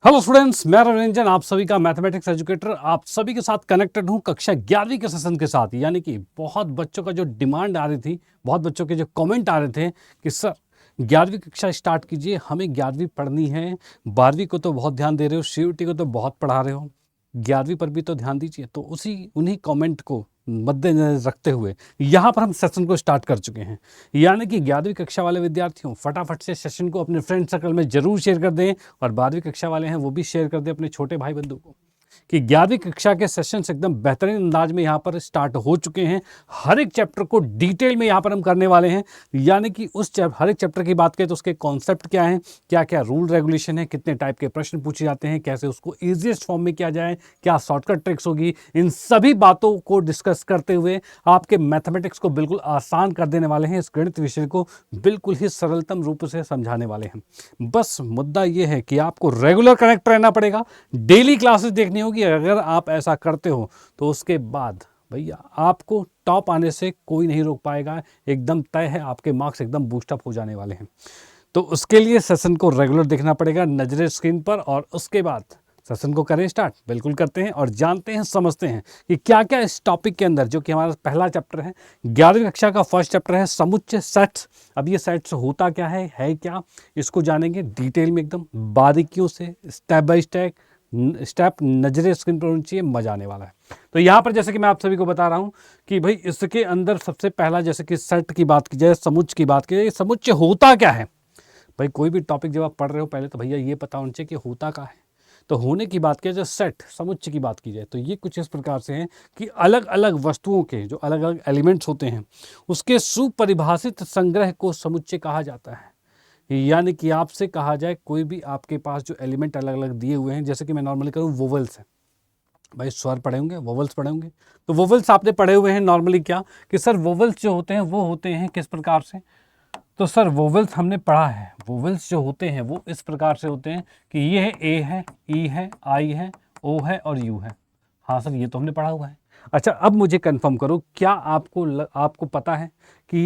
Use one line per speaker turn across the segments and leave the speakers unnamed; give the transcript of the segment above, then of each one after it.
Hello students, मैं रविरंजन आप सभी का मैथमेटिक्स एजुकेटर आप सभी के साथ कनेक्टेड हूं कक्षा 11वीं के सेशन के साथ। यानी कि बहुत बच्चों का जो डिमांड आ रही थी, बहुत बच्चों के जो कमेंट आ रहे थे कि सर 11वीं कक्षा स्टार्ट कीजिए, हमें 11वीं पढ़नी है। 12वीं को तो बहुत ध्यान दे रहे हो, सीयूटी को तो बहुत पढ़ा रहे हो, 11वीं पर भी तो ध्यान दीजिए। तो उन्हीं कमेंट को मद्देनजर रखते हुए यहाँ पर हम सेशन को स्टार्ट कर चुके हैं। यानी कि 11वीं कक्षा वाले विद्यार्थियों फटाफट से सेशन को अपने फ्रेंड सर्कल में जरूर शेयर कर दें, और 12वीं कक्षा वाले हैं वो भी शेयर कर दें अपने छोटे भाई बंधु को कि 11वीं कक्षा के सेशंस एकदम बेहतरीन अंदाज में यहाँ पर स्टार्ट हो चुके हैं। हर एक चैप्टर को डिटेल में यहाँ पर हम करने वाले हैं। यानी कि हर एक चैप्टर की बात करें तो उसके कॉन्सेप्ट क्या हैं, क्या क्या रूल रेगुलेशन है, कितने टाइप के प्रश्न पूछे जाते हैं, कैसे उसको ईजिएस्ट फॉर्म में किया जाए, क्या शॉर्टकट ट्रिक्स होगी, इन सभी बातों को डिस्कस करते हुए आपके मैथमेटिक्स को बिल्कुल आसान कर देने वाले हैं। इस गणित विषय को बिल्कुल ही सरलतम रूप से समझाने वाले हैं। बस मुद्दा ये है कि आपको रेगुलर कनेक्ट रहना पड़ेगा, डेली क्लासेस देखनी होगी। अगर आप ऐसा करते हो तो उसके बाद भैया आपको टॉप आने से कोई नहीं रोक पाएगा, एकदम तय है, आपके मार्क्स एकदम बूस्टअप हो जाने वाले हैं। तो उसके लिए सेशन को रेगुलर देखना पड़ेगा, नजरें स्क्रीन पर, और उसके बाद सेशन को करें स्टार्ट। बिल्कुल करते हैं और जानते हैं, समझते हैं कि क्या क्या इस टॉपिक के अंदर, जो कि हमारा पहला चैप्टर है, 11वीं कक्षा का फर्स्ट चैप्टर है समुच्चय सेट्स। अब ये सेट्स होता क्या है क्या, इसको जानेंगे डिटेल में एकदम बारीकियों से, स्टेप बाय स्टेप नजरें स्क्रीन पर होनी चाहिए, मजा आने वाला है। तो यहाँ पर जैसे कि मैं आप सभी को बता रहा हूँ कि भाई इसके अंदर सबसे पहला, जैसे कि सेट की बात की जाए, समुच्चय की बात की जाए, समुच्चय होता क्या है। भाई कोई भी टॉपिक जब आप पढ़ रहे हो पहले तो भैया ये पता होना चाहिए कि होता क्या है। तो होने की बात की जाए, सेट समुच्चय की बात की जाए, तो ये कुछ इस प्रकार से हैं कि अलग अलग वस्तुओं के जो अलग अलग एलिमेंट्स होते हैं उसके सुपरिभाषित संग्रह को समुच्चय कहा जाता है। यानी कि आपसे कहा जाए, कोई भी आपके पास जो एलिमेंट अलग अलग दिए हुए हैं, जैसे कि मैं नॉर्मली करूँ वोवल्स है, भाई स्वर पढ़े होंगे, वोवल्स पढ़े होंगे, तो वोवल्स आपने पढ़े हुए हैं नॉर्मली क्या कि सर वोवल्स जो होते हैं वो होते हैं किस प्रकार से। तो सर वोवल्स हमने पढ़ा है, वोवल्स जो होते हैं वो इस प्रकार से होते हैं कि ये है ए है, ई है, आई है, ओ है और यू है। हाँ सर ये तो हमने पढ़ा हुआ है। अच्छा अब मुझे कंफर्म करो, क्या आपको पता है कि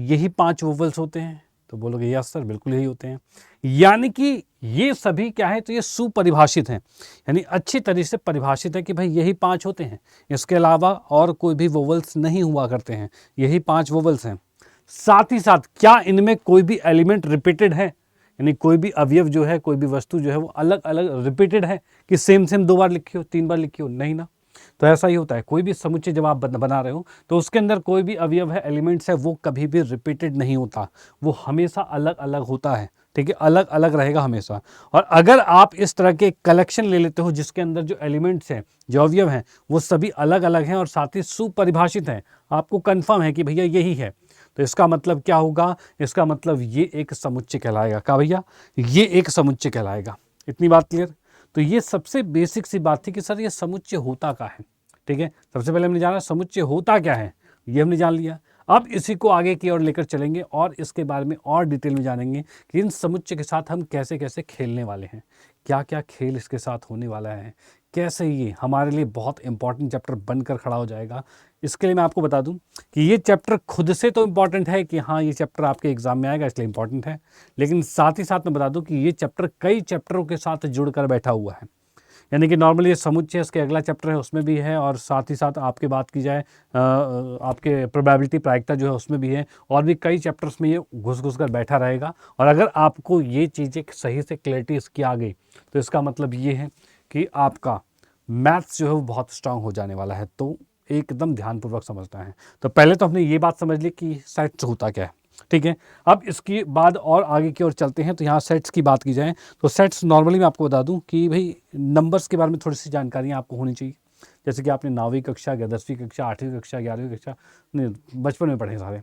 यही पांच वोवल्स होते हैं। तो बोलोगे यस सर बिल्कुल यही होते हैं। यानी कि ये सभी क्या है, तो ये सुपरिभाषित हैं, यानी अच्छी तरीके से परिभाषित है कि भाई यही पांच होते हैं, इसके अलावा और कोई भी वोवल्स नहीं हुआ करते हैं, यही पांच वोवल्स हैं। साथ ही साथ क्या इनमें कोई भी एलिमेंट रिपीटेड है, यानी कोई भी अवयव जो है, कोई भी वस्तु जो है वो अलग अलग रिपीटेड है कि सेम सेम 2 बार लिखी हो, 3 बार लिखी हो, नहीं ना। तो ऐसा ही होता है, कोई भी समुच्चय जब आप बना रहे हो तो उसके अंदर कोई भी अवयव है, एलिमेंट्स है, वो कभी भी रिपीटेड नहीं होता, वो हमेशा अलग अलग होता है। ठीक है, अलग अलग रहेगा हमेशा। और अगर आप इस तरह के कलेक्शन ले लेते हो जिसके अंदर जो एलिमेंट्स हैं, जो अवयव हैं, वो सभी अलग अलग हैं और साथ ही सुपरिभाषित हैं, आपको कंफर्म है कि भैया यही है, तो इसका मतलब क्या होगा, इसका मतलब ये एक समुच्चय कहलाएगा। क्या भैया, ये एक समुच्चय कहलाएगा। इतनी बात क्लियर। तो ये सबसे बेसिक सी बात थी कि सर ये समुच्चय होता क्या है। ठीक है, सबसे पहले हमने जाना समुच्चय होता क्या है, ये हमने जान लिया। अब इसी को आगे की ओर लेकर चलेंगे और इसके बारे में और डिटेल में जानेंगे कि इन समुच्चय के साथ हम कैसे कैसे खेलने वाले हैं, क्या क्या खेल इसके साथ होने वाला है, कैसे ये हमारे लिए बहुत इंपॉर्टेंट चैप्टर बनकर खड़ा हो जाएगा। इसके लिए मैं आपको बता दूं कि ये चैप्टर खुद से तो इंपॉर्टेंट है कि हाँ ये चैप्टर आपके एग्जाम में आएगा इसलिए इंपॉर्टेंट है, लेकिन साथ ही साथ मैं बता दूं कि ये चैप्टर कई चैप्टरों के साथ जुड़कर बैठा हुआ है। यानी कि नॉर्मली ये समुच्चय इसके अगला चैप्टर है उसमें भी है, और साथ ही साथ आपके बात की जाए आपके प्रोबेबिलिटी प्रायिकता जो है उसमें भी है, और भी कई चैप्टर्स में ये घुस घुस कर बैठा रहेगा। और अगर आपको ये चीज़ें सही से क्लैरिटी इसकी आ गई तो इसका मतलब ये है कि आपका मैथ्स जो है वो बहुत स्ट्रांग हो जाने वाला है। तो एकदम ध्यानपूर्वक समझना है। तो पहले तो हमने ये बात समझ ली कि सेट्स होता क्या है। ठीक है, अब इसके बाद और आगे की ओर चलते हैं। तो यहाँ सेट्स की बात की जाए तो सेट्स नॉर्मली मैं आपको बता दूं कि भाई नंबर्स के बारे में थोड़ी सी जानकारियाँ आपको होनी चाहिए। जैसे कि आपने 9वीं कक्षा, 10वीं कक्षा, 8वीं कक्षा, 11वीं कक्षा बचपन में पढ़े सारे,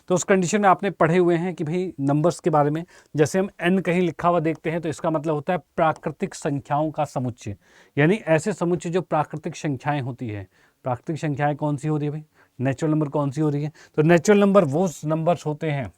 तो उस कंडीशन में आपने पढ़े हुए हैं कि भाई नंबर्स के बारे में। जैसे हम एन कहीं लिखा हुआ देखते हैं तो इसका मतलब होता है प्राकृतिक संख्याओं का समुच्चय, यानी ऐसे समुच्चय जो प्राकृतिक संख्याएं होती है। प्राकृतिक संख्याएं कौन सी हो रही है भाई, नेचुरल नंबर कौन सी हो रही है। तो नेचुरल नंबर वो नंबर्स होते हैं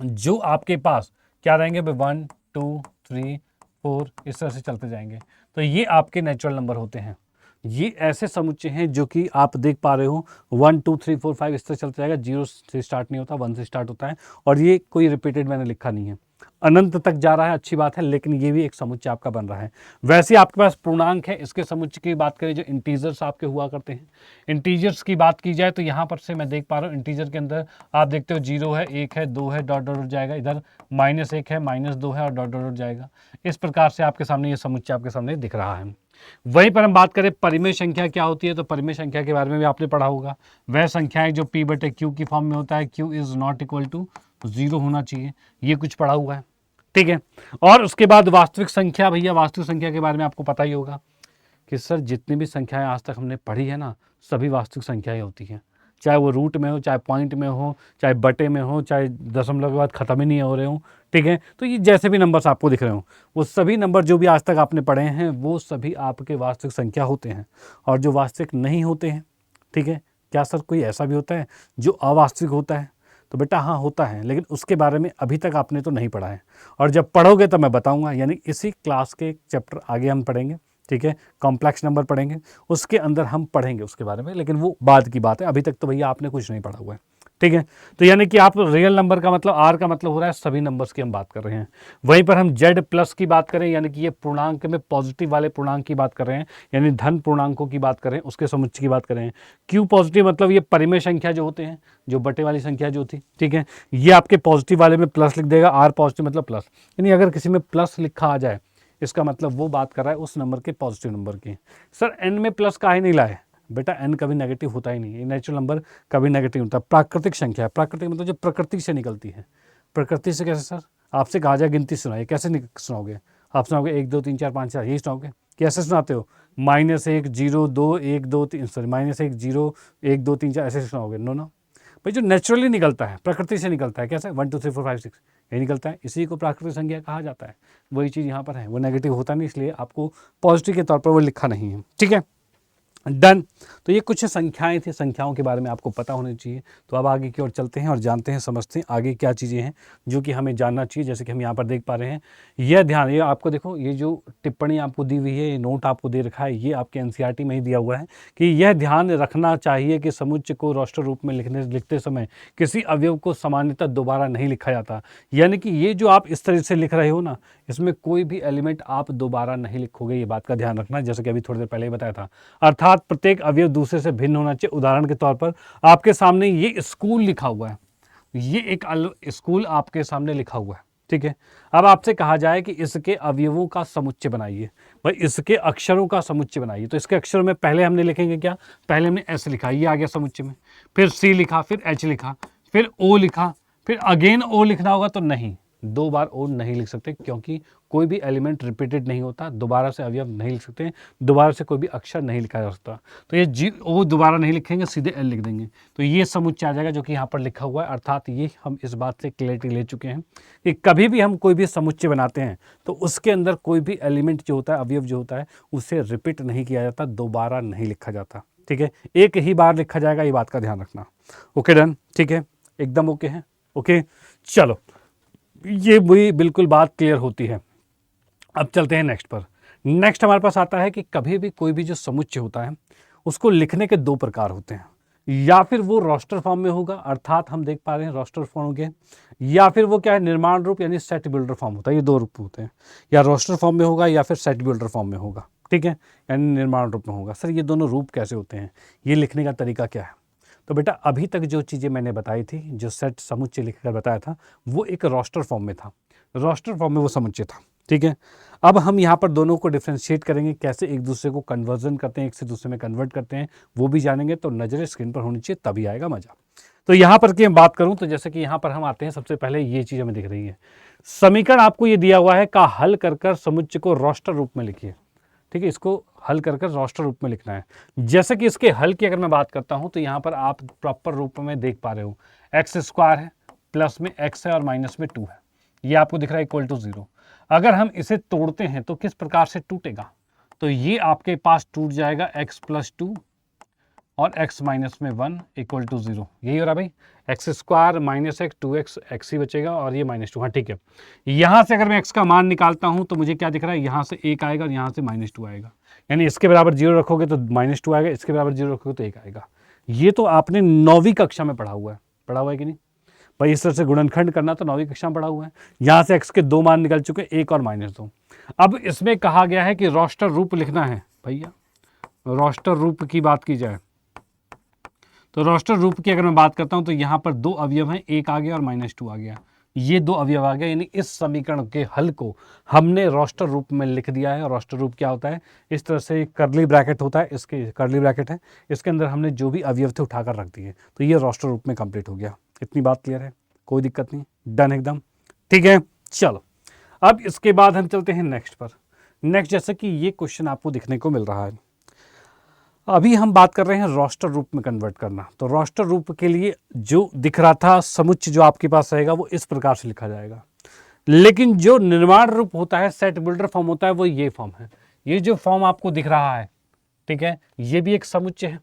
जो आपके पास क्या रहेंगे भाई, 1 2 3 4 इस तरह से चलते जाएंगे, तो ये आपके नेचुरल नंबर होते हैं। ये ऐसे समुच्चय हैं जो कि आप देख पा रहे हो 1 2 3 4 5 इस तरह चलता जाएगा, 0 से स्टार्ट नहीं होता, 1 से स्टार्ट होता है, और ये कोई रिपीटेड मैंने लिखा नहीं है। अनंत तक जा रहा है, अच्छी बात है, लेकिन ये भी एक समुच्चय आपका बन रहा है। वैसे आपके पास पूर्णांक है, इसके समुच्चय की बात करें जो इंटीजर्स आपके हुआ करते हैं, इंटीजर्स की बात की जाए तो यहाँ पर से मैं देख पा रहा हूँ इंटीजर के अंदर आप देखते हो 0 है, 1 है, 2 है, डॉट डॉट डॉट जाएगा, इधर -1 है, -2 है और डॉट डॉट डॉट जाएगा। इस प्रकार से आपके सामने ये समुच्चय आपके सामने दिख रहा है। वहीं पर हम बात करें परिमेय संख्या क्या होती है, तो परिमेय संख्या के बारे में भी आपने पढ़ा होगा। वह संख्याएं जो p/q की फॉर्म में होता है, q is not equal to 0 होना चाहिए, ये कुछ पढ़ा हुआ है, ठीक है। और उसके बाद वास्तविक संख्या, भैया वास्तविक संख्या के बारे में आपको पता ही होगा कि सर जितनी भी संख्याएं आज तक हमने पढ़ी है ना, सभी वास्तविक संख्याएं होती हैं, चाहे वो रूट में हो, चाहे पॉइंट में हो, चाहे बटे में हो, चाहे दशमलव के बाद ख़त्म ही नहीं हो रहे हो, ठीक है। तो ये जैसे भी नंबर्स आपको दिख रहे हो, वो सभी नंबर जो भी आज तक आपने पढ़े हैं वो सभी आपके वास्तविक संख्या होते हैं। और जो वास्तविक नहीं होते हैं, ठीक है, क्या सर कोई ऐसा भी होता है जो अवास्तविक होता है? तो बेटा हाँ होता है, लेकिन उसके बारे में अभी तक आपने तो नहीं पढ़ा है, और जब पढ़ोगे तो मैं बताऊंगा, यानी इसी क्लास के चैप्टर आगे हम पढ़ेंगे, ठीक है, कॉम्प्लेक्स नंबर पढ़ेंगे, उसके अंदर हम पढ़ेंगे उसके बारे में, लेकिन वो बाद की बात है, अभी तक तो भैया आपने कुछ नहीं पढ़ा हुआ है, ठीक है। तो यानी कि आप रियल नंबर का मतलब आर का मतलब हो रहा है सभी नंबर्स की हम बात कर रहे हैं। वहीं पर हम जेड प्लस की बात करें, यानी कि ये पूर्णांक में पॉजिटिव वाले पूर्णांक की बात कर रहे हैं, यानी धन पूर्णांकों की बात करें, उसके समुच्चय की बात करें। क्यू पॉजिटिव मतलब ये परिमेय संख्या जो होते हैं, जो बटे वाली संख्या जो थी, ठीक है, ये आपके पॉजिटिव वाले में प्लस लिख देगा, आर पॉजिटिव मतलब प्लस, यानी अगर किसी में प्लस लिखा आ जाए इसका मतलब वो बात कर रहा है उस नंबर के पॉजिटिव नंबर की। सर एन में प्लस काहे नहीं लाए? बेटा एन कभी नेगेटिव होता ही नहीं है, नेचुरल नंबर कभी नेगेटिव होता है, प्राकृतिक संख्या है। प्राकृतिक मतलब जो प्रकृति से निकलती है। प्रकृति से कैसे सर? आपसे कहा जाए गिनती सुनाइए, कैसे सुनाओगे? आप सुनाओगे 1 2 3 4 5 6, यही सुनाओगे? कैसे सुनाते हो? -1 0 2 1 2 3, सॉरी -1 0 1 2 3 4 ऐसे सुनाओगे? नो ना भाई, जो नेचुरली निकलता है, प्रकृति से निकलता है, कैसे 1 2 3 4 5 6 यही निकलता है, इसी को प्राकृतिक संख्या कहा जाता है। वही चीज़ यहाँ पर है, वो नेगेटिव होता नहीं, इसलिए आपको पॉजिटिव के तौर पर वो लिखा नहीं है, ठीक है, डन। तो ये कुछ संख्याएं थी, संख्याओं के बारे में आपको पता होना चाहिए। तो अब आगे की ओर चलते हैं और जानते हैं, समझते हैं आगे क्या चीज़ें हैं जो कि हमें जानना चाहिए। जैसे कि हम यहाँ पर देख पा रहे हैं, यह ध्यान, ये आपको देखो, ये जो टिप्पणी आपको दी हुई है, ये नोट आपको दे रखा है, ये आपके एनसीईआरटी में ही दिया हुआ है कि यह ध्यान रखना चाहिए कि समुच्चय को रोस्टर रूप में लिखते समय किसी अवयव को सामान्यतः दोबारा नहीं लिखा जाता। यानी कि ये जो आप इस तरह से लिख रहे हो ना, इसमें कोई भी एलिमेंट आप दोबारा नहीं लिखोगे, ये बात का ध्यान रखना, जैसे कि अभी थोड़ी देर पहले ही बताया था। अर्थात प्रत्येक अवयव दूसरे से भिन्न होना चाहिए। उदाहरण के तौर पर आपके सामने ये स्कूल लिखा हुआ है, ये एक स्कूल आपके सामने लिखा हुआ है, ठीक है। अब आपसे कहा जाए कि इसके अवयवों का समुच्चय बनाइए, भाई इसके अक्षरों का समुच्चय बनाइए। तो इसके अक्षरों में पहले हमने लिखेंगे क्या? पहले हमने एस लिखा, ये आ गया समुच्चय में, फिर सी लिखा, फिर एच लिखा, फिर ओ लिखा, फिर अगेन ओ लिखना होगा, तो नहीं, 2 बार ओ नहीं लिख सकते, क्योंकि कोई भी एलिमेंट रिपीटेड नहीं होता, दोबारा से अवयव नहीं लिख सकते, दोबारा से कोई भी अक्षर नहीं लिखा जा सकता। तो ये जी ओ दोबारा नहीं लिखेंगे, सीधे एल लिख देंगे, तो ये समुच्चय आ जाएगा जो कि यहाँ पर लिखा हुआ है। अर्थात ये हम इस बात से क्लैरिटी ले चुके हैं कि कभी भी हम कोई भी समुच्चय बनाते हैं तो उसके अंदर कोई भी एलिमेंट जो होता है, अवयव जो होता है, उसे रिपीट नहीं किया जाता, दोबारा नहीं लिखा जाता, ठीक है, एक ही बार लिखा जाएगा, ये बात का ध्यान रखना। ओके डन, ठीक है, एकदम ओके है, ओके। चलो, ये भी बिल्कुल बात क्लियर होती है। अब चलते हैं नेक्स्ट पर। नेक्स्ट हमारे पास आता है कि कभी भी कोई भी जो समुच्चय होता है उसको लिखने के 2 प्रकार होते हैं, या फिर वो रोस्टर फॉर्म में होगा, अर्थात हम देख पा रहे हैं रोस्टर फॉर्म हो गए, या फिर वो क्या है, निर्माण रूप यानी सेट बिल्डर फॉर्म होता है। ये 2 रूप होते हैं, या रोस्टर फॉर्म में होगा या फिर सेट बिल्डर फॉर्म में होगा, ठीक है, यानी निर्माण रूप में होगा। सर ये दोनों रूप कैसे होते हैं, ये लिखने का तरीका क्या है? तो बेटा अभी तक जो चीज़ें मैंने बताई थी, जो सेट समुच्चय लिखकर बताया था, वो एक रोस्टर फॉर्म में था, रोस्टर फॉर्म में वो समुच्चय था, ठीक है। अब हम यहाँ पर दोनों को डिफ्रेंशिएट करेंगे, कैसे एक दूसरे को कन्वर्जन करते हैं, एक से दूसरे में कन्वर्ट करते हैं, वो भी जानेंगे। तो नज़रें स्क्रीन पर होनी चाहिए, तभी आएगा मजा। तो यहाँ पर की मैं बात करूँ तो जैसे कि यहाँ पर हम आते हैं, सबसे पहले ये चीज़ हमें दिख रही है, समीकरण आपको ये दिया हुआ है का हल कर समुच्चय को रोस्टर रूप में लिखिए, ठीक है, इसको हल कर रोस्टर रूप में लिखना है। जैसे कि इसके हल की अगर मैं बात करता हूं तो यहाँ पर आप प्रॉपर रूप में देख पा रहे हो, x² है, प्लस में x है और माइनस में 2 है, ये आपको दिख रहा है इक्वल टू 0। अगर हम इसे तोड़ते हैं तो किस प्रकार से टूटेगा? तो ये आपके पास टूट जाएगा x + 2 और x - में 1 इक्वल टू 0, यही हो रहा भाई, x² - x 2x, x ही बचेगा और ये -2। हाँ ठीक है, यहाँ से अगर मैं x का मान निकालता हूँ तो मुझे क्या दिख रहा है, यहाँ से 1 आएगा और यहाँ से -2 आएगा, यानी इसके बराबर 0 रखोगे तो -2 आएगा, इसके बराबर 0 रखोगे तो 1 आएगा। ये तो आपने 9वीं कक्षा में पढ़ा हुआ है कि नहीं? भाई इस तरह से गुणनखंड करना तो 9वीं कक्षा में पढ़ा हुआ है। यहाँ से x के 2 मान निकल चुके, 1 और -2। अब इसमें कहा गया है कि रोस्टर रूप लिखना है। भैया रोस्टर रूप की बात की जाए तो रोस्टर रूप की अगर मैं बात करता हूं तो यहाँ पर 2 अवयव हैं, 1 आ गया और -2 आ गया, ये 2 अवयव आ गया। यानी इस समीकरण के हल को हमने रोस्टर रूप में लिख दिया है। और रोस्टर रूप क्या होता है, इस तरह से कर्ली ब्रैकेट होता है, इसके कर्ली ब्रैकेट है, इसके अंदर हमने जो भी अवयव थे उठाकर रख दिए, तो ये रोस्टर रूप में कंप्लीट हो गया। इतनी बात क्लियर है, कोई दिक्कत नहीं, डन एकदम ठीक है। चलो अब इसके बाद हम चलते हैं नेक्स्ट पर। नेक्स्ट जैसे कि ये क्वेश्चन आपको दिखने को मिल रहा है, अभी हम बात कर रहे हैं रोस्टर रूप में कन्वर्ट करना। तो रोस्टर रूप के लिए जो दिख रहा था समुच्चय जो आपके पास रहेगा वो इस प्रकार से लिखा जाएगा, लेकिन जो निर्माण रूप होता है, सेट बिल्डर फॉर्म होता है, वो ये फॉर्म है। ये जो फॉर्म आपको दिख रहा है, ठीक है, ये भी एक समुच्चय है,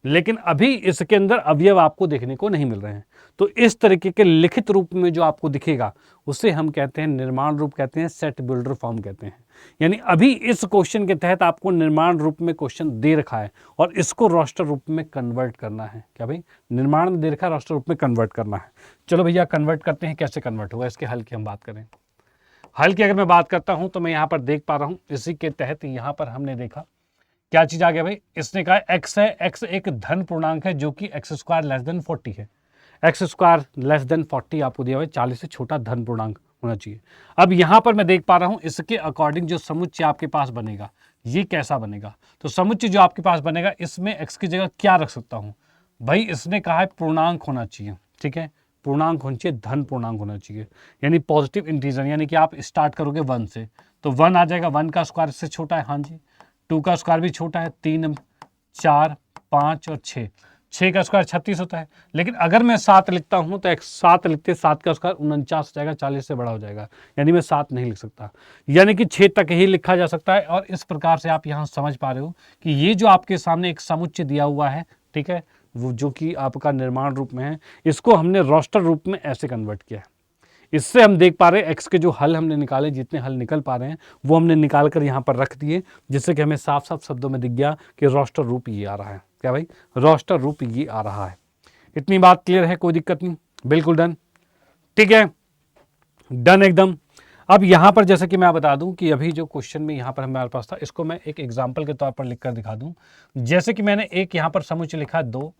लेकिन अभी इसके अंदर अवयव आपको देखने को नहीं मिल रहे हैं। तो इस तरीके के लिखित रूप में जो आपको दिखेगा उसे हम कहते हैं निर्माण रूप, कहते हैं सेट बिल्डर फॉर्म कहते हैं। यानी अभी इस क्वेश्चन के तहत आपको निर्माण रूप में क्वेश्चन दे रखा है और इसको रोस्टर रूप में कन्वर्ट करना है। क्या भाई, निर्माण में दे रखा है, रोस्टर रूप में कन्वर्ट करना है। चलो भैया कन्वर्ट करते हैं, कैसे कन्वर्ट होगा, इसके हल की हम बात करें। हल की अगर मैं बात करता हूं तो मैं यहाँ पर देख पा रहा हूँ, इसी के तहत यहाँ पर हमने देखा क्या चीज आ गया भाई, इसने कहा x है, x एक धन पूर्णांक है जो कि x² लेस देन 40 है। x² लेस देन 40 आपको दिया हुआ है, 40 से छोटा धन पूर्णांक होना चाहिए। अब यहां पर मैं देख पा रहा हूं इसके अकॉर्डिंग जो समुच्चय आपके पास बनेगा ये कैसा बनेगा। तो समुच्चय जो आपके पास बनेगा इसमें x की जगह क्या रख सकता हूं भाई, इसने कहा है पूर्णांक होना चाहिए, ठीक है, पूर्णांक होना चाहिए, धन पूर्णांक होना चाहिए, यानी पॉजिटिव इंटीजर। यानी कि आप स्टार्ट करोगे 1 से तो 1 आ जाएगा, 1 का स्क्वायर इससे छोटा है, हाँ जी, 2 का स्क्वायर भी छोटा है, 3, 4, 5 और 6 का स्क्वायर 36 होता है। लेकिन अगर मैं 7 लिखता हूं तो 7 लिखते 7 का स्क्वायर 49 हो जाएगा, 40 से बड़ा हो जाएगा, यानी मैं 7 नहीं लिख सकता, यानी कि 6 तक ही लिखा जा सकता है। और इस प्रकार से आप यहां समझ पा रहे हो कि ये जो आपके सामने एक समुच्चय दिया हुआ है, ठीक है, वो जो कि आपका निर्माण रूप में है, इसको हमने रोस्टर रूप में ऐसे कन्वर्ट किया है। इससे हम देख पा रहे हैं एक्स के जो हल हमने निकाले, जितने हल निकल पा रहे हैं वो हमने निकाल कर यहाँ पर रख दिए, जिससे कि हमें साफ साफ शब्दों में दिख गया कि रोस्टर रूप ये आ रहा है। क्या भाई, रोस्टर रूप ये आ रहा है। इतनी बात क्लियर है, कोई दिक्कत नहीं, बिल्कुल डन, ठीक है, डन एकदम। अब यहाँ पर जैसे कि मैं बता दूं कि अभी जो क्वेश्चन में यहाँ पर हमारे पास था, इसको मैं एक एग्जाम्पल के तौर पर लिख कर दिखा दूं। जैसे कि मैंने एक यहाँ पर समुच्चय लिखा 2,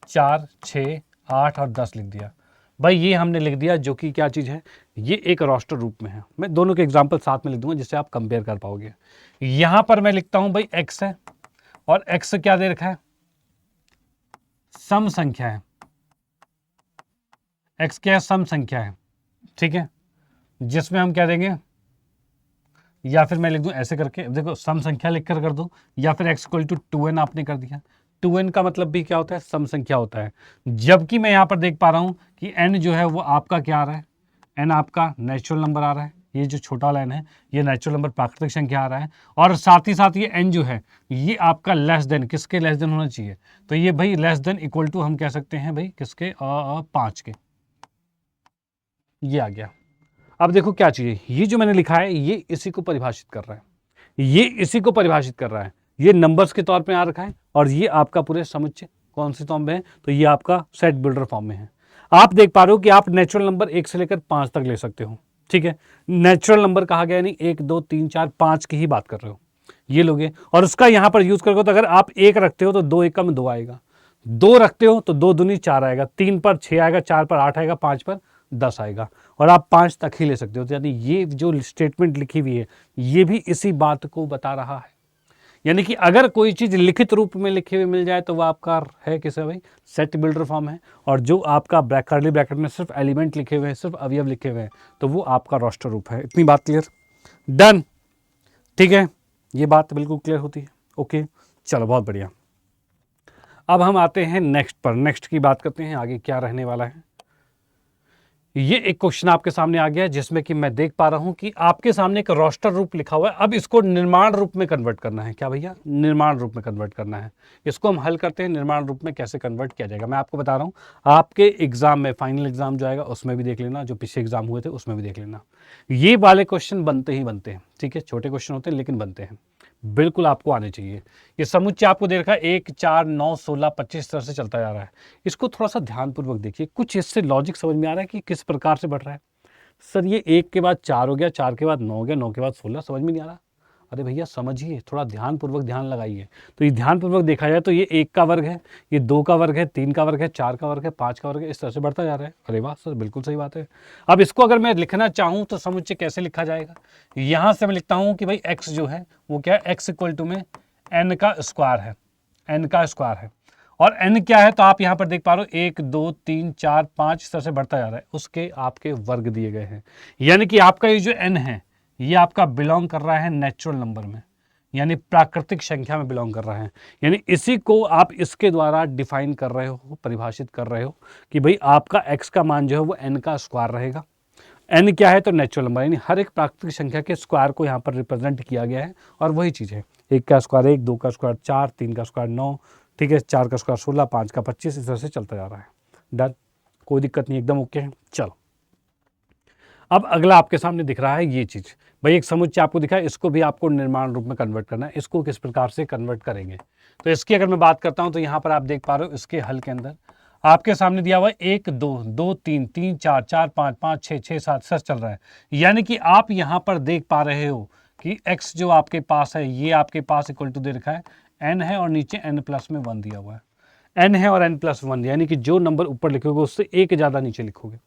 4, 6, 8 और 10 लिख दिया भाई, ये हमने लिख दिया, जो कि क्या चीज़ है, ये एक रोस्टर रूप में है। मैं दोनों के एग्जाम्पल साथ में लिख दूंगा जिससे आप कंपेयर कर पाओगे। यहां पर मैं लिखता हूं भाई x है, और x क्या दे रखा है, सम संख्या है, x क्या है, सम संख्या है, ठीक है, जिसमें हम क्या देंगे, या फिर मैं लिख दूं ऐसे करके, देखो सम संख्या लिख कर दो, या फिर x इक्वल टू 2n आपने कर दिया। 2n का मतलब भी क्या होता है, सम संख्या होता है। जबकि मैं यहाँ पर देख पा रहा हूँ कि n जो है वो आपका क्या आ रहा है, n आपका नेचुरल नंबर आ रहा है, ये जो छोटा लाइन है ये नेचुरल नंबर प्राकृतिक संख्या आ रहा है, और साथ ही साथ ये n जो है ये आपका लेस देन, किसके लेस देन होना चाहिए, तो ये भाई लेस देन इक्वल टू हम कह सकते हैं भाई किसके, 5 के, ये आ गया। अब देखो क्या चाहिए, ये जो मैंने लिखा है ये इसी को परिभाषित कर रहा है, ये इसी को परिभाषित कर रहा है, ये नंबर्स के तौर पे आ रखा है, और ये आपका पूरे समुच्चय कौन से फॉर्म में है, तो ये आपका सेट बिल्डर फॉर्म में है। आप देख पा रहे हो कि आप नेचुरल नंबर 1 से लेकर 5 तक ले सकते हो, ठीक है, नेचुरल नंबर कहा गया, नहीं 1, 2, 3, 4, 5 की ही बात कर रहे हो, ये लोगे, और उसका यहां पर यूज करोगे तो अगर आप 1 रखते हो तो 2 1 में 2 आएगा, 2 रखते हो तो 2 दूनी 4 आएगा, 3 पर 6 आएगा, 4 पर 8 आएगा, 5 पर 10 आएगा, और आप 5 तक ही ले सकते हो। तो यानी ये जो स्टेटमेंट लिखी हुई है ये भी इसी बात को बता रहा है। यानी कि अगर कोई चीज लिखित रूप में लिखे हुए मिल जाए तो वो आपका है किसे भाई, सेट बिल्डर फॉर्म है, और जो आपका कर्ली ब्रैकेट में सिर्फ एलिमेंट लिखे हुए हैं, सिर्फ अवयव लिखे हुए हैं, तो वो आपका रोस्टर रूप है। इतनी बात क्लियर, डन, ठीक है, ये बात बिल्कुल क्लियर होती है, ओके, चलो बहुत बढ़िया। अब हम आते हैं नेक्स्ट पर, नेक्स्ट की बात करते हैं आगे क्या रहने वाला है। ये एक क्वेश्चन आपके सामने आ गया है जिसमें कि मैं देख पा रहा हूं कि आपके सामने एक रोस्टर रूप लिखा हुआ है। अब इसको निर्माण रूप में कन्वर्ट करना है। क्या भैया, निर्माण रूप में कन्वर्ट करना है। इसको हम हल करते हैं, निर्माण रूप में कैसे कन्वर्ट किया जाएगा मैं आपको बता रहा हूं। आपके एग्जाम में, फाइनल एग्जाम जो आएगा उसमें भी देख लेना, जो पिछले एग्जाम हुए थे उसमें भी देख लेना, ये वाले क्वेश्चन बनते ही बनते हैं, ठीक है, छोटे क्वेश्चन होते हैं लेकिन बनते हैं। बिल्कुल आपको आने चाहिए। ये समुच्चय आपको दे रखा है 1, 4, 9, 16, 25 तरह से चलता जा रहा है। इसको थोड़ा सा ध्यानपूर्वक देखिए, कुछ इससे लॉजिक समझ में आ रहा है कि किस प्रकार से बढ़ रहा है। सर ये 1 के बाद 4 हो गया, 4 के बाद 9 हो गया, 9 के बाद 16, समझ में नहीं आ रहा। अरे भैया समझिए, थोड़ा ध्यानपूर्वक ध्यान लगाइए। तो ये ध्यानपूर्वक देखा जाए तो ये 1 का वर्ग है, ये 2 का वर्ग है, 3 का वर्ग है, 4 का वर्ग है, 5 का वर्ग है, इस तरह से बढ़ता जा रहा है। अरे वाह सर, बिल्कुल सही बात है। अब इसको अगर मैं लिखना चाहूँ तो समुच्चय कैसे लिखा जाएगा? यहाँ से मैं लिखता हूँ कि भाई x जो है वो क्या है, x इक्वल टू में n का स्क्वायर है, n का स्क्वायर है। और n क्या है तो आप यहाँ पर देख पा रहे हो 1, 2, 3, 4, 5 इस तरह से बढ़ता जा रहा है, उसके आपके वर्ग दिए गए हैं। यानी कि आपका ये जो n है ये आपका बिलोंग कर रहा है नेचुरल नंबर में, यानी प्राकृतिक संख्या में बिलोंग कर रहा है। यानी इसी को आप इसके द्वारा डिफाइन कर रहे हो, परिभाषित कर रहे हो कि भाई आपका x का मान जो है वो n का स्क्वायर रहेगा। n क्या है तो नेचुरल नंबर, यानी हर एक प्राकृतिक संख्या के स्क्वायर को यहाँ पर रिप्रेजेंट किया गया है। और वही चीज़ है, 1 का स्क्वायर 1, 2 का स्क्वायर 4, 3 का स्क्वायर 9, ठीक है, 4 का स्क्वायर 16, 5 का 25, इस तरह से चलता जा रहा है। डन, कोई दिक्कत नहीं, एकदम ओके है। चलो अब अगला आपके सामने दिख रहा है ये चीज़। भाई एक समुच्चय आपको दिखा है, इसको भी आपको निर्माण रूप में कन्वर्ट करना है। इसको किस प्रकार से कन्वर्ट करेंगे तो इसकी अगर मैं बात करता हूँ तो यहाँ पर आप देख पा रहे हो इसके हल के अंदर आपके सामने दिया हुआ है 1, 2, 2, 3, 3, 4, 4, 5, 5, 6, 6, 7 सच चल रहा है। यानी कि आप यहाँ पर देख पा रहे हो कि x जो आपके पास है ये आपके पास इक्वल टू दे रखा है n है और नीचे n प्लस में 1 दिया हुआ है। n है और n प्लस 1, यानी कि जो नंबर ऊपर लिखोगे उससे एक ज़्यादा नीचे लिखोगे।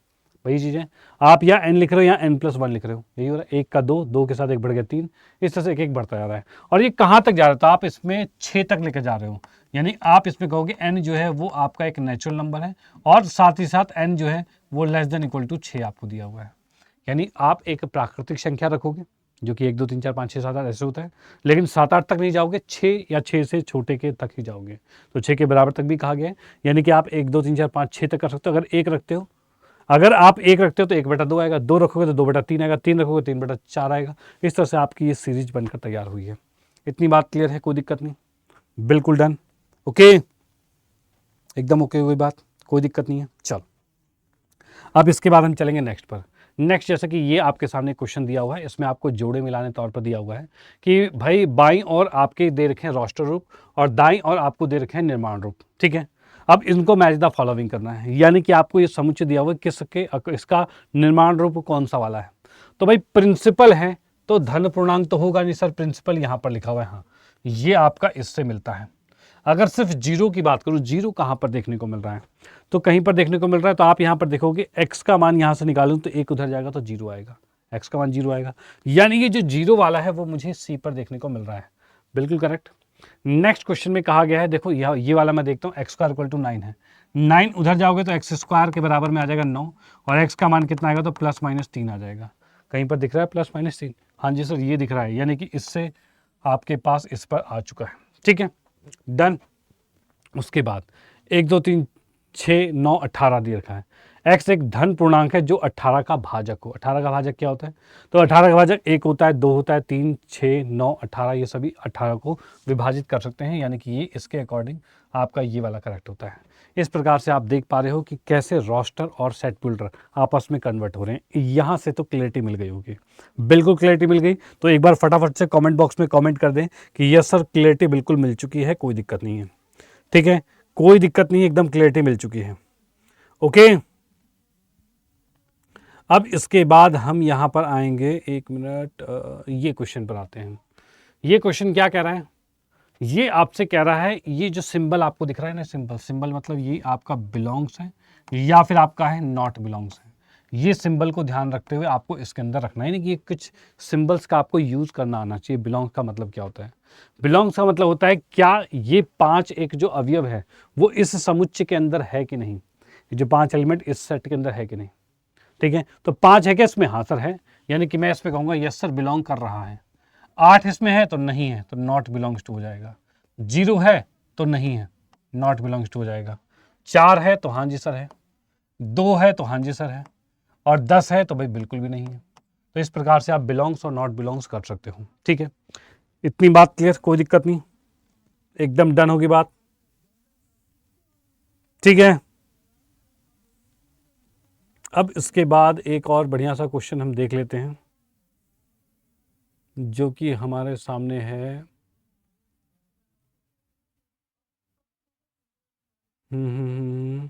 वही चीज़ है, आप यहाँ n लिख रहे हो यहाँ n प्लस 1 लिख रहे हो, यही हो रहा है। 1 का 2, 2 के साथ 1 बढ़ गया 3, इस तरह से एक एक बढ़ता जा रहा है। और ये कहाँ तक जा रहा है तो आप इसमें 6 तक लेकर जा रहे हो। यानी आप इसमें कहोगे n जो है वो आपका एक नेचुरल नंबर है और साथ ही साथ n जो है वो लेस देन इक्वल टू 6 आपको दिया हुआ है। यानी आप एक प्राकृतिक संख्या रखोगे जो कि 1, 2, 3, 4, 5, 6, 7, 8 ऐसे होता है, लेकिन 7, 8 तक नहीं जाओगे, 6 या 6 से छोटे के तक ही जाओगे। तो 6 के बराबर तक भी कहा गया है, यानी कि आप 1, 2, 3, 4, 5, 6 तक कर सकते हो। अगर 1 रखते हो, अगर आप 1 रखते हो तो 1/2 आएगा, 2 रखोगे तो 2/3 आएगा, 3 रखोगे 3/4 आएगा। इस तरह से आपकी ये सीरीज बनकर तैयार हुई है। इतनी बात क्लियर है, कोई दिक्कत नहीं, बिल्कुल डन, ओके, एकदम ओके हुई बात, कोई दिक्कत नहीं है। चलो अब इसके बाद हम चलेंगे नेक्स्ट पर। नेक्स्ट जैसे कि ये आपके सामने क्वेश्चन दिया हुआ है, इसमें आपको जोड़े मिलाने तौर पर दिया हुआ है कि भाई बाईं और आपके दे रखे हैं रोस्टर रूप और दाईं और आपको दे रखे हैं निर्माण रूप, ठीक है। अब इनको मैच द फॉलोइंग करना है, यानी कि आपको ये समुच्चय दिया हुआ है किसके, इसका निर्माण रूप कौन सा वाला है। तो भाई प्रिंसिपल है तो धन पूर्णांक तो होगा नहीं सर, प्रिंसिपल यहाँ पर लिखा हुआ है, हाँ ये आपका इससे मिलता है। अगर सिर्फ जीरो की बात करूँ, जीरो कहाँ पर देखने को मिल रहा है तो कहीं पर देखने को मिल रहा है, तो आप यहाँ पर देखोगे x का मान यहाँ से निकालूं तो 1 उधर जाएगा तो 0 आएगा, x का मान 0 आएगा। यानी ये जो 0 वाला है वो मुझे c पर देखने को मिल रहा है, बिल्कुल करेक्ट। नेक्स्ट क्वेश्चन में कहा गया है, देखो ये वाला मैं देखता हूँ, x स्क्वायर इक्वल टू 9 है, 9 उधर जाओगे तो x स्क्वायर के बराबर में आ जाएगा 9 और x का मान कितना आएगा तो +-3 आ जाएगा। कहीं पर दिख रहा है +-3? हाँ जी सर ये दिख रहा है, यानी कि इससे आपके पास इस पर आ चुका है, ठीक है, डन। उसके बाद 1, 2, 3, 6, 9, 18 दे रखा है। x एक धन पूर्णांक है जो 18 का भाजक हो। 18 का भाजक क्या होता है तो 18 का भाजक 1 होता है, 2 होता है, 3, 6, 9, 18, ये सभी 18 को विभाजित कर सकते हैं, यानी कि ये इसके अकॉर्डिंग आपका ये वाला करेक्ट होता है। इस प्रकार से आप देख पा रहे हो कि कैसे रोस्टर और सेट बिल्डर आपस में कन्वर्ट हो रहे हैं। यहाँ से तो क्लैरिटी मिल गई होगी, बिल्कुल क्लैरिटी मिल गई। तो एक बार फटाफट से कमेंट बॉक्स में कमेंट कर दें कि यस सर क्लैरिटी बिल्कुल मिल चुकी है, कोई दिक्कत नहीं है, ठीक है, कोई दिक्कत नहीं है, एकदम क्लैरिटी मिल चुकी है, ओके। अब इसके बाद हम यहाँ पर आएंगे, एक मिनट, ये क्वेश्चन पर आते हैं। ये क्वेश्चन क्या कह रहा है, ये आपसे कह रहा है, ये जो सिंबल आपको दिख रहा है ना, सिंबल, सिंबल मतलब ये आपका बिलोंग्स है या फिर आपका है नॉट बिलोंग्स है। ये सिंबल को ध्यान रखते हुए आपको इसके अंदर रखना है, नहीं कि कुछ सिंबल्स का आपको यूज करना आना चाहिए। बिलोंग्स का मतलब क्या होता है, बिलोंग्स का मतलब होता है क्या ये 5 एक जो अवयव है वो इस समुच्चय के अंदर है कि नहीं, ये जो 5 एलिमेंट इस सेट के अंदर है कि नहीं, ठीक है। तो 5 है क्या इसमें, हाँ सर है, यानी कि मैं इसमें कहूँगा यस सर बिलोंग कर रहा है। 8 इसमें है तो नहीं है, तो नॉट बिलोंग्स टू हो जाएगा। 0 है तो नहीं है, नॉट बिलोंग्स टू हो जाएगा। 4 है तो हाँ जी सर है, 2 है तो हाँ जी सर है, और 10 है तो भाई बिल्कुल भी नहीं है। तो इस प्रकार से आप बिलोंग्स और नॉट बिलोंग्स कर सकते हो, ठीक है। इतनी बात क्लियर, कोई दिक्कत नहीं, एकदम डन होगी बात, ठीक है। अब इसके बाद एक और बढ़िया सा क्वेश्चन हम देख लेते हैं जो कि हमारे सामने है। हम्म।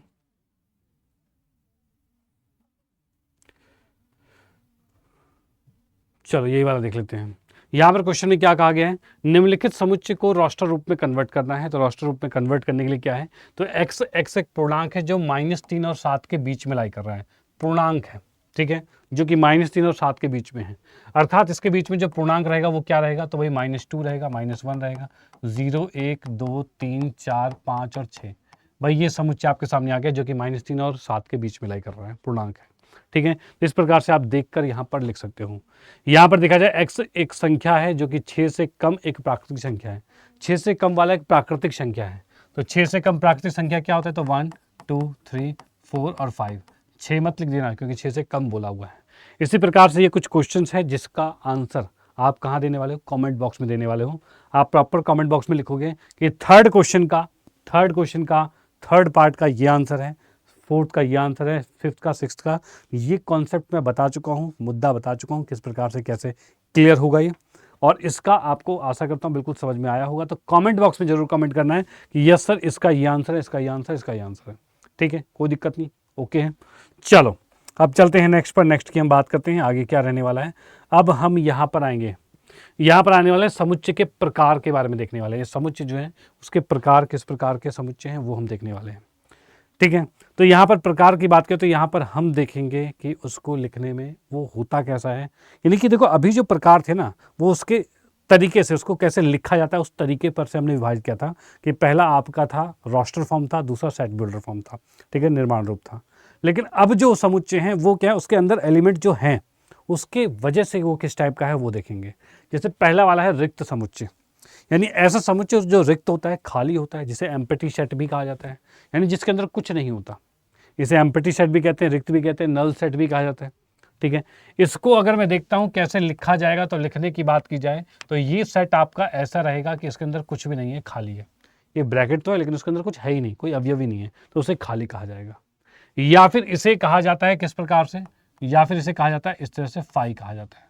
चलो यही वाला देख लेते हैं। यहाँ पर क्वेश्चन में क्या कहा गया है, निम्नलिखित समुच्चय को रास्टर रूप में कन्वर्ट करना है। तो रास्टर रूप में कन्वर्ट करने के लिए क्या है, तो x एक पूर्णांक है जो -3 और 7 के बीच में लाई कर रहा है, पूर्णांक है, ठीक है, जो कि -3 और 7 के बीच में है। अर्थात इसके बीच में जो पूर्णांक रहेगा वो क्या रहेगा, तो वही -2 रहेगा, -1 रहेगा, 0, 1, 2, 3, 4, 5 और 6। भाई ये समुच्चय आपके सामने आ गया जो कि -3 और 7 के बीच में लाई कर रहा है, पूर्णांक है, ठीक है। तो इस प्रकार से आप देखकर यहाँ पर लिख सकते हो। यहाँ पर देखा जाए x एक संख्या है जो कि 6 से कम एक प्राकृतिक संख्या है, 6 से कम वाला एक प्राकृतिक संख्या है। तो 6 से कम प्राकृतिक संख्या क्या होता है, तो 1, 2, 3, 4 और 5। 6 मत लिख देना क्योंकि 6 से कम बोला हुआ है। इसी प्रकार से ये कुछ क्वेश्चंस है जिसका आंसर आप कहाँ देने वाले हो, कमेंट बॉक्स में देने वाले हो। आप प्रॉपर कमेंट बॉक्स में लिखोगे कि थर्ड क्वेश्चन का थर्ड पार्ट का ये आंसर है, फोर्थ का ये आंसर है, फिफ्थ का, सिक्स्थ का। ये कॉन्सेप्ट मैं बता चुका हूँ, मुद्दा बता चुका हूँ किस प्रकार से कैसे क्लियर होगा ये, और इसका आपको आशा करता हूँ बिल्कुल समझ में आया होगा। तो कमेंट बॉक्स में जरूर कमेंट करना है कि यस सर इसका ये आंसर है, इसका ये आंसर है, इसका ये आंसर है, ठीक है, कोई दिक्कत नहीं, ओके है। चलो अब चलते हैं नेक्स्ट पर। नेक्स्ट की हम बात करते हैं आगे क्या रहने वाला है। अब हम यहाँ पर आएंगे, यहाँ पर आने वाले समुच्चय के प्रकार के बारे में देखने वाले हैं। समुच्चय जो है उसके प्रकार किस प्रकार के समुच्चय हैं वो हम देखने वाले हैं, ठीक है। तो यहाँ पर प्रकार की बात करें तो यहाँ पर हम देखेंगे कि उसको लिखने में वो होता कैसा है। यानी कि देखो अभी जो प्रकार थे ना वो उसके तरीके से उसको कैसे लिखा जाता है उस तरीके पर से हमने विभाजित किया था कि पहला आपका था रोस्टर फॉर्म था, दूसरा सेट बिल्डर फॉर्म था, ठीक है, निर्माण रूप था। लेकिन अब जो समुच्चय हैं वो क्या है, उसके अंदर एलिमेंट जो हैं उसके वजह से वो किस टाइप का है वो देखेंगे। जैसे पहला वाला है रिक्त समुच्चय, यानी ऐसा समुच्चय जो रिक्त होता है, खाली होता है, जिसे एम्प्टी सेट भी कहा जाता है, यानी जिसके अंदर कुछ नहीं होता। इसे एम्प्टी सेट भी कहते हैं, रिक्त भी कहते हैं, नल सेट भी कहा जाता है, ठीक है। इसको अगर मैं देखता हूं कैसे लिखा जाएगा, तो लिखने की बात की जाए तो ये सेट आपका ऐसा रहेगा कि इसके अंदर कुछ भी नहीं है, खाली है। ये ब्रैकेट तो है लेकिन उसके अंदर कुछ है ही नहीं, कोई अवयव ही नहीं है, तो उसे खाली कहा जाएगा। या फिर इसे कहा जाता है किस प्रकार से, या फिर इसे कहा जाता है इस तरह से फाई कहा जाता है,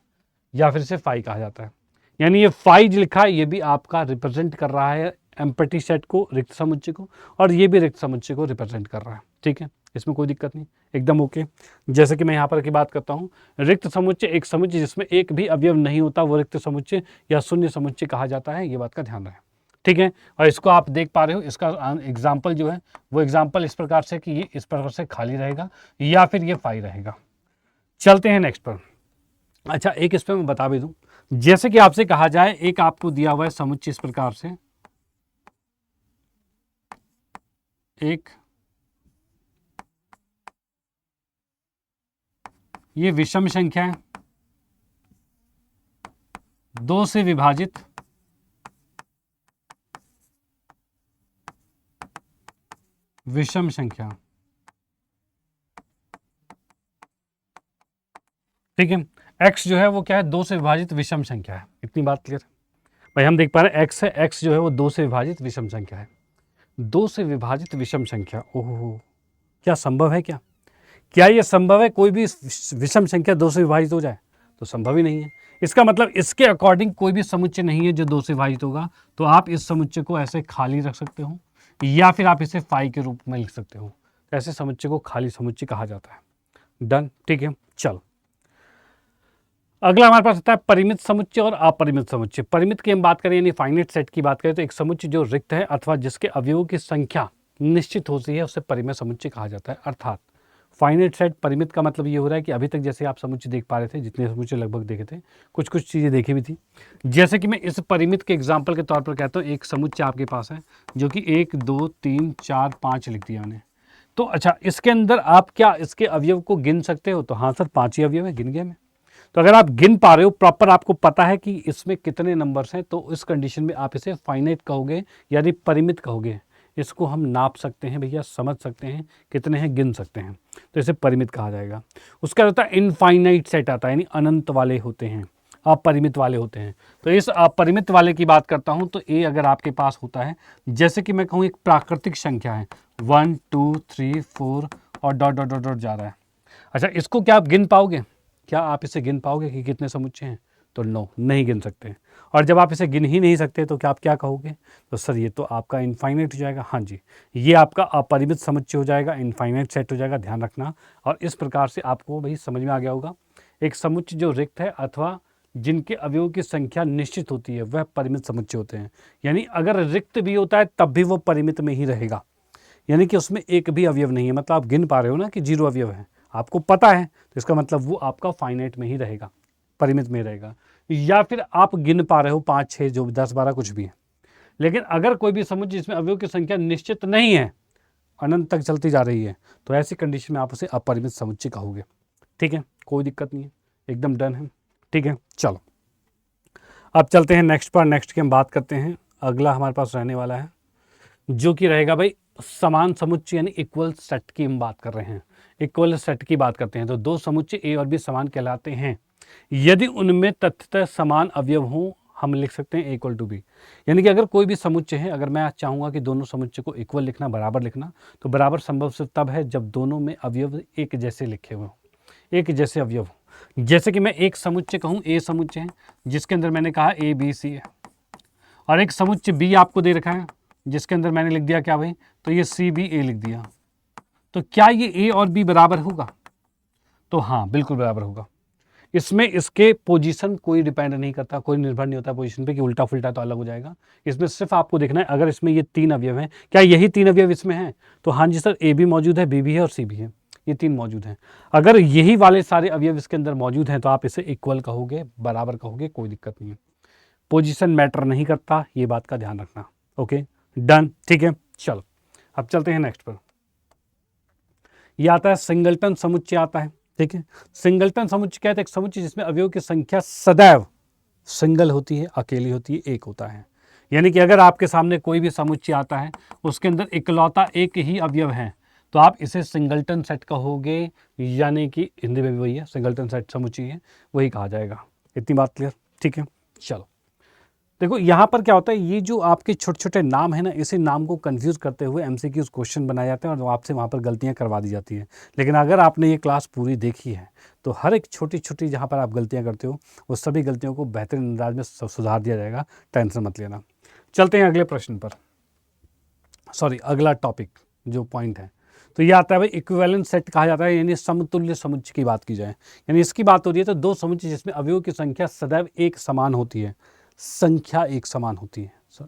या फिर इसे फाई कहा जाता है। यानी ये फाई जो लिखा है ये भी आपका रिप्रेजेंट कर रहा है एम्प्टी सेट को, रिक्त समुच्चय को, और ये भी रिक्त समुच्चय को रिप्रेजेंट कर रहा है, ठीक है, इसमें कोई दिक्कत नहीं, एकदम ओके। जैसे कि मैं यहाँ पर की बात करता हूँ, रिक्त समुच्चय एक समुच्चय जिसमें एक भी अवयव नहीं होता वो रिक्त समुच्चय या शून्य समुच्चय कहा जाता है, ये बात का ध्यान रहे, ठीक है। और इसको आप देख पा रहे हो, इसका एग्जाम्पल जो है वो एग्जाम्पल इस प्रकार से कि ये इस प्रकार से खाली रहेगा या फिर ये फाई रहेगा। चलते हैं नेक्स्ट पर। अच्छा एक इस पर मैं बता भी दूं, जैसे कि आपसे कहा जाए एक आपको दिया हुआ है समुच्चय इस प्रकार से, एक ये विषम संख्या है, 2 से विभाजित विषम संख्या, ठीक है। x जो है वो क्या है, 2 से विभाजित विषम संख्या है, इतनी बात क्लियर है भाई। हम देख पा रहे हैं x है, x जो है वो 2 से विभाजित विषम संख्या है, 2 से विभाजित विषम संख्या। ओहो, क्या संभव है, क्या ये संभव है कोई भी विषम संख्या 2 से विभाजित हो जाए? तो संभव ही नहीं है। इसका मतलब इसके अकॉर्डिंग कोई भी समुच्चय नहीं है जो 2 से विभाजित होगा। तो आप इस समुच्चय को ऐसे खाली रख सकते हो या फिर आप इसे फाई के रूप में लिख सकते हो। ऐसे समुच्चय को खाली समुच्चय कहा जाता है। डन, ठीक है। चलो अगला हमारे पास आता है परिमित समुच्चय और अपरिमित समुच्चय। परिमित की हम बात करें यानी फाइनाइट सेट की बात करें तो एक समुच्चय जो रिक्त है अथवा जिसके अवयवों की संख्या निश्चित होती है उसे परिमित समुच्चय कहा जाता है। अर्थात फाइनाइट सेट परिमित का मतलब ये हो रहा है कि अभी तक जैसे आप समुच्चय देख पा रहे थे, जितने समुच्चय लगभग देखे थे, कुछ कुछ चीज़ें देखी भी थी। जैसे कि मैं इस परिमित के एग्जाम्पल के तौर पर कहता हूँ, एक समुच्चय आपके पास है जो कि 1, 2, 3, 4, 5 लिख दिया मैंने। तो अच्छा इसके अंदर आप क्या इसके अवयव को गिन सकते हो? तो हाँ सर 5 ही अवयव है, गिन गया मैं। तो अगर आप गिन पा रहे हो प्रॉपर, आपको पता है कि इसमें कितने नंबर्स हैं, तो इस कंडीशन में आप इसे फाइनाइट कहोगे यानी परिमित कहोगे। इसको हम नाप सकते हैं भैया, समझ सकते हैं कितने हैं, गिन सकते हैं, तो इसे परिमित कहा जाएगा। उसका होता है इनफाइनाइट सेट आता है यानी अनंत वाले होते हैं, अपरिमित वाले होते हैं। तो इस अपरिमित वाले की बात करता हूं तो ए अगर आपके पास होता है, जैसे कि मैं कहूँ एक प्राकृतिक संख्या है 1, 2, 3, 4 और डॉट डॉट डॉट डॉट जा रहा है। अच्छा इसको क्या आप गिन पाओगे? क्या आप इसे गिन पाओगे कि कितने समुच्चय हैं? तो नो, नहीं गिन सकते। और जब आप इसे गिन ही नहीं सकते तो क्या आप क्या कहोगे? तो सर ये तो आपका इनफाइनाइट हो जाएगा। हाँ जी, ये आपका अपरिमित समुच्चय हो जाएगा, इनफाइनाइट सेट हो जाएगा, ध्यान रखना। और इस प्रकार से आपको भाई समझ में आ गया होगा, एक समुच्चय जो रिक्त है अथवा जिनके अवयवों की संख्या निश्चित होती है वह परिमित समुच्चय होते हैं। यानी अगर रिक्त भी होता है तब भी वो परिमित में ही रहेगा, यानी कि उसमें एक भी अवयव नहीं है। मतलब आप गिन पा रहे हो ना कि 0 अवयव है, आपको पता है, तो इसका मतलब वो आपका फाइनाइट में ही रहेगा, परिमित में रहेगा। या फिर आप गिन पा रहे हो 5, 6, जो 10, 12 कुछ भी है, लेकिन अगर कोई भी समुच्चय जिसमें अवयव की संख्या निश्चित नहीं है, अनंत तक चलती जा रही है, तो ऐसी कंडीशन में आप उसे अपरिमित समुच्चय कहोगे। ठीक है, कोई दिक्कत नहीं है, एकदम डन है। ठीक है, चलो अब चलते हैं नेक्स्ट पर। नेक्स्ट की हम बात करते हैं। अगला हमारे पास रहने वाला है जो कि रहेगा भाई समान समुच्चय, यानी इक्वल सेट की हम बात कर रहे हैं। इक्वल सेट की बात करते हैं तो दो समुच्चय ए और बी समान कहलाते हैं यदि उनमें तथ्यतः समान अवयव हों। हम लिख सकते हैं इक्वल टू बी, यानी कि अगर कोई भी समुच्चय है, अगर मैं चाहूँगा कि दोनों समुच्चय को इक्वल लिखना, बराबर लिखना, तो बराबर संभव सिर्फ तब है जब दोनों में अवयव एक जैसे लिखे हुए हों, एक जैसे अवयव हों। जैसे कि मैं एक समुच्चय कहूँ, ए समुच्चय है जिसके अंदर मैंने कहा ए बी सी है, और एक समुच्चय बी आपको दे रखा है जिसके अंदर मैंने लिख दिया क्या भाई, तो ये सी बी ए लिख दिया। तो क्या ये ए और बी बराबर होगा? तो हाँ, बिल्कुल बराबर होगा। इसमें इसके पोजीशन कोई डिपेंड नहीं करता, कोई निर्भर नहीं होता पोजीशन पे कि उल्टा फुल्टा तो अलग हो जाएगा। इसमें सिर्फ आपको देखना है अगर इसमें ये 3 अवयव हैं, क्या यही 3 अवयव इसमें हैं? तो हाँ जी सर, ए भी मौजूद है, बी भी है और सी भी है, ये 3 मौजूद हैं। अगर यही वाले सारे अवयव इसके अंदर मौजूद हैं तो आप इसे इक्वल कहोगे, बराबर कहोगे, कोई दिक्कत नहीं है। पोजीशन मैटर नहीं करता, ये बात का ध्यान रखना। Okay, done. ठीक है, चलो अब चलते हैं नेक्स्ट पर। ये आता है सिंगलटन समुच्चय आता है। ठीक है, सिंगलटन समुच्चय कहते हैं एक समुच्चय जिसमें अवयव की संख्या सदैव सिंगल होती है, अकेली होती है, एक होता है। यानी कि अगर आपके सामने कोई भी समुच्चय आता है उसके अंदर इकलौता एक ही अवयव है तो आप इसे सिंगलटन सेट कहोगे, यानी कि हिंदी में भी वही है, सिंगलटन सेट समुच्चय है, वही कहा जाएगा। इतनी बात क्लियर? ठीक है, चलो देखो यहाँ पर क्या होता है, ये जो आपके छोटे छोटे नाम है ना, इसी नाम को कंफ्यूज करते हुए एमसीक्यूज क्वेश्चन बनाए जाते हैं और आपसे वहाँ पर गलतियाँ करवा दी जाती हैं। लेकिन अगर आपने ये क्लास पूरी देखी है तो हर एक छोटी छोटी जहाँ पर आप गलतियाँ करते हो वो सभी गलतियों को बेहतरीन अंदाज में सुधार दिया जाएगा, टेंशन मत लेना। चलते हैं अगले प्रश्न पर, सॉरी अगला टॉपिक जो पॉइंट है। तो ये आता है भाई इक्विवेलेंट सेट कहा जाता है, यानी समतुल्य समुच्चय की बात की जाए, यानी इसकी बात हो रही है तो दो समुच्चय जिसमें अवयवों की संख्या सदैव एक समान होती है, संख्या एक समान होती है। सर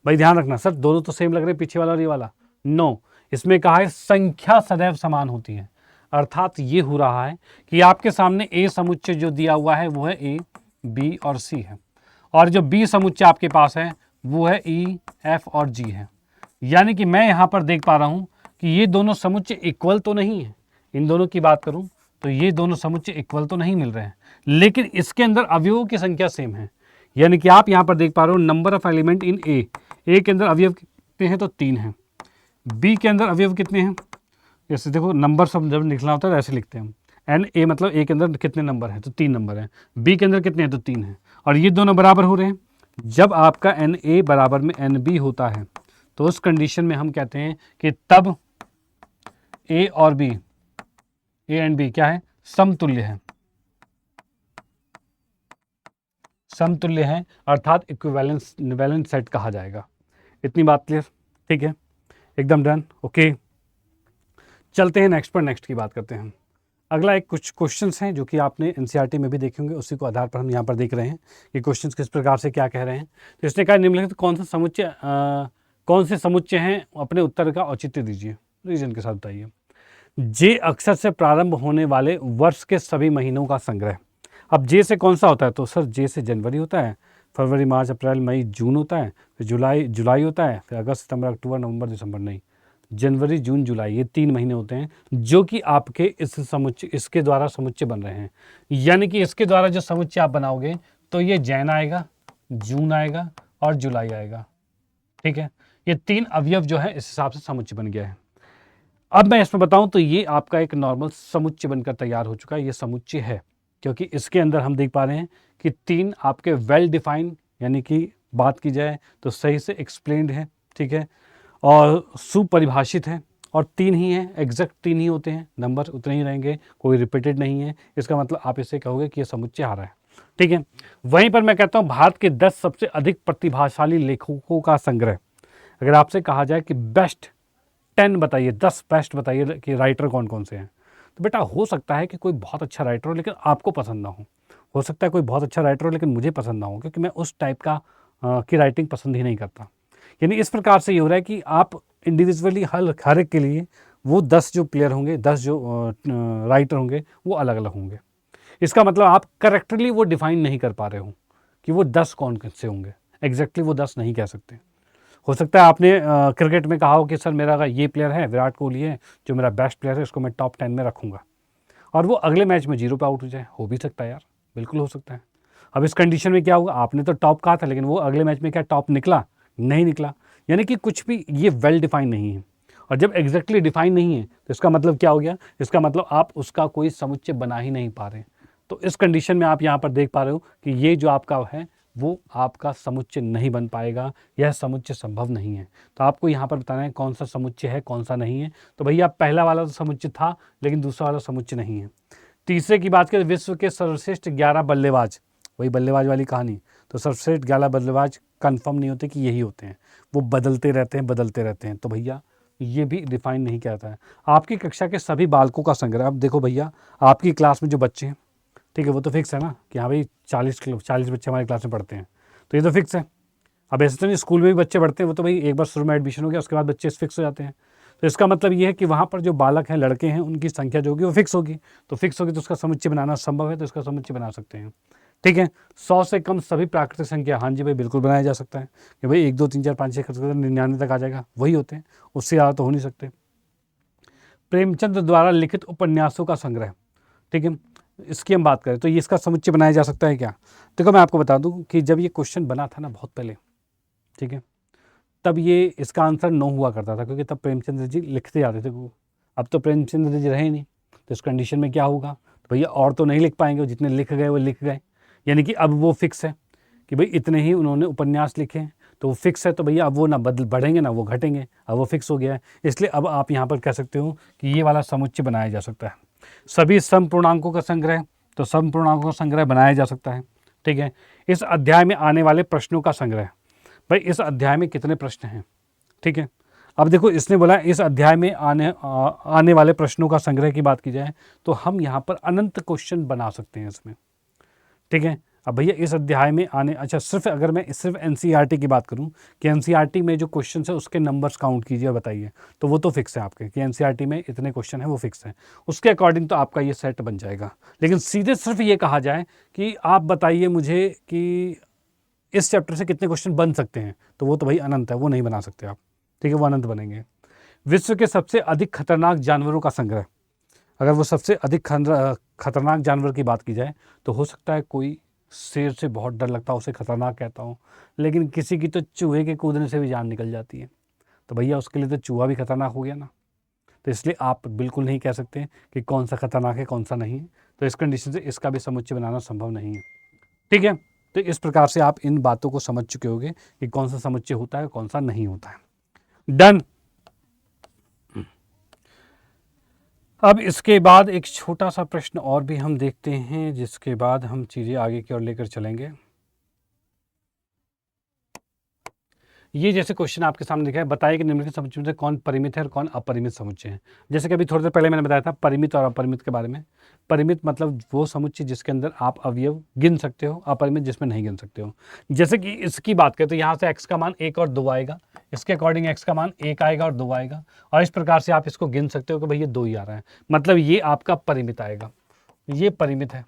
भाई ध्यान रखना, सर दोनों तो सेम लग रहे हैं, पीछे वाला और ये वाला, नो, इसमें कहा है संख्या सदैव समान होती है। अर्थात ये हो रहा है कि आपके सामने ए समुच्चय जो दिया हुआ है वो है ए, बी और सी है, और जो बी समुच्चय आपके पास है वो है ई, एफ और जी है। यानी कि मैं यहाँ पर देख पा रहा हूँ कि ये दोनों समुच्चय इक्वल तो नहीं है, इन दोनों की बात करूँ तो ये दोनों समुच्चय इक्वल तो नहीं मिल रहे हैं, लेकिन इसके अंदर अवयवों की संख्या सेम है। यानी कि आप यहाँ पर देख पा रहे हो नंबर ऑफ एलिमेंट इन ए, ए के अंदर अवयव कितने हैं तो 3 हैं, बी के अंदर अवयव कितने हैं, जैसे देखो नंबर सब जब लिखना होता है तो ऐसे लिखते हैं हम, एन ए मतलब ए के अंदर कितने नंबर हैं तो 3 नंबर हैं, बी के अंदर कितने हैं तो 3 हैं, और ये दोनों बराबर हो रहे हैं। जब आपका एन ए बराबर में एन बी होता है तो उस कंडीशन में हम कहते हैं कि तब ए और बी, ए एंड बी क्या है, समतुल्य है, समतुल्य है, अर्थात इक्विवेलेंट सेट कहा जाएगा। इतनी बात क्लियर? ठीक है, एकदम डन। ओके, चलते हैं नेक्स्ट पर, नेक्स्ट की बात करते हैं। अगला एक कुछ क्वेश्चंस हैं जो कि आपने एनसीईआरटी में भी देखे होंगे, उसी को आधार पर हम यहाँ पर देख रहे हैं कि क्वेश्चंस किस प्रकार से क्या कह रहे हैं। तो इसने कहा निम्नलिखित कौन से समुच्चय हैं, अपने उत्तर का औचित्य दीजिए, रीजन के साथ बताइए। जे अक्षर से प्रारंभ होने वाले वर्ष के सभी महीनों का संग्रह। अब जे से कौन सा होता है, तो सर जे से जनवरी होता है, फरवरी मार्च अप्रैल मई जून होता है, फिर जुलाई होता है, फिर अगस्त सितंबर अक्टूबर नवंबर दिसंबर, नहीं, जनवरी जून जुलाई, ये 3 महीने होते हैं जो कि आपके इसके द्वारा समुच्चय बन रहे हैं। यानी कि इसके द्वारा जो समुच्चय आप बनाओगे तो ये जैन आएगा, जून आएगा और जुलाई आएगा। ठीक है, ये 3 अवयव जो है इस हिसाब से समुच्चय बन गया है। अब मैं इसमें बताऊं तो ये आपका एक नॉर्मल समुच्चय बनकर तैयार हो चुका है, ये समुच्चय है क्योंकि इसके अंदर हम देख पा रहे हैं कि 3 आपके वेल डिफाइंड, यानी कि बात की जाए तो सही से एक्सप्लेन्ड है, ठीक है, और सुपरिभाषित है, और 3 ही हैं, एग्जैक्ट 3 ही होते हैं, नंबर उतने ही रहेंगे, कोई रिपीटेड नहीं है। इसका मतलब आप इसे कहोगे कि ये समुच्चय आ रहा है। ठीक है। वहीं पर मैं कहता हूँ भारत के 10 सबसे अधिक प्रतिभाशाली लेखकों का संग्रह। अगर आपसे कहा जाए कि बेस्ट 10 बताइए, 10 बेस्ट बताइए कि राइटर कौन कौन से हैं, तो बेटा हो सकता है कि कोई बहुत अच्छा राइटर हो लेकिन आपको पसंद ना हो सकता है कोई बहुत अच्छा राइटर हो लेकिन मुझे पसंद ना हो, क्योंकि मैं उस टाइप का की राइटिंग पसंद ही नहीं करता। यानी इस प्रकार से ये हो रहा है कि आप इंडिविजुअली हर एक के लिए वो 10 जो प्लेयर होंगे, 10 जो राइटर होंगे वो अलग अलग होंगे। इसका मतलब आप करेक्टली वो डिफाइन नहीं कर पा रहे हो कि वो 10 कौन से होंगे, एग्जैक्टली वो 10 नहीं कह सकते। हो सकता है आपने क्रिकेट में कहा हो कि सर मेरा ये प्लेयर है, विराट कोहली है, जो मेरा बेस्ट प्लेयर है, इसको मैं टॉप 10 में रखूंगा, और वो अगले मैच में 0 पे आउट हो जाए। हो भी सकता है यार, बिल्कुल हो सकता है। अब इस कंडीशन में क्या होगा, आपने तो टॉप कहा था लेकिन वो अगले मैच में क्या टॉप निकला? नहीं निकला। यानी कि कुछ भी ये वेल डिफाइन नहीं है, और जब एग्जैक्टली डिफाइन नहीं है तो इसका मतलब क्या हो गया, इसका मतलब आप उसका कोई समुच्चय बना ही नहीं पा रहे। तो इस कंडीशन में आप यहाँ पर देख पा रहे हो कि ये जो आपका है वो आपका समुच्चय नहीं बन पाएगा, यह समुच्चय संभव नहीं है। तो आपको यहाँ पर बताना है कौन सा समुच्चय है, कौन सा नहीं है। तो भैया पहला वाला तो समुच्चय था लेकिन दूसरा वाला समुच्चय नहीं है। तीसरे की बात करें, विश्व के सर्वश्रेष्ठ 11 बल्लेबाज, वही बल्लेबाज वाली कहानी। तो सर्वश्रेष्ठ 11 बल्लेबाज कंफर्म नहीं होते कि यही होते हैं, वो बदलते रहते हैं। तो भैया ये भी डिफाइन नहीं कहता है। आपकी कक्षा के सभी बालकों का संग्रह। अब देखो भैया, आपकी क्लास में जो बच्चे हैं, ठीक है, वो तो फिक्स है ना कि हाँ भाई 40 बच्चे हमारी क्लास में पढ़ते हैं, तो ये तो फिक्स है। अब ऐसे तो नहीं, स्कूल में भी बच्चे पढ़ते हैं, वो तो भाई एक बार शुरू में एडमिशन हो गया उसके बाद बच्चे फिक्स हो जाते हैं। तो इसका मतलब ये है कि वहाँ पर जो बालक हैं, लड़के हैं, उनकी संख्या जो होगी वो फिक्स होगी। तो फिक्स होगी तो उसका समुच्चय बनाना संभव है, तो इसका समुच्चय बना सकते हैं। ठीक है। 100 से कम सभी प्राकृतिक संख्या, हाँ जी भाई बिल्कुल बनाया जा सकता है कि भाई 1 2 3 4 5 6 99 तक आ जाएगा, वही होते हैं, उससे ज़्यादा तो हो नहीं सकते। प्रेमचंद द्वारा लिखित उपन्यासों का संग्रह, ठीक है, इसकी हम बात करें तो ये इसका समुच्चय बनाया जा सकता है क्या? देखो मैं आपको बता दूं कि जब ये क्वेश्चन बना था ना बहुत पहले, ठीक है, तब ये इसका आंसर नो हुआ करता था, क्योंकि तब प्रेमचंद्र जी लिखते जाते थे वो। अब तो प्रेमचंद्र जी रहे ही नहीं, तो इस कंडीशन में क्या होगा, तो भैया और तो नहीं लिख पाएंगे, जितने लिख गए वो लिख गए। यानी कि अब वो फिक्स है कि भाई इतने ही उन्होंने उपन्यास लिखे हैं, तो वो फिक्स है। तो भैया अब वो ना बढ़ेंगे ना वो घटेंगे, अब वो फिक्स हो गया है। इसलिए अब आप यहाँ पर कह सकते हो कि ये वाला समुच्चय बनाया जा सकता है। सभी समपूर्णांकों का संग्रह, तो समपूर्णांकों का संग्रह बनाया जा सकता है। ठीक है। इस अध्याय में आने वाले प्रश्नों का संग्रह, भाई इस अध्याय में कितने प्रश्न हैं? ठीक है। अब देखो इसने बोला इस अध्याय में आने वाले प्रश्नों का संग्रह की बात की जाए तो हम यहाँ पर अनंत क्वेश्चन बना सकते हैं इसमें। ठीक है। अब भैया इस अध्याय में आने, अच्छा सिर्फ अगर मैं सिर्फ एनसीईआरटी की बात करूं कि एनसीईआरटी में जो क्वेश्चन है उसके नंबर्स काउंट कीजिए, बताइए, तो वो तो फिक्स है आपके कि एनसीईआरटी में इतने क्वेश्चन है, वो फिक्स है, उसके अकॉर्डिंग तो आपका ये सेट बन जाएगा। लेकिन सीधे सिर्फ ये कहा जाए कि आप बताइए मुझे कि इस चैप्टर से कितने क्वेश्चन बन सकते हैं, तो वो तो भाई अनंत है, वो नहीं बना सकते आप। ठीक है, वो अनंत बनेंगे। विश्व के सबसे अधिक खतरनाक जानवरों का संग्रह, अगर वो सबसे अधिक खतरनाक जानवर की बात की जाए तो हो सकता है कोई शेर से बहुत डर लगता है, उसे खतरनाक कहता हूँ, लेकिन किसी की तो चूहे के कूदने से भी जान निकल जाती है, तो भैया उसके लिए तो चूहा भी खतरनाक हो गया ना। तो इसलिए आप बिल्कुल नहीं कह सकते कि कौन सा खतरनाक है कौन सा नहीं है। तो इस कंडीशन से इसका भी समुच्चय बनाना संभव नहीं है। ठीक है। तो इस प्रकार से आप इन बातों को समझ चुके होंगे कि कौन सा समुच्चय होता है कौन सा नहीं होता है। डन। अब इसके बाद एक छोटा सा प्रश्न और भी हम देखते हैं, जिसके बाद हम चीज़ें आगे की ओर लेकर चलेंगे। ये जैसे क्वेश्चन आपके सामने दिखा है, बताइए कि निम्नलिखित समुच्चय में से कौन परिमित है और कौन अपरिमित समुच्चय है। जैसे कि अभी थोड़ी देर पहले मैंने बताया था परिमित और अपरिमित के बारे में। परिमित मतलब वो समुच्चय जिसके अंदर आप अवयव गिन सकते हो, अपरिमित जिसमें नहीं गिन सकते हो। जैसे कि इसकी बात करें तो यहाँ से x का मान 1 और 2 आएगा, इसके अकॉर्डिंग x का मान 1 आएगा और 2 आएगा, और इस प्रकार से आप इसको गिन सकते हो कि भाई ये 2 ही आ रहा है, मतलब ये आपका परिमित आएगा, ये परिमित है।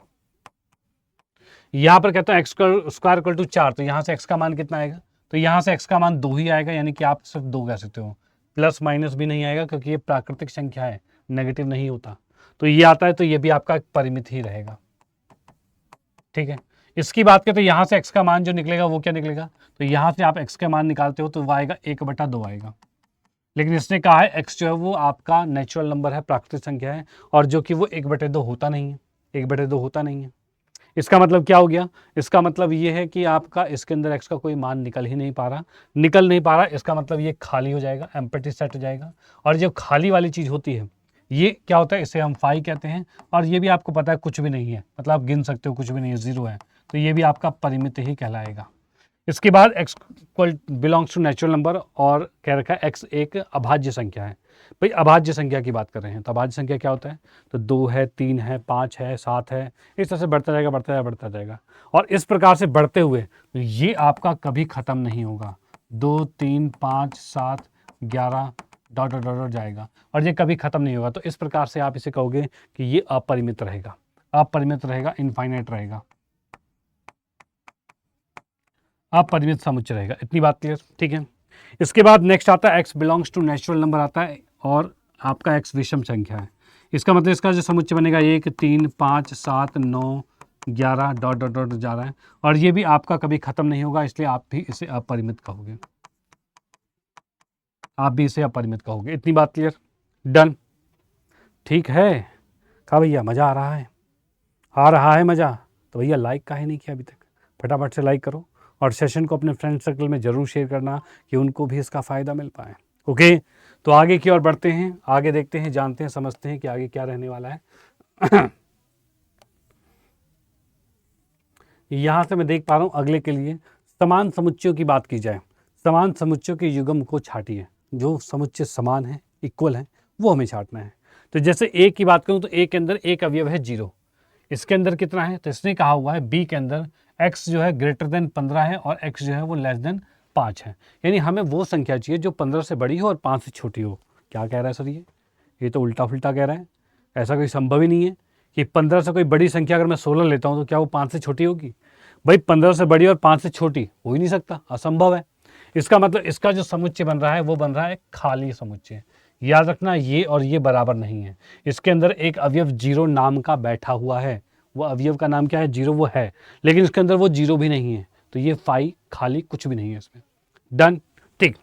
यहाँ पर कहता हूँ एक्स स्क्वायर इक्वल टू 4, तो यहाँ से x का मान कितना आएगा, तो यहाँ से x का मान 2 ही आएगा, यानी कि आप सिर्फ 2 कह सकते हो, प्लस माइनस भी नहीं आएगा क्योंकि ये प्राकृतिक संख्या है, नेगेटिव नहीं होता, तो ये आता है, तो ये भी आपका एक परिमित ही रहेगा। ठीक है। इसकी बात करें तो यहाँ से x का मान जो निकलेगा वो क्या निकलेगा, तो यहाँ से आप x का मान निकालते हो तो वो आएगा 1/2 आएगा, लेकिन इसने कहा है x जो है वो आपका नेचुरल नंबर है, प्राकृतिक संख्या है, और जो कि वो 1/2 होता नहीं है, 1/2 होता नहीं है। इसका मतलब क्या हो गया, इसका मतलब ये है कि आपका इसके अंदर x का कोई मान निकल ही नहीं पा रहा, इसका मतलब ये खाली हो जाएगा, एम्प्टी सेट हो जाएगा। और जो खाली वाली चीज़ होती है ये क्या होता है, इसे हम फाई कहते हैं, और ये भी आपको पता है कुछ भी नहीं है, मतलब आप गिन सकते हो कुछ भी नहीं है, 0 है, तो ये भी आपका परिमित ही कहलाएगा। इसके बाद x equal belongs to natural number और कह रखा है x एक अभाज्य संख्या है। भाई अभाज्य संख्या की बात कर रहे हैं तो अभाज्य संख्या क्या होता है, तो 2 है, 3 है, 5 है, 7 है, इस तरह से बढ़ता जाएगा बढ़ता जाएगा बढ़ता जाएगा। और इस प्रकार से बढ़ते हुए तो ये आपका कभी ख़त्म नहीं होगा। 2, 3, 5, 7, 11 डॉट डॉट डॉट जाएगा और ये कभी ख़त्म नहीं होगा। तो इस प्रकार से आप इसे कहोगे कि ये अपरिमित रहेगा, अपरिमित रहेगा, इनफाइनाइट रहेगा, अपरिमित समुच्चय रहेगा। इतनी बात क्लियर, ठीक है। इसके बाद नेक्स्ट आता है x belongs to natural number आता है और आपका x विषम संख्या है। इसका मतलब इसका जो समुच्चय बनेगा 1, 3, 5, 7, 9, 11 डॉट डॉट डॉट जा रहा है और ये भी आपका कभी ख़त्म नहीं होगा, इसलिए आप भी इसे अपरिमित कहोगे, आप भी इसे अपरिमित कहोगे। इतनी बात क्लियर, डन, ठीक है। कहा भैया मज़ा आ रहा है, आ रहा है मज़ा, तो भैया लाइक काहे नहीं किया अभी तक, फटाफट से लाइक करो और सेशन को अपने फ्रेंड सर्कल में ज़रूर शेयर करना कि उनको भी इसका फ़ायदा मिल पाए। ओके, तो आगे की ओर बढ़ते हैं, आगे देखते हैं, जानते हैं, समझते हैं कि आगे क्या रहने वाला है। यहाँ से मैं देख पा रहा हूँ अगले के लिए समान समुच्चयों की बात की जाए, समान समुच्चयों के युग्म को छाटिए। जो समुच्चय समान है, इक्वल है, वो हमें छाटना है। तो जैसे ए की बात करूँ तो ए के अंदर एक अवयव है 0, इसके अंदर कितना है, तो इसने कहा हुआ है बी के अंदर x जो है ग्रेटर देन 15 है और x जो है वो लेस देन 5 है। यानी हमें वो संख्या चाहिए जो 15 से बड़ी हो और 5 से छोटी हो। क्या कह रहा है सर ये तो उल्टा फुल्टा कह रहा है, ऐसा कोई संभव ही नहीं है कि 15 से कोई बड़ी संख्या अगर मैं 16 लेता हूँ तो क्या वो 5 से छोटी होगी। भाई 15 से बड़ी और 5 से छोटी हो ही नहीं सकता, असंभव है। इसका मतलब इसका जो समुच्चय बन रहा है वो बन रहा है खाली समुच्चय। याद रखना ये और ये बराबर नहीं है, इसके अंदर एक अवयव 0 नाम का बैठा हुआ है, वो अवयव का नाम क्या है, 0 वो है, लेकिन इसके अंदर वो 0 भी नहीं है, तो ये फाई खाली कुछ भी नहीं है इसमें। डन, ठीक।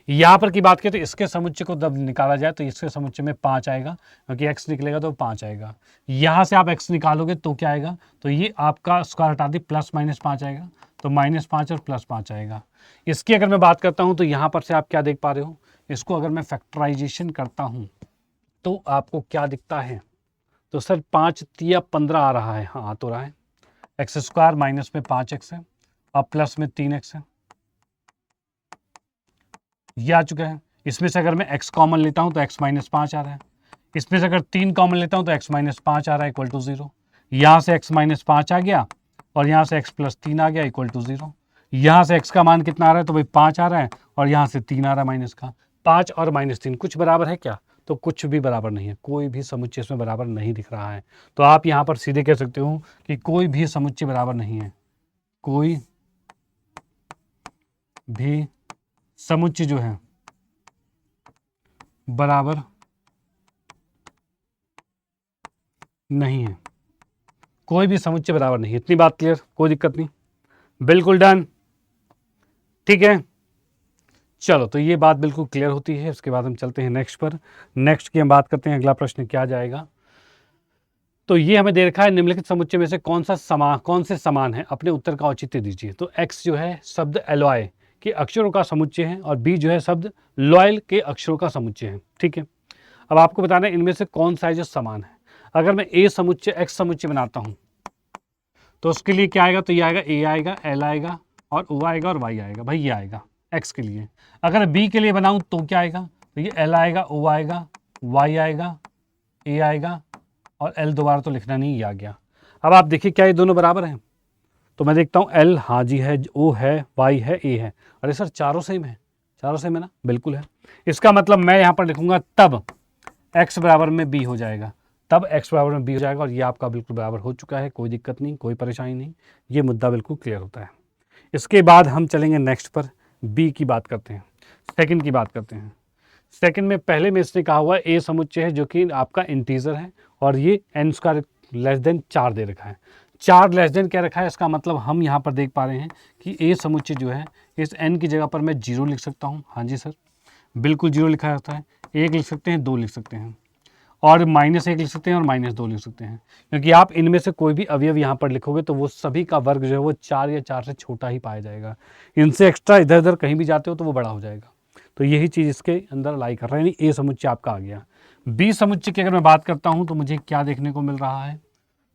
यहाँ पर की बात करें तो इसके समुच्चय को जब निकाला जाए तो इसके समुच्चय में 5 आएगा, क्योंकि x निकलेगा तो 5 आएगा। यहाँ से आप x निकालोगे तो क्या आएगा, तो ये आपका स्क्वायर हटा दी +-5 आएगा, तो -5 और +5 आएगा। इसकी अगर मैं बात करता हूँ तो यहाँ पर से आप क्या देख पा रहे हो, इसको अगर मैं फैक्टराइजेशन करता हूँ तो आपको क्या दिखता है, तो सर 5 तिया 15 आ रहा है, हाँ आ तो रहा है। x² माइनस में 5x है और प्लस में 3x है, ये आ चुका है। इसमें से अगर मैं x कॉमन लेता हूं तो x - 5 आ रहा है, इसमें से अगर 3 कॉमन लेता हूं तो x - 5 आ रहा है इक्वल टू 0। यहाँ से x - 5 आ गया और यहाँ से x + 3 आ गया इक्वल टू 0। यहाँ से x का मान कितना आ रहा है, तो भाई 5 आ रहा है और यहाँ से 3 आ रहा है माइनस का। 5 और -3 कुछ बराबर है क्या, तो कुछ भी बराबर नहीं है, कोई भी समुच्चय इसमें बराबर नहीं दिख रहा है। तो आप यहाँ पर सीधे कह सकते हो कि कोई भी समुच्चय बराबर नहीं है, कोई भी समुच्चय जो है बराबर नहीं है, कोई भी समुच्चय बराबर नहीं है। इतनी बात क्लियर, कोई दिक्कत नहीं, बिल्कुल डन, ठीक है। चलो तो ये बात बिल्कुल क्लियर होती है। उसके बाद हम चलते हैं नेक्स्ट पर, नेक्स्ट की हम बात करते हैं, अगला प्रश्न क्या जाएगा। तो ये हमें दे रखा है निम्नलिखित समुच्चय में से कौन से समान है, अपने उत्तर का औचित्य दीजिए। तो x जो है शब्द एलॉय के अक्षरों का समुच्चय है और b जो है शब्द लॉयल के अक्षरों का समुच्चय है, ठीक है। अब आपको बताना है इनमें से कौन सा है जो समान है। अगर मैं a समुच्चय x समुच्चय बनाता हूं तो उसके लिए क्या आएगा, तो ये आएगा a आएगा, l आएगा और o आएगा और y आएगा, भाई ये आएगा x के लिए। अगर b के लिए बनाऊं तो क्या आएगा, तो ये l आएगा, o आएगा, y आएगा, a आएगा और l दोबारा तो लिखना नहीं, ये आ गया। अब आप देखिए क्या ये दोनों बराबर हैं, तो मैं देखता हूँ l हाँ जी है, o है, y है, a है। अरे सर चारों सेम है, चारों सेम है ना, बिल्कुल है। इसका मतलब मैं यहाँ पर लिखूंगा तब x बराबर में b हो जाएगा, तब x बराबर में b हो जाएगा और ये आपका बिल्कुल बराबर हो चुका है, कोई दिक्कत नहीं, कोई परेशानी नहीं, ये मुद्दा बिल्कुल क्लियर होता है। इसके बाद हम चलेंगे नेक्स्ट पर, b की बात करते हैं, सेकंड की बात करते हैं। सेकंड में पहले में इसने कहा हुआ है a समुच्चय है जो कि आपका इंटीजर है और ये n² लेस देन 4 दे रखा है, 4 लेस देन क्या रखा है। इसका मतलब हम यहाँ पर देख पा रहे हैं कि a समुच्चय जो है इस n की जगह पर मैं 0 लिख सकता हूँ, हाँ जी सर बिल्कुल 0 लिखा जाता है, 1 लिख सकते हैं, 2 लिख सकते हैं और -1 लिख सकते हैं और -2 लिख सकते हैं, क्योंकि आप इनमें से कोई भी अवयव यहाँ पर लिखोगे तो वो सभी का वर्ग जो है वो 4 या 4 से छोटा ही पाया जाएगा। इनसे एक्स्ट्रा इधर उधर कहीं भी जाते हो तो वो बड़ा हो जाएगा। तो यही चीज़ इसके अंदर लाई कर रहा है, यानी ए समुच्चय आपका आ गया। बी समुच्चय की अगर मैं बात करता हूँ तो मुझे क्या देखने को मिल रहा है,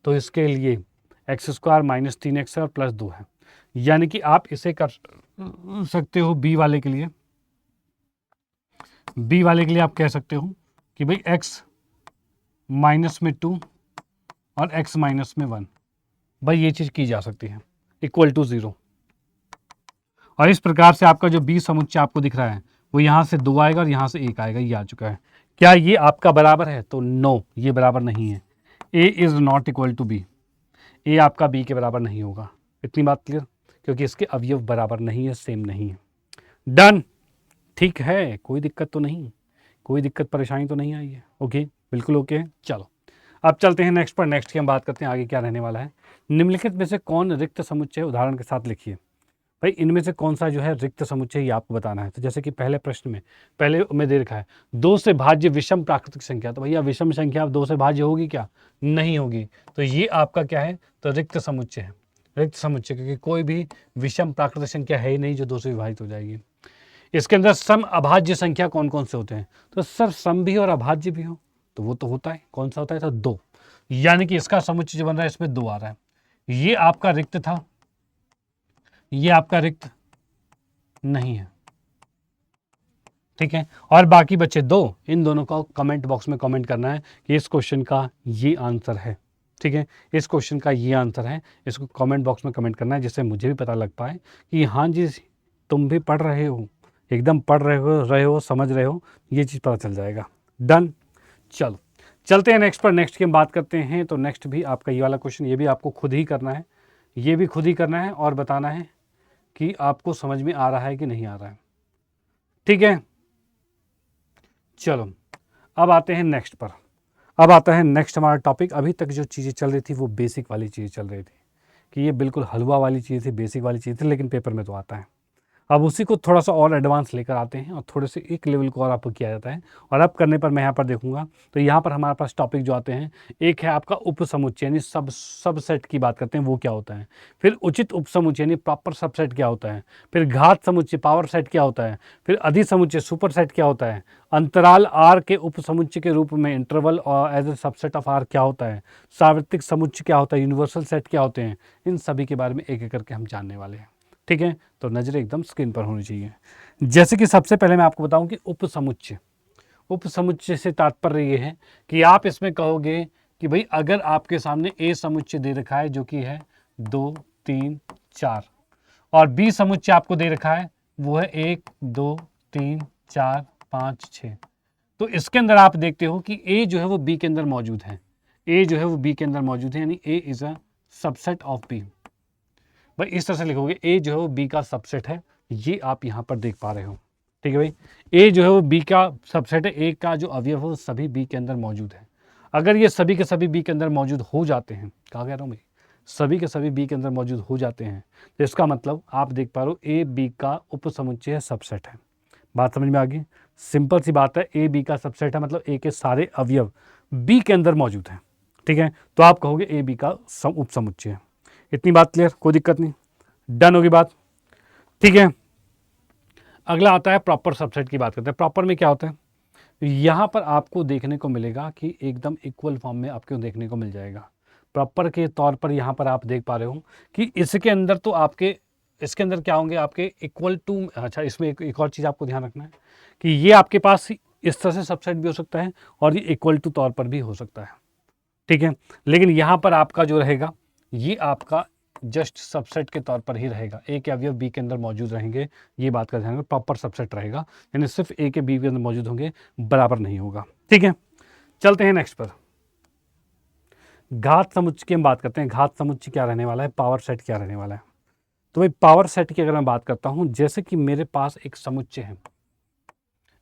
तो इसके लिए एक्स स्क्वायर माइनस 3x है और प्लस 2 है। यानी कि आप इसे कर सकते हो बी वाले के लिए, बी वाले के लिए आप कह सकते हो कि भाई x माइनस में 2 और x माइनस में 1, भाई ये चीज़ की जा सकती है, इक्वल टू 0। और इस प्रकार से आपका जो बी समुच्चय आपको दिख रहा है वो यहाँ से 2 आएगा और यहाँ से 1 आएगा, ये आ चुका है। क्या ये आपका बराबर है? तो नो, ये बराबर नहीं है। A is not equal to B, A आपका बी के बराबर नहीं होगा। इतनी बात क्लियर? क्योंकि इसके अवयव बराबर नहीं है, सेम नहीं है। डन, ठीक है, कोई दिक्कत तो नहीं, कोई दिक्कत परेशानी तो नहीं आई है। ओके, बिल्कुल ओके है। चलो अब चलते हैं नेक्स्ट पर। नेक्स्ट की हम बात करते हैं आगे क्या रहने वाला है। निम्नलिखित में से कौन रिक्त समुच्चय उदाहरण के साथ लिखिए। भाई इनमें से कौन सा जो है रिक्त समुच्चय ये आपको बताना है। तो जैसे कि पहले प्रश्न में पहले में दे रखा है 2 से भाज्य विषम प्राकृतिक संख्या, तो भैया विषम संख्या 2 से भाज्य होगी क्या? नहीं होगी। तो ये आपका क्या है? तो रिक्त समुच्चय है, रिक्त समुच्चय, क्योंकि कोई भी विषम प्राकृतिक संख्या है ही नहीं जो 2 से विभाजित हो जाएगी। इसके अंदर सम अभाज्य संख्या कौन कौन से होते हैं? तो सर सम भी और अभाज्य भी हो, तो वो तो होता है, कौन सा होता है? तो 2। यानी कि इसका समुच्चय जो बन रहा है इसमें 2 आ रहा है। ये आपका रिक्त था, ये आपका रिक्त नहीं है, ठीक है। और बाकी बचे 2, इन दोनों को कमेंट बॉक्स में कमेंट करना है कि इस क्वेश्चन का ये आंसर है, ठीक है, इस क्वेश्चन का ये आंसर है। इसको कमेंट बॉक्स में कमेंट करना है जिससे मुझे भी पता लग पाए कि हाँ जी तुम भी पढ़ रहे हो, एकदम पढ़ रहे हो, समझ रहे हो, ये चीज़ पता चल जाएगा। डन, चलो चलते हैं नेक्स्ट पर। नेक्स्ट की हम बात करते हैं। तो नेक्स्ट भी आपका ये वाला क्वेश्चन, ये भी आपको खुद ही करना है, ये भी खुद ही करना है और बताना है कि आपको समझ में आ रहा है कि नहीं आ रहा है, ठीक है। चलो अब आते हैं नेक्स्ट पर। अब आता है नेक्स्ट हमारा टॉपिक। अभी तक जो चीज़ें चल रही थी वो बेसिक वाली चीज़ें चल रही थी कि ये बिल्कुल हलवा वाली चीज़ थी, बेसिक वाली चीज़ थी, लेकिन पेपर में तो आता है। अब उसी को थोड़ा सा और एडवांस लेकर आते हैं और थोड़े से एक लेवल को और आपको किया जाता है। और अब करने पर मैं यहाँ पर देखूंगा तो यहाँ पर हमारे पास टॉपिक जो आते हैं, एक है आपका उपसमुच्चय यानी सबसेट की बात करते हैं, वो क्या होता है। फिर उचित उपसमुच्चय यानी प्रॉपर सबसेट क्या होता है। फिर घात समुच्चय पावर सेट क्या होता है। फिर अधिसमुच्चय सुपर सेट क्या होता है। अंतराल आर के उपसमुच्चय के रूप में इंटरवल और as a subset of R क्या होता है। सार्वत्रिक समुच्चय क्या होता है, यूनिवर्सल सेट क्या होते हैं। इन सभी के बारे में एक एक करके हम जानने वाले हैं, ठीक है। तो नज़रें एकदम स्क्रीन पर होनी चाहिए। जैसे कि सबसे पहले मैं आपको बताऊं कि उपसमुच्चय, उपसमुच्चय से तात्पर्य ये है कि आप इसमें कहोगे कि भाई अगर आपके सामने ए समुच्चय दे रखा है जो कि है 2 3 4 और बी समुच्चय आपको दे रखा है वो है 1 2 3 4 5 6, तो इसके अंदर आप देखते हो कि ए जो है वो बी के अंदर मौजूद है, ए जो है वो बी के अंदर मौजूद है, यानी A is a subset of B. भाई इस तरह से लिखोगे, ए जो है वो बी का सबसेट है, ये आप यहाँ पर देख पा रहे हो, ठीक है भाई। ए जो है वो बी का सबसेट है, ए का जो अवयव है वो सभी बी के अंदर मौजूद है। अगर ये सभी के सभी बी के अंदर मौजूद हो जाते हैं, कहा कह रहा हूँ भाई, सभी के सभी बी के अंदर मौजूद हो जाते हैं, तो इसका मतलब आप देख पा रहे हो ए बी का उपसमुच्चय है, सबसेट है। बात समझ में आ गई? सिंपल सी बात है, ए बी का सबसेट है मतलब ए के सारे अवयव बी के अंदर मौजूद हैं, ठीक है। तो आप कहोगे ए बी का उपसमुच्चय है। इतनी बात क्लियर, कोई दिक्कत नहीं, डन होगी बात, ठीक है। अगला आता है प्रॉपर सबसेट की बात करते हैं। प्रॉपर में क्या होता है, यहाँ पर आपको देखने को मिलेगा कि एकदम इक्वल फॉर्म में आपको देखने को मिल जाएगा। प्रॉपर के तौर पर यहाँ पर आप देख पा रहे हो कि इसके अंदर तो आपके, इसके अंदर क्या होंगे आपके इक्वल टू। अच्छा, इसमें एक और चीज़ आपको ध्यान रखना है कि ये आपके पास इस तरह से सबसेट भी हो सकता है और ये इक्वल टू तौर पर भी हो सकता है, ठीक है। लेकिन यहाँ पर आपका जो रहेगा ये आपका जस्ट सबसेट के तौर पर ही रहेगा, ए के अवयव बी के अंदर मौजूद रहेंगे, ये बात का ध्यान रखना। प्रॉपर सबसेट रहेगा यानी सिर्फ ए के बी के अंदर मौजूद होंगे, बराबर नहीं होगा, ठीक है। चलते हैं नेक्स्ट पर। घात समुच्चय की हम बात करते हैं। घात समुच्चय क्या रहने वाला है, पावर सेट क्या रहने वाला है। तो भाई पावर सेट की अगर मैं बात करता हूं, जैसे कि मेरे पास एक समुच्चय है,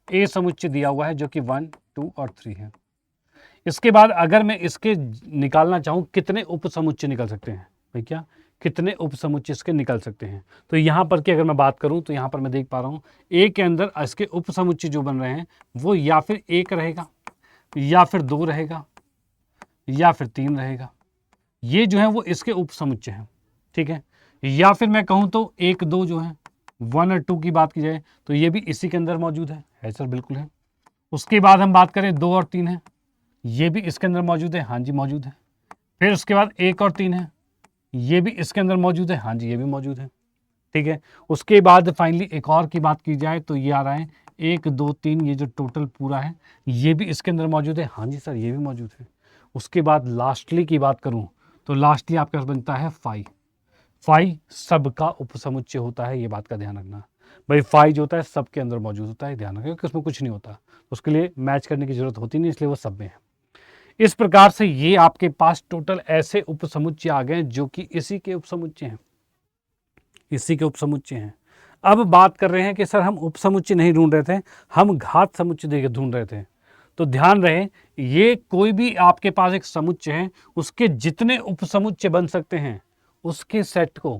ए समुच्चय दिया हुआ है जो कि 1 2 और 3 है। इसके बाद अगर मैं इसके निकालना चाहूं, कितने उपसमुच्चय निकल सकते हैं भाई, क्या कितने उपसमुच्चय इसके निकल सकते हैं। तो यहाँ पर की अगर मैं बात करूँ तो यहाँ पर मैं देख पा रहा हूँ ए के अंदर इसके उपसमुच्चय जो बन रहे हैं वो या फिर 1 रहेगा, या फिर 2 रहेगा, या फिर 3 रहेगा। ये जो है वो इसके उपसमुच्चय हैं, ठीक है। या फिर मैं कहूँ तो 1 2 जो है, 1 और 2 की बात की जाए तो ये भी इसी के अंदर मौजूद है सर, बिल्कुल है। उसके बाद हम बात करें 2 और 3 है, ये भी इसके अंदर मौजूद है, हाँ जी मौजूद है। फिर उसके बाद 1 और 3 है, ये भी इसके अंदर मौजूद है, हाँ जी ये भी मौजूद है, ठीक है। उसके बाद फाइनली एक और की बात की जाए तो ये आ रहा है 1 2 3, ये जो टोटल पूरा है ये भी इसके अंदर मौजूद है, हाँ जी सर ये भी मौजूद है। उसके बाद लास्टली की बात करूँ तो लास्टली आपके पास बनता है फाई। फाई सबका उपसमुच्चय होता है, ये बात का ध्यान रखना भाई। फाई जो होता है सबके अंदर मौजूद होता है, ध्यान रखिए कि उसमें कुछ नहीं होता, उसके लिए मैच करने की जरूरत होती नहीं, इसलिए वो सब में है। इस प्रकार से ये आपके पास टोटल ऐसे उपसमुच्चय आ गए जो कि इसी के उपसमुच्चय हैं, इसी के उपसमुच्चय हैं। अब बात कर रहे हैं कि सर हम उपसमुच्चय नहीं ढूंढ रहे थे, हम घात समुच्चय देकर ढूंढ रहे थे। तो ध्यान रहे ये कोई भी आपके पास एक समुच्चय है, उसके जितने उपसमुच्चय बन सकते हैं उसके सेट को,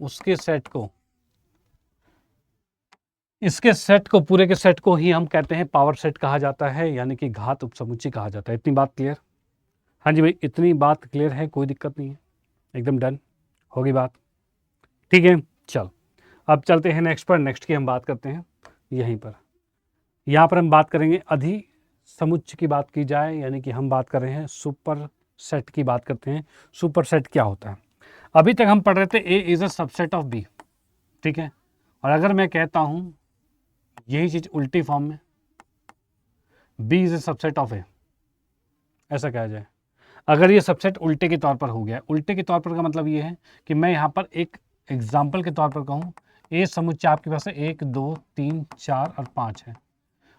उसके सेट को, इसके सेट को, पूरे के सेट को ही हम कहते हैं पावर सेट कहा जाता है, यानी कि घात उपसमुच्चय कहा जाता है। इतनी बात क्लियर? हाँ जी भाई इतनी बात क्लियर है, कोई दिक्कत नहीं है, एकदम डन होगी बात, ठीक है। चल अब चलते हैं नेक्स्ट पर। नेक्स्ट की हम बात करते हैं यहीं पर, यहाँ पर हम बात करेंगे अधि समुच्चय की बात की जाए, यानी कि हम बात कर रहे हैं सुपर सेट की बात करते हैं। सुपर सेट क्या होता है? अभी तक हम पढ़ रहे थे A is a subset of B, ठीक है। और अगर मैं कहता हूं यही चीज उल्टी फॉर्म में, B is a subset of A, ऐसा कहा जाए। अगर ये सबसेट उल्टे के तौर पर हो गया, उल्टे के तौर पर का मतलब ये है कि मैं यहाँ पर एक एग्जाम्पल के तौर पर कहूँ ए समुच्चय आपके पास है 1 2 3 4 और 5 है,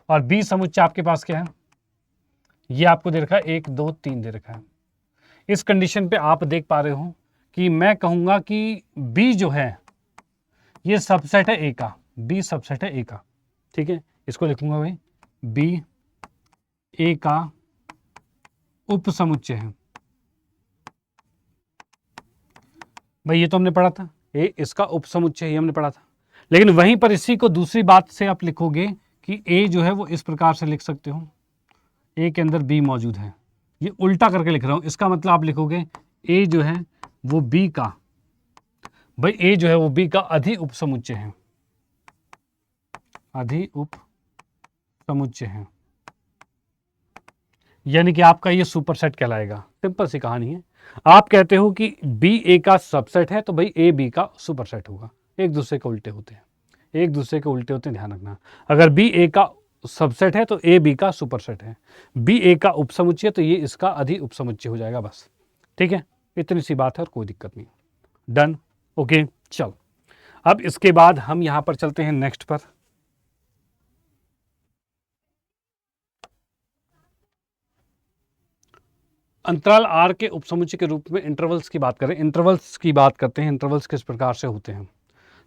और बी समुच्चय आपके पास क्या है, ये आपको दे रखा है 1 2 3 दे रखा है। इस कंडीशन पे आप देख पा रहे हो कि मैं कहूंगा कि बी जो है ये सबसेट है ए का, बी सबसेट है ए का, ठीक है। इसको लिखूंगा भाई बी ए का उपसमुच्चय है। भाई ये तो हमने पढ़ा था, ए इसका उपसमुच्चय है, ये हमने पढ़ा था। लेकिन वहीं पर इसी को दूसरी बात से आप लिखोगे कि ए जो है वो इस प्रकार से लिख सकते हो, ए के अंदर बी मौजूद है। ये उल्टा करके लिख रहा हूं, इसका मतलब आप लिखोगे ए जो है वो बी का, भाई ए जो है वो बी का अधि उपसमुच्चय है, अधि उप समुच्चय है, यानी कि आपका ये सुपरसेट कहलाएगा। सिंपल सी कहानी है। आप कहते हो कि बी ए का सबसेट है तो भाई ए बी का सुपरसेट होगा, एक दूसरे के उल्टे होते हैं, एक दूसरे के उल्टे होते हैं, ध्यान रखना। अगर बी ए का सबसेट है तो ए बी का सुपरसेट है, बी ए का उपसमुच्चय तो ये इसका अधि उपसमुच्चय हो जाएगा, बस ठीक है। इतनी सी बात है और कोई दिक्कत नहीं, डन ओके। चल अब इसके बाद हम यहां पर चलते हैं नेक्स्ट पर। अंतराल आर के उपसमुच्चय के रूप में इंटरवल्स की बात करें, इंटरवल्स की बात करते हैं। इंटरवल्स किस प्रकार से होते हैं?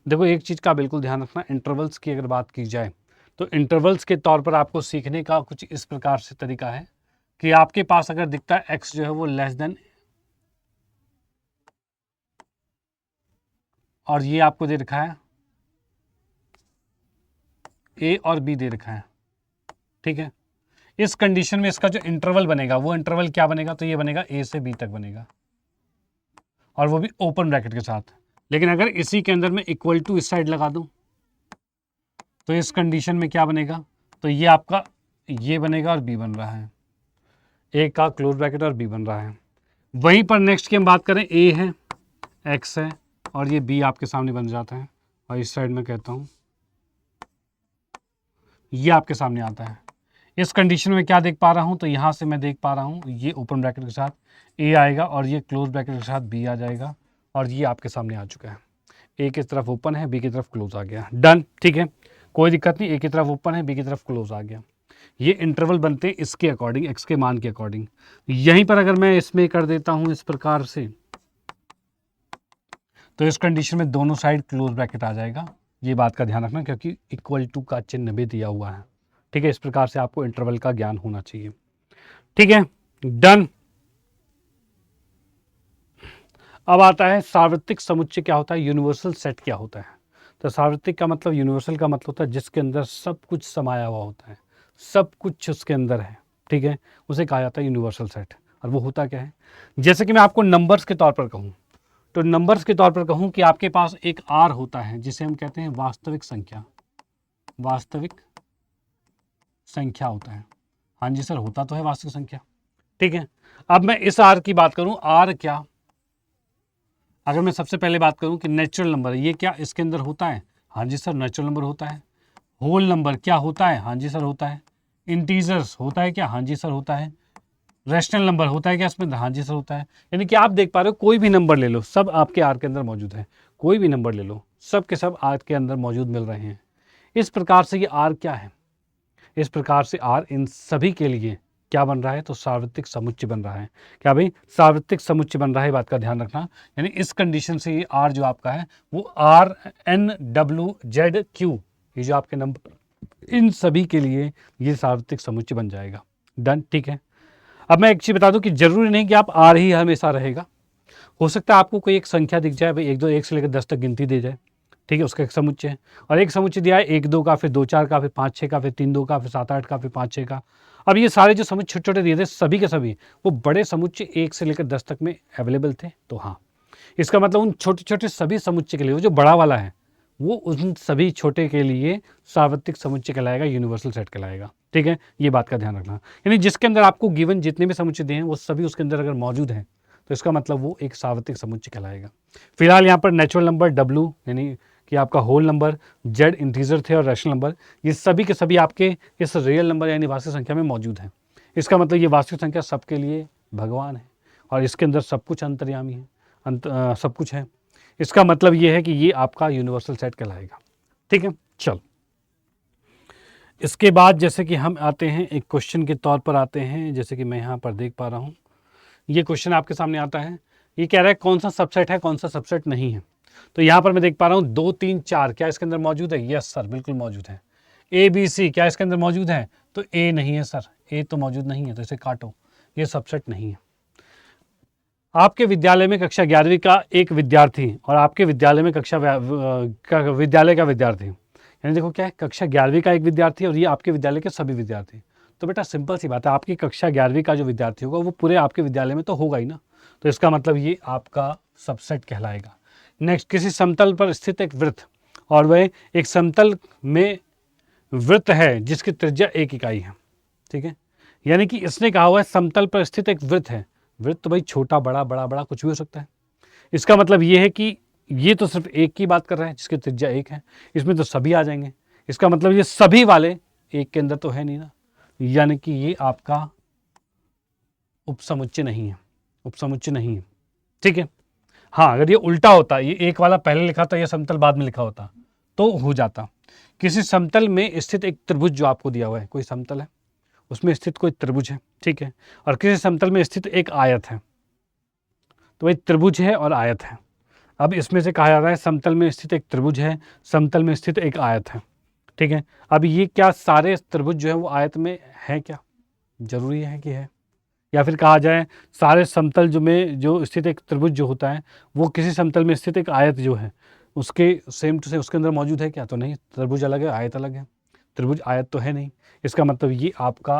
देखो एक चीज़ का बिल्कुल ध्यान रखना, इंटरवल्स की अगर बात की जाए तो इंटरवल्स के तौर पर आपको सीखने का कुछ इस प्रकार से तरीका है कि आपके पास अगर दिखता है एक्स जो है वो लेस देन, और ये आपको दे रखा है ए और बी दे रखा है, ठीक है। इस कंडीशन में इसका जो इंटरवल बनेगा वो इंटरवल क्या बनेगा, तो ये बनेगा ए से बी तक बनेगा, और वो भी ओपन ब्रैकेट के साथ। लेकिन अगर इसी के अंदर मैं इक्वल टू इस साइड लगा दूं तो इस कंडीशन में क्या बनेगा, तो ये आपका ये बनेगा और बी बन रहा है, ए का क्लोज ब्रैकेट और बी बन रहा है। वहीं पर नेक्स्ट की हम बात करें, ए है, एक्स है, और ये बी आपके सामने बन जाता है, और इस साइड में कहता हूं ये आपके सामने आता है। इस कंडीशन में क्या देख पा रहा हूं, तो यहां से मैं देख पा रहा हूं ये ओपन ब्रैकेट के साथ ए आएगा और ये क्लोज ब्रैकेट के साथ बी आ जाएगा, और ये आपके सामने आ चुका है। ए की तरफ ओपन है, बी की तरफ क्लोज आ गया, डन ठीक है, कोई दिक्कत नहीं। ए की तरफ ओपन है, बी की तरफ क्लोज आ गया। ये इंटरवल बनते हैं इसके अकॉर्डिंग, एक्स के मान के अकॉर्डिंग। यहीं पर अगर मैं इसमें कर देता हूं इस प्रकार से, तो इस कंडीशन में दोनों साइड क्लोज ब्रैकेट आ जाएगा। ये बात का ध्यान रखना क्योंकि इक्वल टू का चिन्ह भी दिया हुआ है, ठीक है। इस प्रकार से आपको इंटरवल का ज्ञान होना चाहिए, ठीक है, डन। अब आता है सार्वत्रिक समुच्चय क्या होता है, यूनिवर्सल सेट क्या होता है। तो सार्वत्रिक का मतलब, यूनिवर्सल का मतलब होता है जिसके अंदर सब कुछ समाया हुआ होता है, सब कुछ उसके अंदर है, ठीक है, उसे कहा जाता है यूनिवर्सल सेट। और वो होता क्या है, जैसे कि मैं आपको नंबर्स के तौर पर कहूँ, तो नंबर्स के तौर पर कहूँ कि आपके पास एक आर होता है जिसे हम कहते हैं वास्तविक संख्या, वास्तविक संख्या होता है। हाँ जी सर होता तो है वास्तविक संख्या, ठीक है। अब मैं इस आर की बात करूं, आर क्या, अगर मैं सबसे पहले बात करूं कि नेचुरल नंबर ये क्या इसके अंदर होता है, हाँ जी सर नेचुरल नंबर होता है। होल नंबर क्या होता है, हाँ जी सर होता है। इंटीजर्स होता है क्या, हाँ जी सर होता है। रैशनल नंबर होता है क्या इसमें, हाँ जी सर होता है। यानी कि आप देख पा रहे हो कोई भी नंबर ले लो सब आपके आर के अंदर मौजूद है, कोई भी नंबर ले लो सब के सब आर के अंदर मौजूद मिल रहे हैं। इस प्रकार से ये आर क्या है, इस प्रकार से आर इन सभी के लिए क्या बन रहा है, तो सार्वत्रिक समुच्चय बन रहा है। क्या भाई, सार्वत्रिक समुच्चय बन रहा है, बात का ध्यान रखना। यानी इस कंडीशन से ये आर जो आपका है वो R N W Z Q, ये जो आपके नंबर इन सभी के लिए ये सार्वत्रिक समुच्चय बन जाएगा। डन, ठीक है। अब मैं एक चीज बता दूं कि जरूरी नहीं कि आप आर ही हमेशा रहेगा, हो सकता है आपको कोई एक संख्या दिख जाए, भाई 1 2 1 से लेकर 10 तक गिनती दे जाए, ठीक है, उसका एक समुच्चय है। और एक समुच्चय दिया है 1 2 का, फिर 2 4 का, फिर 5 6 का, फिर 3 2 का, फिर 7 8 का, फिर 5 6 का। अब ये सारे जो समुच्चय छोटे छोटे दिए थे सभी के सभी वो बड़े समुच्चय 1 से लेकर 10 तक में अवेलेबल थे। तो हाँ, इसका मतलब उन छोटे छोटे सभी समुच्चय के लिए वो जो बड़ा वाला है वो उन सभी छोटे के लिए सार्वत्रिक समुच्चय कहलाएगा, यूनिवर्सल सेट कहलाएगा। ठीक है, ये बात का ध्यान रखना। यानी जिसके अंदर आपको गिवन जितने भी समुच्चय दिए हैं वो सभी उसके अंदर अगर मौजूद हैं तो इसका मतलब वो एक सार्वत्रिक समुच्चय कहलाएगा। फिलहाल यहाँ पर नेचुरल नंबर W यानी कि आपका होल नंबर, Z इंटीजर थे और रैशनल नंबर, ये सभी के सभी आपके इस रियल नंबर यानी वास्तविक संख्या में मौजूद हैं। इसका मतलब ये वास्तविक संख्या सबके लिए भगवान है और इसके अंदर सब कुछ अंतर्यामी है, सब कुछ है। इसका मतलब ये है कि ये आपका यूनिवर्सल सेट कहलाएगा। ठीक है, चलो इसके बाद जैसे कि हम आते हैं एक क्वेश्चन के तौर पर आते हैं, जैसे कि मैं यहाँ पर देख पा रहा हूँ ये क्वेश्चन आपके सामने आता है। ये कह रहा है कौन सा सबसेट है कौन सा सबसेट नहीं है। तो यहाँ पर मैं देख पा रहा हूँ 2 3 4 क्या इसके अंदर मौजूद है, यस सर बिल्कुल मौजूद है। ए बी सी क्या इसके अंदर मौजूद है, तो ए नहीं है सर, ए तो मौजूद नहीं है, तो इसे काटो, ये सबसेट नहीं है। आपके विद्यालय में कक्षा 11वीं का एक विद्यार्थी और आपके विद्यालय में विद्यालय का विद्यार्थी, यानी देखो क्या है, कक्षा 11वीं का एक विद्यार्थी और ये आपके विद्यालय के सभी विद्यार्थी। तो बेटा सिंपल सी बात है, आपकी कक्षा 11वीं का जो विद्यार्थी होगा वो पूरे आपके विद्यालय में तो होगा ही ना, तो इसका मतलब ये आपका सबसेट कहलाएगा। नेक्स्ट, किसी समतल पर स्थित एक वृत्त और वह एक समतल में वृत्त है जिसकी त्रिज्या 1 इकाई है। ठीक है, यानी कि इसने कहा हुआ है समतल पर स्थित एक वृत्त है। वृत्त तो भाई छोटा बड़ा बड़ा बड़ा कुछ भी हो सकता है। इसका मतलब ये है कि ये तो सिर्फ एक की बात कर रहा है जिसकी त्रिज्या 1 है, इसमें तो सभी आ जाएंगे। इसका मतलब ये सभी वाले एक के अंदर तो है नहीं ना, यानी कि ये आपका उपसमुच्चय नहीं है, उपसमुच्चय नहीं है। ठीक है, हाँ अगर ये उल्टा होता, ये एक वाला पहले लिखा था, ये समतल बाद में लिखा होता तो हो जाता। किसी समतल में स्थित एक त्रिभुज जो आपको दिया हुआ है, कोई समतल है उसमें स्थित कोई त्रिभुज है, ठीक है, और किसी समतल में स्थित एक आयत है, तो भाई त्रिभुज है और आयत है। अब इसमें से कहा जा रहा है समतल में स्थित एक त्रिभुज है, समतल में स्थित एक आयत है। ठीक है, अब ये क्या सारे त्रिभुज जो है वो आयत में है क्या, जरूरी है कि है, या फिर कहा जाए सारे समतल जो स्थित एक त्रिभुज जो होता है वो किसी समतल में स्थित एक आयत जो है उसके सेम टू सेम उसके अंदर मौजूद है क्या, तो नहीं, त्रिभुज अलग है आयत अलग है, त्रिभुज आयत तो है नहीं। इसका मतलब ये आपका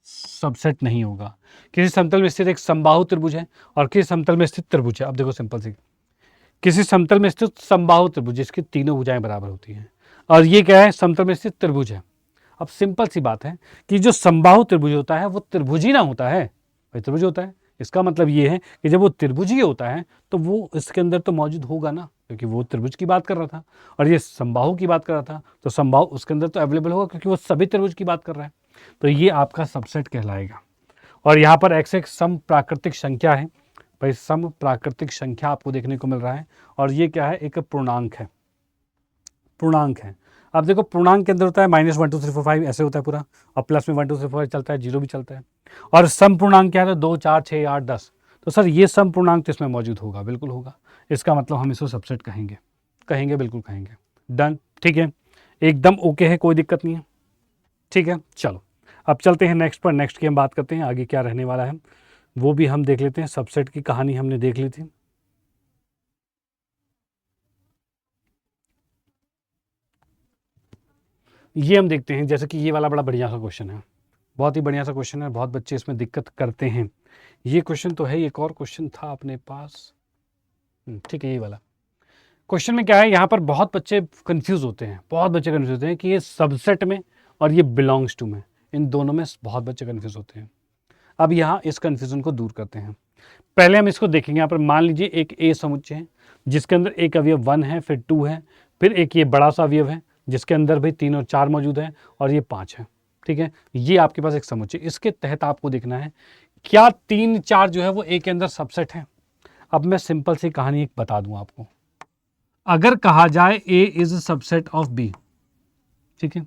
सबसेट नहीं होगा। किसी समतल में स्थित एक समबाहु त्रिभुज है और किसी समतल में स्थित त्रिभुज है। अब देखो सिंपल सी, किसी समतल में स्थित समबाहु त्रिभुज जिसकी तीनों भुजाएं बराबर होती हैं, और ये क्या है, समतल में स्थित त्रिभुज है। अब सिंपल सी बात है कि जो समबाहु त्रिभुज होता है वो त्रिभुज ही ना होता है, भाई त्रिभुज होता है। इसका मतलब ये है कि जब वो त्रिभुज ही होता है तो वो इसके अंदर तो मौजूद होगा ना, क्योंकि वो त्रिभुज की बात कर रहा था और ये समबाहु की बात कर रहा था, तो समबाहु उसके अंदर तो अवेलेबल होगा क्योंकि वो सभी त्रिभुज की बात कर रहा है, तो ये आपका सबसेट कहलाएगा। और यहाँ पर x एक सम प्राकृतिक संख्या है, भाई सम प्राकृतिक संख्या आपको देखने को मिल रहा है, और ये क्या है, एक पूर्णांक है, पूर्णांक है। अब देखो पूर्णांक के अंदर होता है -1 2 3 4 5 ऐसे होता है पूरा, और प्लस में 1 2 3 4 चलता है, 0 भी चलता है, और सम पूर्णांक क्या है, 2 4 6 8 10। तो सर ये सम पूर्णांक तो इसमें मौजूद होगा, बिल्कुल होगा। इसका मतलब हम इसको सबसेट कहेंगे, कहेंगे बिल्कुल कहेंगे। डन, ठीक है, एकदम ओके है, कोई दिक्कत नहीं है। ठीक है, चलो अब चलते हैं नेक्स्ट पर। नेक्स्ट की हम बात करते हैं, आगे क्या रहने वाला है वो भी हम देख लेते हैं। सबसेट की कहानी हमने देख ली थी। ये हम देखते हैं, जैसे कि ये वाला बड़ा बढ़िया सा क्वेश्चन है, बहुत ही बढ़िया सा क्वेश्चन है, बहुत बच्चे इसमें दिक्कत करते हैं। ये क्वेश्चन तो है, एक और क्वेश्चन था अपने पास, ठीक है, ये वाला क्वेश्चन में क्या है, यहाँ पर बहुत बच्चे कंफ्यूज होते हैं, बहुत बच्चे कंफ्यूज होते हैं कि ये सबसेट में और ये बिलोंग्स टू में, इन दोनों में बहुत बच्चे कंफ्यूज होते हैं। अब यहाँ इस कंफ्यूजन को दूर करते हैं। पहले हम इसको देखेंगे, यहाँ पर मान लीजिए एक ए समुच्चय है, जिसके अंदर एक अवयव 1 है, फिर 2 है, फिर एक ये बड़ा सा अवयव है जिसके अंदर भी 3 और 4 मौजूद है, और ये 5 है। ठीक है, ये आपके पास एक समुच्चय। इसके तहत आपको देखना है क्या 3 4 जो है वो ए के अंदर सबसेट है। अब मैं सिंपल सी कहानी एक बता दूं आपको। अगर कहा जाए ए इज सबसेट ऑफ बी, ठीक है,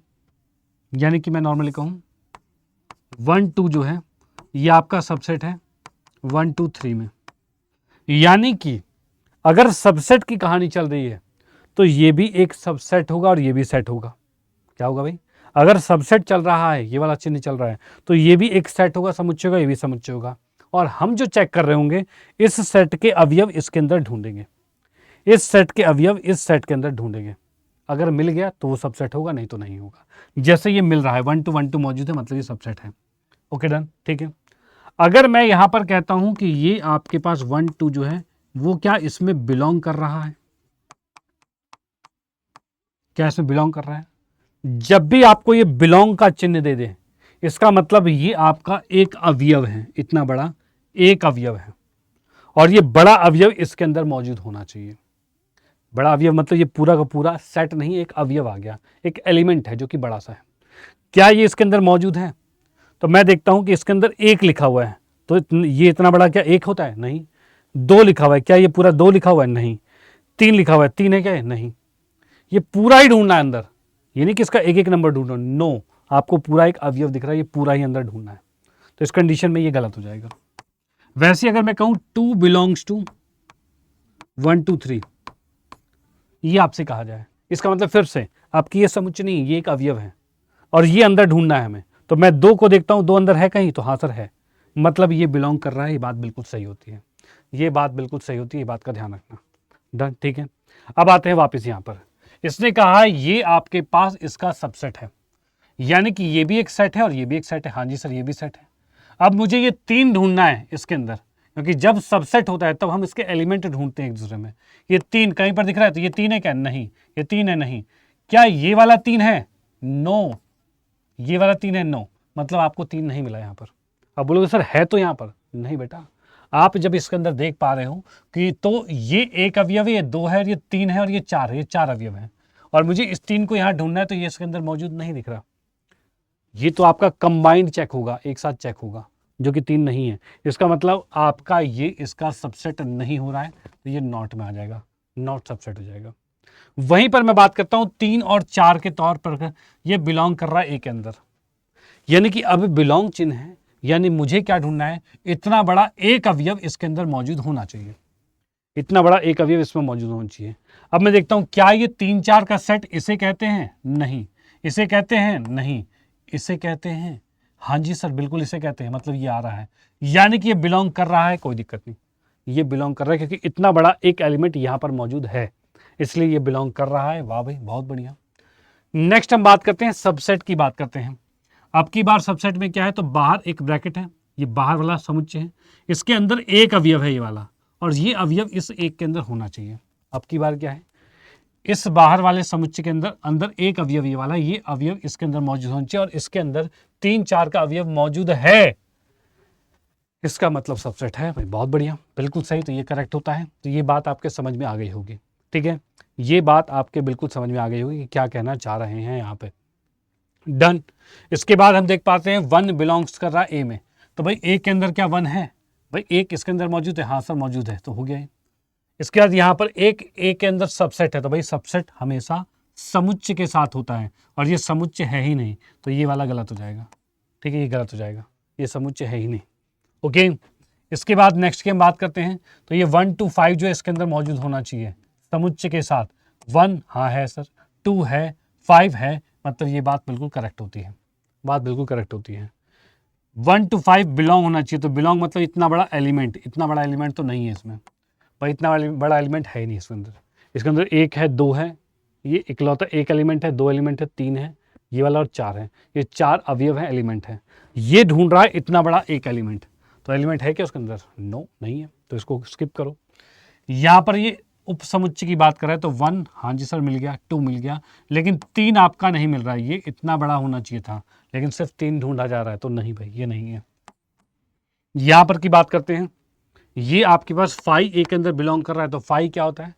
यानी कि मैं नॉर्मली कहूं 1 2 जो है ये आपका सबसेट है 1 2 3 में, यानी कि अगर सबसेट की कहानी चल रही है तो ये भी एक सबसेट होगा और ये भी सेट होगा। क्या होगा भाई? अगर सबसेट चल रहा है, ये वाला चिन्ह चल रहा है, तो ये भी एक सेट होगा समुच्चय का, ये भी समुच्चय होगा। और हम जो चेक कर रहे होंगे इस सेट के अवयव इसके अंदर ढूंढेंगे, इस सेट के अवयव इस सेट के अंदर ढूंढेंगे। अगर मिल गया तो वो सबसेट होगा, नहीं तो नहीं होगा। जैसे ये मिल रहा है 1 2 1 2 मौजूद है, मतलब ये सबसेट है। ओके डन, ठीक है। अगर मैं यहां पर कहता हूं कि ये आपके पास 1 2 जो है वो क्या इसमें बिलोंग कर रहा है, क्या इसमें बिलोंग कर रहा है? जब भी आपको ये बिलोंग का चिन्ह दे दे, इसका मतलब ये आपका एक अवयव है, इतना बड़ा एक अवयव है, और ये बड़ा अवयव इसके अंदर मौजूद होना चाहिए। बड़ा अवयव मतलब ये पूरा का पूरा सेट नहीं, एक अवयव आ गया, एक एलिमेंट है जो कि बड़ा सा है। क्या ये इसके अंदर मौजूद है? तो मैं देखता हूं कि इसके अंदर एक लिखा हुआ है, तो ये इतना बड़ा क्या एक होता है? नहीं। 2 लिखा हुआ है, क्या ये पूरा 2 लिखा हुआ है? नहीं। 3 लिखा हुआ है, 3 है क्या? नहीं। ये पूरा ही ढूंढना है अंदर, ये नहीं कि इसका एक एक नंबर ढूंढना। नो, आपको पूरा एक अवयव दिख रहा है, ये पूरा ही अंदर ढूंढना है। तो इस कंडीशन में ये गलत हो जाएगा। वैसे अगर मैं कहूं 2 बिलोंग्स टू 1 2 3, ये आपसे कहा जाए, इसका मतलब फिर से आपकी ये समुच्चय नहीं, ये एक अवयव है और ये अंदर ढूंढना है हमें। तो मैं 2 को देखता हूं, 2 अंदर है कहीं, तो हाँ सर है, मतलब ये बिलोंग कर रहा है। ये बात बिल्कुल सही होती है, ये बात बिल्कुल सही होती है, ये बात का ध्यान रखना। डन, ठीक है। अब आते हैं वापस यहां पर। इसने कहा ये आपके पास इसका सबसेट है, यानी कि ये भी एक सेट है और ये भी एक सेट है। हाँ जी सर, ये भी सेट है। अब मुझे ये 3 ढूंढना है इसके अंदर, क्योंकि जब सबसेट होता है तब हम इसके एलिमेंट ढूंढते हैं एक दूसरे में। ये 3 कहीं पर दिख रहा है, तो ये 3 है क्या? नहीं। ये 3 है? नहीं। क्या ये वाला 3 है? नो। ये वाला 3 है? नो। मतलब आपको 3 नहीं मिला यहाँ पर। अब बोलोगे सर है तो यहाँ पर। नहीं बेटा, आप जब इसके अंदर देख पा रहे हो कि तो ये एक अवयव है, ये 2 है, ये 3 है और ये 4 है, ये 4 अवयव है, और मुझे इस 3 को यहाँ ढूंढना है, तो ये इसके अंदर मौजूद नहीं दिख रहा। ये तो आपका कंबाइंड चेक होगा, एक साथ चेक होगा, जो कि 3 नहीं है। इसका मतलब आपका ये इसका सबसेट नहीं हो रहा है, तो ये नॉट में आ जाएगा, नॉट सबसेट हो जाएगा। वहीं पर मैं बात करता हूं 3 और 4 के तौर पर, ये बिलोंग कर रहा है ए के अंदर, यानी कि अब बिलोंग चिन्ह है, यानी मुझे क्या ढूंढना है? इतना बड़ा एक अवयव इसके अंदर मौजूद होना चाहिए, इतना बड़ा एक अवयव इसमें मौजूद होना चाहिए। अब मैं देखता हूं क्या ये 3 4 का सेट इसे कहते हैं? नहीं। इसे कहते हैं? नहीं। इसे कहते हैं? हाँ जी सर, बिल्कुल इसे कहते हैं। मतलब ये आ रहा है, यानी कि ये बिलोंग कर रहा है, कोई दिक्कत नहीं, ये बिलोंग कर रहा है, क्योंकि इतना बड़ा एक एलिमेंट यहां पर मौजूद है, इसलिए ये बिलोंग कर रहा है। वाह भाई, बहुत बढ़िया। नेक्स्ट हम बात करते हैं सबसेट की, बात करते हैं। अब की बार सबसेट में क्या है? तो बाहर एक ब्रैकेट है, ये बाहर वाला समुच्चय है, इसके अंदर एक अवयव है ये वाला, और ये अवयव इस एक के अंदर होना चाहिए। अब की बार क्या है? इस बाहर वाले समुच्चय के अंदर अंदर एक अवयव ये वाला, ये अवयव इसके अंदर मौजूद होना चाहिए, और इसके अंदर 3 4 का अवयव मौजूद है, इसका मतलब सबसेट है भाई। बहुत बढ़िया, बिल्कुल सही, तो ये करेक्ट होता है। तो ये बात आपके समझ में आ गई होगी, ठीक है, ये बात आपके बिल्कुल समझ में आ गई होगी कि क्या कहना चाह रहे हैं यहाँ पे। डन। इसके बाद हम देख पाते हैं 1 बिलोंग्स कर रहा है ए में, तो भाई ए के अंदर क्या 1 है? भाई एक इसके अंदर मौजूद है, हाँ सर मौजूद है, तो हो गया है। इसके बाद यहाँ पर एक ए के अंदर सबसेट है, तो भाई सबसेट हमेशा समुच्चय के साथ होता है, और ये समुच्चय है ही नहीं, तो ये वाला गलत हो जाएगा, ठीक है, ये गलत हो जाएगा, ये समुच्चय है ही नहीं। ओके, इसके बाद नेक्स्ट की हम बात करते हैं, तो ये 1 2 5 जो है इसके अंदर मौजूद होना चाहिए समुच्चय के साथ। 1 हाँ है सर, 2 है, 5 है, मतलब ये बात बिल्कुल करेक्ट होती है, बात बिल्कुल करेक्ट होती है। 1 to 5 बिलोंग होना चाहिए, तो बिलोंग मतलब इतना बड़ा एलिमेंट, इतना बड़ा एलिमेंट तो नहीं है इसमें भाई, इतना बड़ा एलिमेंट है ही नहीं इसके अंदर। इसके अंदर 1 है, 2 है, ये इकलौता एक एलिमेंट है, 2 एलिमेंट है, 3 है, ये वाला, और 4 है, ये 4 अवयव है, एलिमेंट है। ये ढूंढ रहा है इतना बड़ा एक एलिमेंट, तो एलिमेंट है क्या उसके अंदर? नो, नहीं है, तो इसको स्किप करो। यहाँ पर ये उप समुच्चय की बात कर रहा है, तो 1 हाँ जी सर मिल गया, 2 मिल गया, लेकिन 3 आपका नहीं मिल रहा है, ये इतना बड़ा होना चाहिए था, लेकिन सिर्फ 3 ढूंढा जा रहा है, तो नहीं भाई, ये नहीं है। यहाँ पर की बात करते हैं, ये आपके पास 5 ए के अंदर बिलोंग कर रहा है, तो 5 क्या होता है?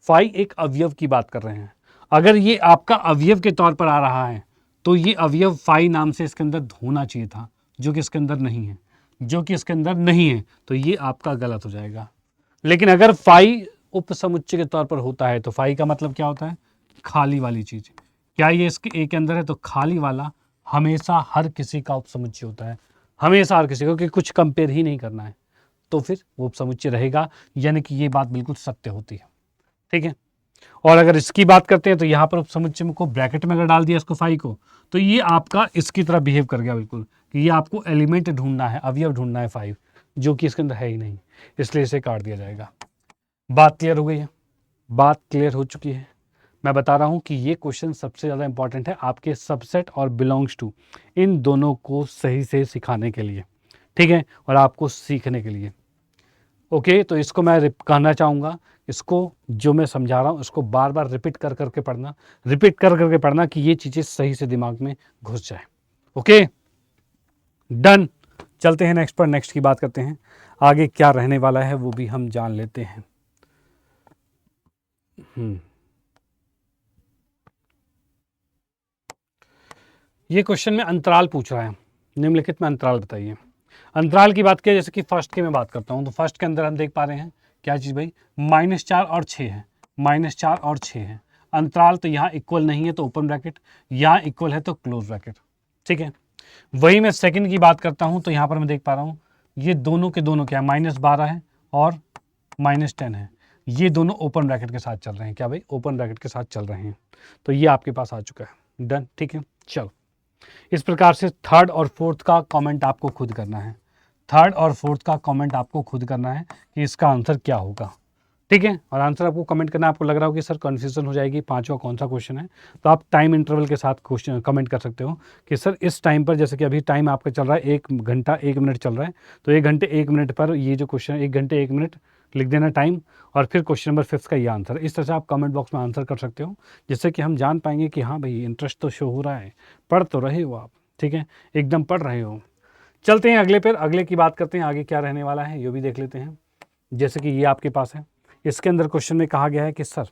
फाई एक अवयव की बात कर रहे हैं। अगर ये आपका अवयव के तौर पर आ रहा है तो ये अवयव फाई नाम से इसके अंदर होना चाहिए था, जो कि इसके अंदर नहीं है, जो कि इसके अंदर नहीं है, तो ये आपका गलत हो जाएगा। लेकिन अगर फाई उपसमुच्चय के तौर पर होता है तो फाई का मतलब क्या होता है? खाली वाली चीज। क्या ये इसके ए के अंदर है? तो खाली वाला हमेशा हर किसी का उपसमुच्चय होता है, हमेशा हर किसी को, क्योंकि कुछ कंपेयर ही नहीं करना है, तो फिर वो उपसमुच्चय रहेगा। यानी कि ये बात बिल्कुल सत्य होती है, ठीक है। और अगर इसकी बात करते हैं तो यहाँ पर उपसमुच्चय को ब्रैकेट में अगर डाल दिया इसको फाई को, तो ये आपका इसकी तरह बिहेव कर गया बिल्कुल, कि ये आपको एलिमेंट ढूंढना है, अवयव ढूंढना है फाइव, जो कि इसके अंदर है ही नहीं, इसलिए इसे काट दिया जाएगा। बात क्लियर हो गई है? बात क्लियर हो चुकी है। मैं बता रहा हूं कि ये क्वेश्चन सबसे ज़्यादा इंपॉर्टेंट है आपके सबसेट और बिलोंग्स टू, इन दोनों को सही से सिखाने के लिए, ठीक है, और आपको सीखने के लिए। ओके, तो इसको मैं कहना चाहूँगा, इसको जो मैं समझा रहा हूँ इसको बार बार रिपीट कर करके पढ़ना, रिपीट कर करके पढ़ना, कि ये चीज़ें सही से दिमाग में घुस जाए। Okay, done. चलते हैं नेक्स्ट पर, नेक्स्ट की बात करते हैं। आगे क्या रहने वाला है वो भी हम जान लेते हैं। ये क्वेश्चन में अंतराल पूछ रहा है, निम्नलिखित में अंतराल बताइए। अंतराल की बात की, जैसे कि फर्स्ट की मैं बात करता हूँ, तो फर्स्ट के अंदर हम देख पा रहे हैं क्या चीज़ भाई, -4 और 6 है, -4 और 6 है। अंतराल तो यहाँ इक्वल नहीं है तो ओपन ब्रैकेट, यहाँ इक्वल है तो क्लोज ब्रैकेट, ठीक है। वही मैं सेकंड की बात करता हूँ तो यहाँ पर मैं देख पा रहा हूँ ये दोनों के दोनों क्या है, -12 है और -10 है, ये दोनों ओपन ब्रैकेट के साथ चल रहे हैं। क्या भाई? ओपन ब्रैकेट के साथ चल रहे हैं, तो ये आपके पास आ चुका है। डन, ठीक है। चलो, इस प्रकार से थर्ड और फोर्थ का कमेंट आपको खुद करना है, थर्ड और फोर्थ का कमेंट आपको खुद करना है कि इसका आंसर क्या होगा, ठीक है। और आंसर आपको कमेंट करना है। आपको लग रहा हो कि सर कन्फ्यूजन हो जाएगी, पांचवा कौन सा क्वेश्चन है, तो आप टाइम इंटरवल के साथ क्वेश्चन कमेंट कर सकते हो कि सर इस टाइम पर, जैसे कि अभी टाइम आपका चल रहा है 1 घंटा 1 मिनट चल रहा है, तो 1 घंटे 1 मिनट पर ये जो क्वेश्चन 1 घंटे 1 मिनट लिख देना टाइम, और फिर क्वेश्चन नंबर 5 का ये आंसर। इस तरह से आप कमेंट बॉक्स में आंसर कर सकते हो, जिससे कि हम जान पाएंगे कि हाँ भाई इंटरेस्ट तो शो हो रहा है, पढ़ तो रहे हो आप, ठीक है, एकदम पढ़ रहे हो। चलते हैं अगले पर, अगले की बात करते हैं, आगे क्या रहने वाला है ये भी देख लेते हैं। जैसे कि ये आपके पास है, इसके अंदर क्वेश्चन में कहा गया है कि सर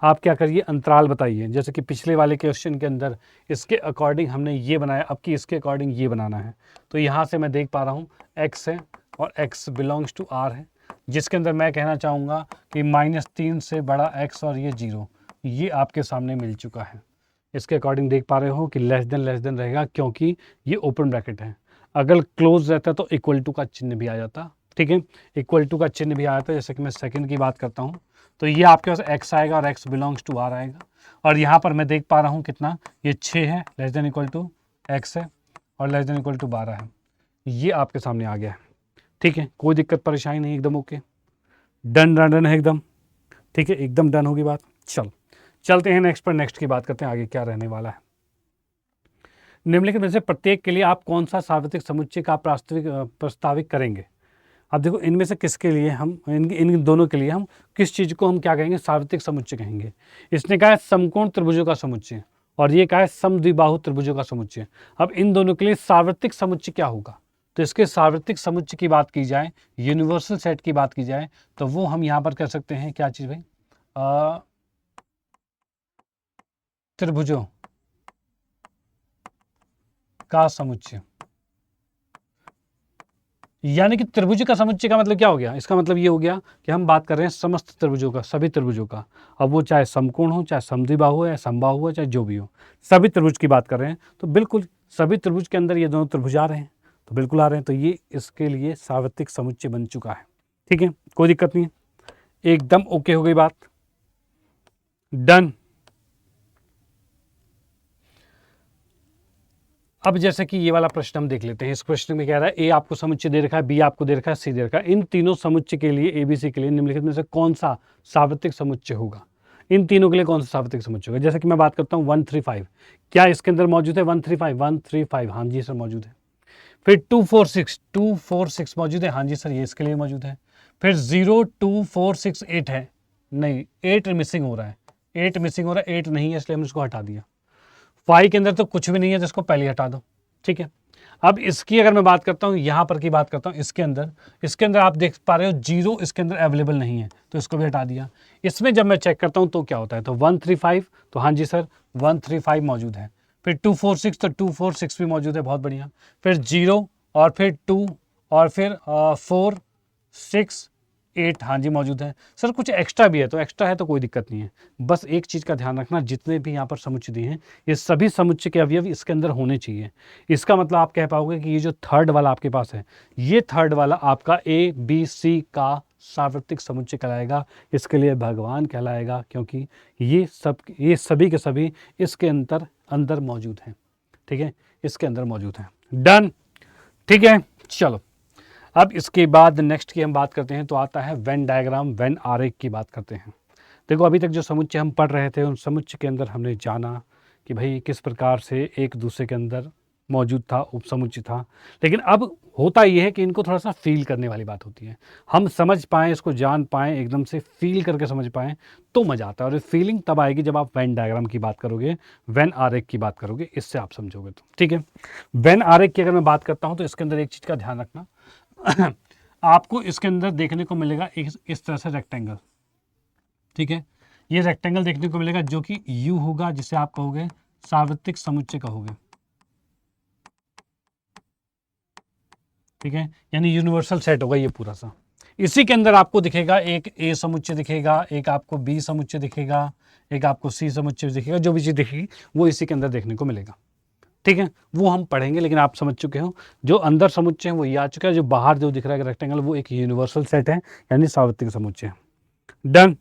आप क्या करिए, अंतराल बताइए। जैसे कि पिछले वाले क्वेश्चन के अंदर इसके अकॉर्डिंग हमने ये बनाया, अब की इसके अकॉर्डिंग ये बनाना है। तो यहाँ से मैं देख पा रहा हूँ x है और x बिलोंग्स टू r है, जिसके अंदर मैं कहना चाहूँगा कि -3 से बड़ा x और ये 0, ये आपके सामने मिल चुका है। इसके अकॉर्डिंग देख पा रहे हो कि लेस देन रहेगा, क्योंकि ये ओपन ब्रैकेट है। अगर क्लोज रहता तो इक्वल टू का चिन्ह भी आ जाता, ठीक है, इक्वल टू का चिन्ह भी आया था। जैसे कि मैं सेकंड की बात करता हूँ तो ये आपके पास x आएगा और x बिलोंग्स टू r आएगा, और यहाँ पर मैं देख पा रहा हूँ कितना, ये 6 है, less than equal to x है, और लेस देन इक्वल टू 12 है। ये आपके सामने आ गया है, ठीक है, कोई दिक्कत परेशानी नहीं, एकदम ओके, डन है एकदम, ठीक है, एकदम डन होगी बात। चलते हैं नेक्स्ट पर, नेक्स्ट की बात करते हैं, आगे क्या रहने वाला है। निम्नलिखित में से प्रत्येक के लिए आप कौन सा सार्वत्रिक समुच्चय का प्रस्तावित करेंगे। अब देखो इनमें से किसके लिए हम, इन दोनों के लिए हम किस चीज़ को हम क्या कहेंगे, सार्वत्रिक समुच्चय कहेंगे। इसने कहा है समकोण त्रिभुजों का समुच्चय, और ये कहा है समद्विबाहु त्रिभुजों का समुच्चय। अब इन दोनों के लिए सार्वत्रिक समुच्चय क्या होगा, तो इसके सार्वत्रिक समुच्चय की बात की जाए, यूनिवर्सल सेट की बात की जाए, तो वो हम यहाँ पर कर सकते हैं क्या चीज़ भाई, त्रिभुजों का समुच्चय। यानी कि त्रिभुज का समुच्चय का मतलब क्या हो गया, इसका मतलब ये हो गया कि हम बात कर रहे हैं समस्त त्रिभुजों का, सभी त्रिभुजों का। अब वो चाहे समकोण हो, चाहे समद्विबाहु हो, या समबाहु हो, चाहे जो भी हो, सभी त्रिभुज की बात कर रहे हैं। तो बिल्कुल सभी त्रिभुज के अंदर ये दोनों त्रिभुज आ रहे हैं, तो बिल्कुल आ रहे हैं, तो ये इसके लिए सार्वत्रिक समुच्चय बन चुका है, ठीक है, कोई दिक्कत नहीं है, एकदम ओके हो गई बात, डन। अब जैसे कि ये वाला प्रश्न हम देख लेते हैं। इस प्रश्न में कह रहा है ए आपको समुच्चय दे रखा है, बी आपको दे रखा है, सी दे रखा है। इन तीनों समुच्चय के लिए, ए बी सी के लिए निम्नलिखित में से कौन सा सार्वत्रिक समुच्चय होगा। इन तीनों के लिए कौन सा सार्वत्रिक समुच्चय होगा। जैसे कि मैं बात करता हूँ 135, क्या इसके अंदर मौजूद है 135, हाँ जी सर मौजूद है। फिर 246 मौजूद है, हाँ जी सर ये इसके लिए मौजूद है। फिर 02468 है, नहीं 8 मिसिंग हो रहा है, 8 मिसिंग हो रहा है, 8 नहीं है, इसलिए हमने इसको हटा दिया। 5 के अंदर तो कुछ भी नहीं है, जिसको पहले हटा दो, ठीक है। अब इसकी अगर मैं बात करता हूँ, यहाँ पर की बात करता हूँ, इसके अंदर आप देख पा रहे हो 0 इसके अंदर अवेलेबल नहीं है, तो इसको भी हटा दिया। इसमें जब मैं चेक करता हूँ तो क्या होता है, तो 135, तो हाँ जी सर 135 मौजूद है। फिर 246, तो 246 भी मौजूद है, बहुत बढ़िया। फिर 0 और फिर 2 और फिर 4 6 8, हाँ जी मौजूद है। सर कुछ एक्स्ट्रा भी है, तो एक्स्ट्रा है तो कोई दिक्कत नहीं है। बस एक चीज़ का ध्यान रखना, जितने भी यहाँ पर समुच्चय दिए हैं ये सभी समुच्चय के अवयव इसके अंदर होने चाहिए। इसका मतलब आप कह पाओगे कि ये जो थर्ड वाला आपके पास है, ये थर्ड वाला आपका ए बी सी का सार्वत्रिक समुच्चय कहलाएगा। इसके लिए भगवान कहलाएगा, क्योंकि ये सभी के सभी इसके अंदर मौजूद हैं। ठीक है, इसके अंदर मौजूद हैं। डन, ठीक है। चलो अब इसके बाद नेक्स्ट की हम बात करते हैं, तो आता है वेन डायग्राम, वेन आरेख की बात करते हैं। देखो अभी तक जो समुच्चय हम पढ़ रहे थे, उन समुच्चय के अंदर हमने जाना कि भाई किस प्रकार से एक दूसरे के अंदर मौजूद था, उपसमुच्चय था। लेकिन अब होता यह है कि इनको थोड़ा सा फील करने वाली बात होती है। हम समझ पाएँ, इसको जान पाएँ, एकदम से फील करके समझ पाएँ तो मज़ा आता है। और फीलिंग तब आएगी जब आप वेन डायग्राम की बात करोगे, वेन आरेख की बात करोगे, इससे आप समझोगे तो। ठीक है, वेन आरेख की अगर मैं बात करता हूँ तो इसके अंदर एक चीज़ का ध्यान रखना आपको इसके अंदर देखने को मिलेगा इस तरह से रेक्टेंगल। ठीक है, ये रेक्टेंगल देखने को मिलेगा जो कि यू होगा, जिसे आप कहोगे सार्वत्रिक समुच्चय कहोगे। ठीक है, यानी यूनिवर्सल सेट होगा ये पूरा सा। इसी के अंदर आपको दिखेगा एक ए समुच्चय दिखेगा, एक आपको बी समुच्चय दिखेगा, एक आपको सी समुच्चय दिखेगा। जो भी चीज़ दिखेगी वो इसी के अंदर देखने को मिलेगा। ठीक है, वो हम पढ़ेंगे, लेकिन आप समझ चुके हो जो अंदर समुच्चय है वो ये आ चुका है। जो बाहर जो दिख रहा है रेक्टेंगल, वो एक यूनिवर्सल सेट है, यानी सार्वत्रिक समुच्चय है। डन।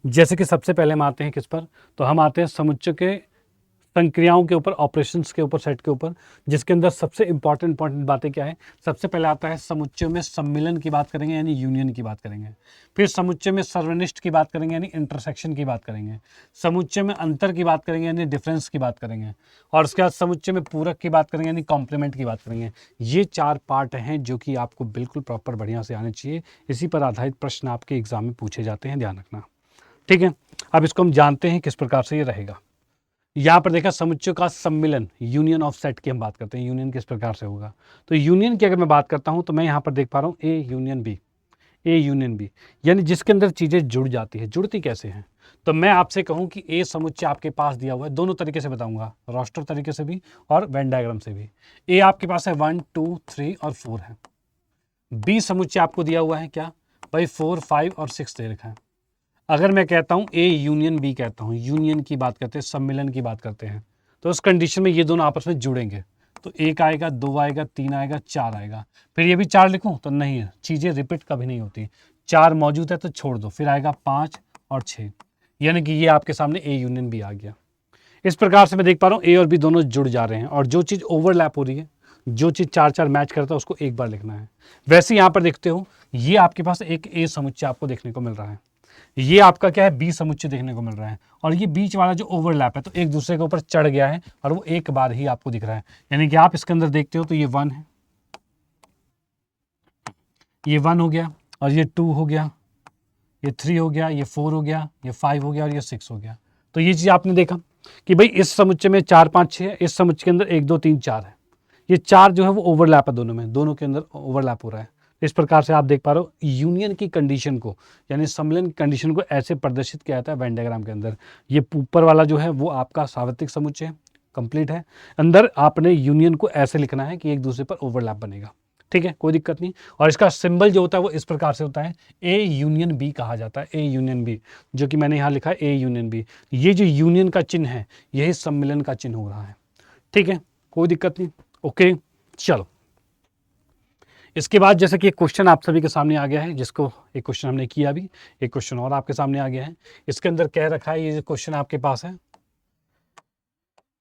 जैसे कि सबसे पहले हम आते हैं किस पर, तो हम आते हैं समुच्चय के संक्रियाओं के ऊपर, ऑपरेशंस के ऊपर, सेट के ऊपर, जिसके अंदर सबसे इंपॉर्टेंट बातें क्या है। सबसे पहले आता है समुच्चय में सम्मिलन की बात करेंगे, यानी यूनियन की बात करेंगे। फिर समुच्चय में सर्वनिष्ठ की बात करेंगे, यानी इंटरसेक्शन की बात करेंगे। समुच्चय में अंतर की बात करेंगे, यानी डिफरेंस की बात करेंगे। और उसके बाद समुच्चय में पूरक की बात करेंगे, यानी कॉम्प्लीमेंट की बात करेंगे। ये 4 पार्ट हैं जो कि आपको बिल्कुल प्रॉपर बढ़िया से आने चाहिए। इसी पर आधारित प्रश्न आपके एग्जाम में पूछे जाते हैं, ध्यान रखना। ठीक है, अब इसको हम जानते हैं किस प्रकार से ये रहेगा। यहाँ पर देखा समुच्चय का सम्मिलन, यूनियन ऑफ सेट की हम बात करते हैं। यूनियन किस प्रकार से होगा, तो यूनियन की अगर मैं बात करता हूँ तो मैं यहाँ पर देख पा रहा हूँ A union B, A union B, यानी जिसके अंदर चीज़ें जुड़ जाती है। जुड़ती कैसे हैं, तो मैं आपसे कहूँ कि ए समुच्चय आपके पास दिया हुआ है, दोनों तरीके से बताऊंगा, रोस्टर तरीके से भी और वेन डायग्राम से भी। ए आपके पास है 1 2 3 और 4 है। बी समुच्चय आपको दिया हुआ है क्या भाई, 4 5 और 6 दे रखा है। अगर मैं कहता हूं ए यूनियन बी, कहता हूं यूनियन की बात करते हैं, सम्मिलन की बात करते हैं, तो उस कंडीशन में ये दोनों आपस में जुड़ेंगे। तो 1 आएगा, 2 आएगा, 3 आएगा, 4 आएगा। फिर ये भी 4 लिखूं तो नहीं है, चीज़ें रिपीट कभी नहीं होती। 4 मौजूद है तो छोड़ दो, फिर आएगा 5 और 6, यानी कि ये आपके सामने ए यूनियन बी आ गया। इस प्रकार से मैं देख पा रहा हूँ ए और बी दोनों जुड़ जा रहे हैं, और जो चीज़ ओवरलैप हो रही है, जो चीज़ 4 मैच करता है, उसको एक बार लिखना है। वैसे यहाँ पर देखते हो, ये आपके पास एक ए समुच्चय आपको देखने को मिल रहा है, ये आपका क्या है, बी समुच्चय देखने को मिल रहा है, और ये बीच वाला जो ओवरलैप है तो एक दूसरे के ऊपर चढ़ गया है, और वो एक बार ही आपको दिख रहा है। यानी कि आप इसके अंदर देखते हो तो ये 1 है, ये 1 हो गया, और ये 2 हो गया, ये 3 हो गया, ये 4 हो गया, ये 5 हो गया, और ये 6 हो गया। तो ये चीज़ आपने देखा कि भाई इस समुच्चय में 4 5 6 है, इस समुच्चय के अंदर 1 2 3 4 है। ये 4 जो है वो ओवरलैप है दोनों में, दोनों के अंदर ओवरलैप हो रहा है। इस प्रकार से आप देख पा रहे हो यूनियन की कंडीशन को, यानी सम्मिलन की कंडीशन को ऐसे प्रदर्शित किया जाता है वेन डायग्राम के अंदर। ये ऊपर वाला जो है वो आपका सार्वत्रिक समुच्चय कंप्लीट है, अंदर आपने यूनियन को ऐसे लिखना है कि एक दूसरे पर ओवरलैप बनेगा। ठीक है, कोई दिक्कत नहीं। और इसका सिंबल जो होता है वो इस प्रकार से होता है, ए यूनियन बी कहा जाता है, ए यूनियन बी, जो कि मैंने यहाँ लिखा है ए यूनियन बी। ये जो यूनियन का चिन्ह है, यही सम्मिलन का चिन्ह हो रहा है। ठीक है, कोई दिक्कत नहीं। ओके, चलो इसके बाद जैसे कि एक क्वेश्चन आप सभी के सामने आ गया है, जिसको एक क्वेश्चन हमने किया अभी, एक क्वेश्चन और आपके सामने आ गया है। इसके अंदर कह रखा है, ये जो क्वेश्चन आपके पास है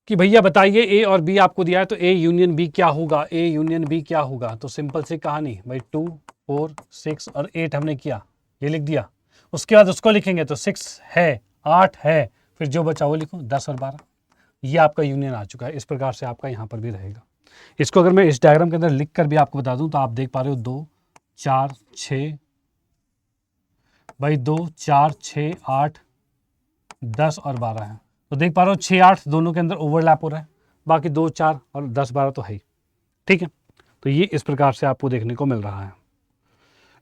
कि भैया बताइए ए और बी आपको दिया है, तो ए यूनियन बी क्या होगा, ए यूनियन बी क्या होगा। तो सिंपल सी कहानी भाई, 2 4 6 और 8 हमने किया, ये लिख दिया। उसके बाद उसको लिखेंगे तो 6 है, 8 है, फिर जो बचा वो लिखो 10 और 12, ये आपका यूनियन आ चुका है। इस प्रकार से आपका यहाँ पर भी रहेगा। इसको अगर मैं इस डायग्राम के अंदर लिख कर भी आपको बता दूं तो आप देख पा रहे हो 2 4 6 भाई, 2 4 6 8 10 और 12 है। तो देख पा रहे हो 6 8 दोनों के अंदर ओवरलैप हो रहा है, बाकी 2, 4 और 10, 12 तो है ही। ठीक है, तो ये इस प्रकार से आपको देखने को मिल रहा है।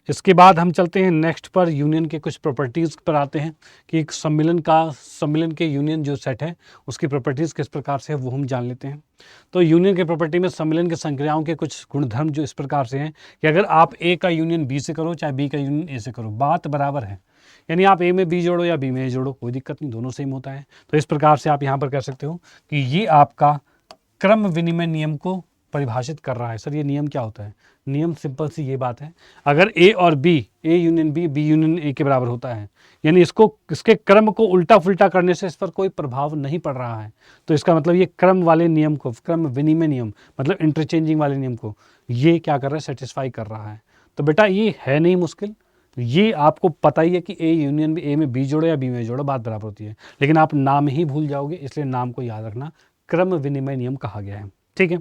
इसके बाद हम चलते हैं नेक्स्ट पर, यूनियन के कुछ प्रॉपर्टीज़ पर आते हैं कि एक सम्मिलन के यूनियन जो सेट है उसकी प्रॉपर्टीज़ किस प्रकार से है वो हम जान लेते हैं। तो यूनियन के प्रॉपर्टी में सम्मिलन के संक्रियाओं के कुछ गुणधर्म जो इस प्रकार से हैं कि अगर आप ए का यूनियन बी से करो चाहे बी का यूनियन ए से करो, बात बराबर है। यानी आप ए में बी जोड़ो या बी में ए जोड़ो, कोई दिक्कत नहीं, दोनों सेम होता है। तो इस प्रकार से आप यहाँ पर कह सकते हो कि ये आपका क्रम विनिमय नियम को परिभाषित कर रहा है। सर ये नियम क्या होता है? नियम सिंपल सी ये बात है, अगर ए और B, A union B, B union A के बराबर होता है, यानी इसके क्रम को उल्टा फुल्टा करने से इस पर कोई प्रभाव नहीं पड़ रहा है, तो इसका मतलब ये क्रम वाले नियम को, क्रम विनिमय नियम मतलब इंटरचेंजिंग वाले नियम को ये क्या कर रहा है? सेटिस्फाई कर रहा है। तो बेटा ये है नहीं मुश्किल, ये आपको पता ही है कि ए यूनियन ए में बी जोड़ो या बी में जोड़ो बात बराबर होती है, लेकिन आप नाम ही भूल जाओगे, इसलिए नाम को याद रखना, क्रम विनिमय नियम कहा गया है। ठीक है,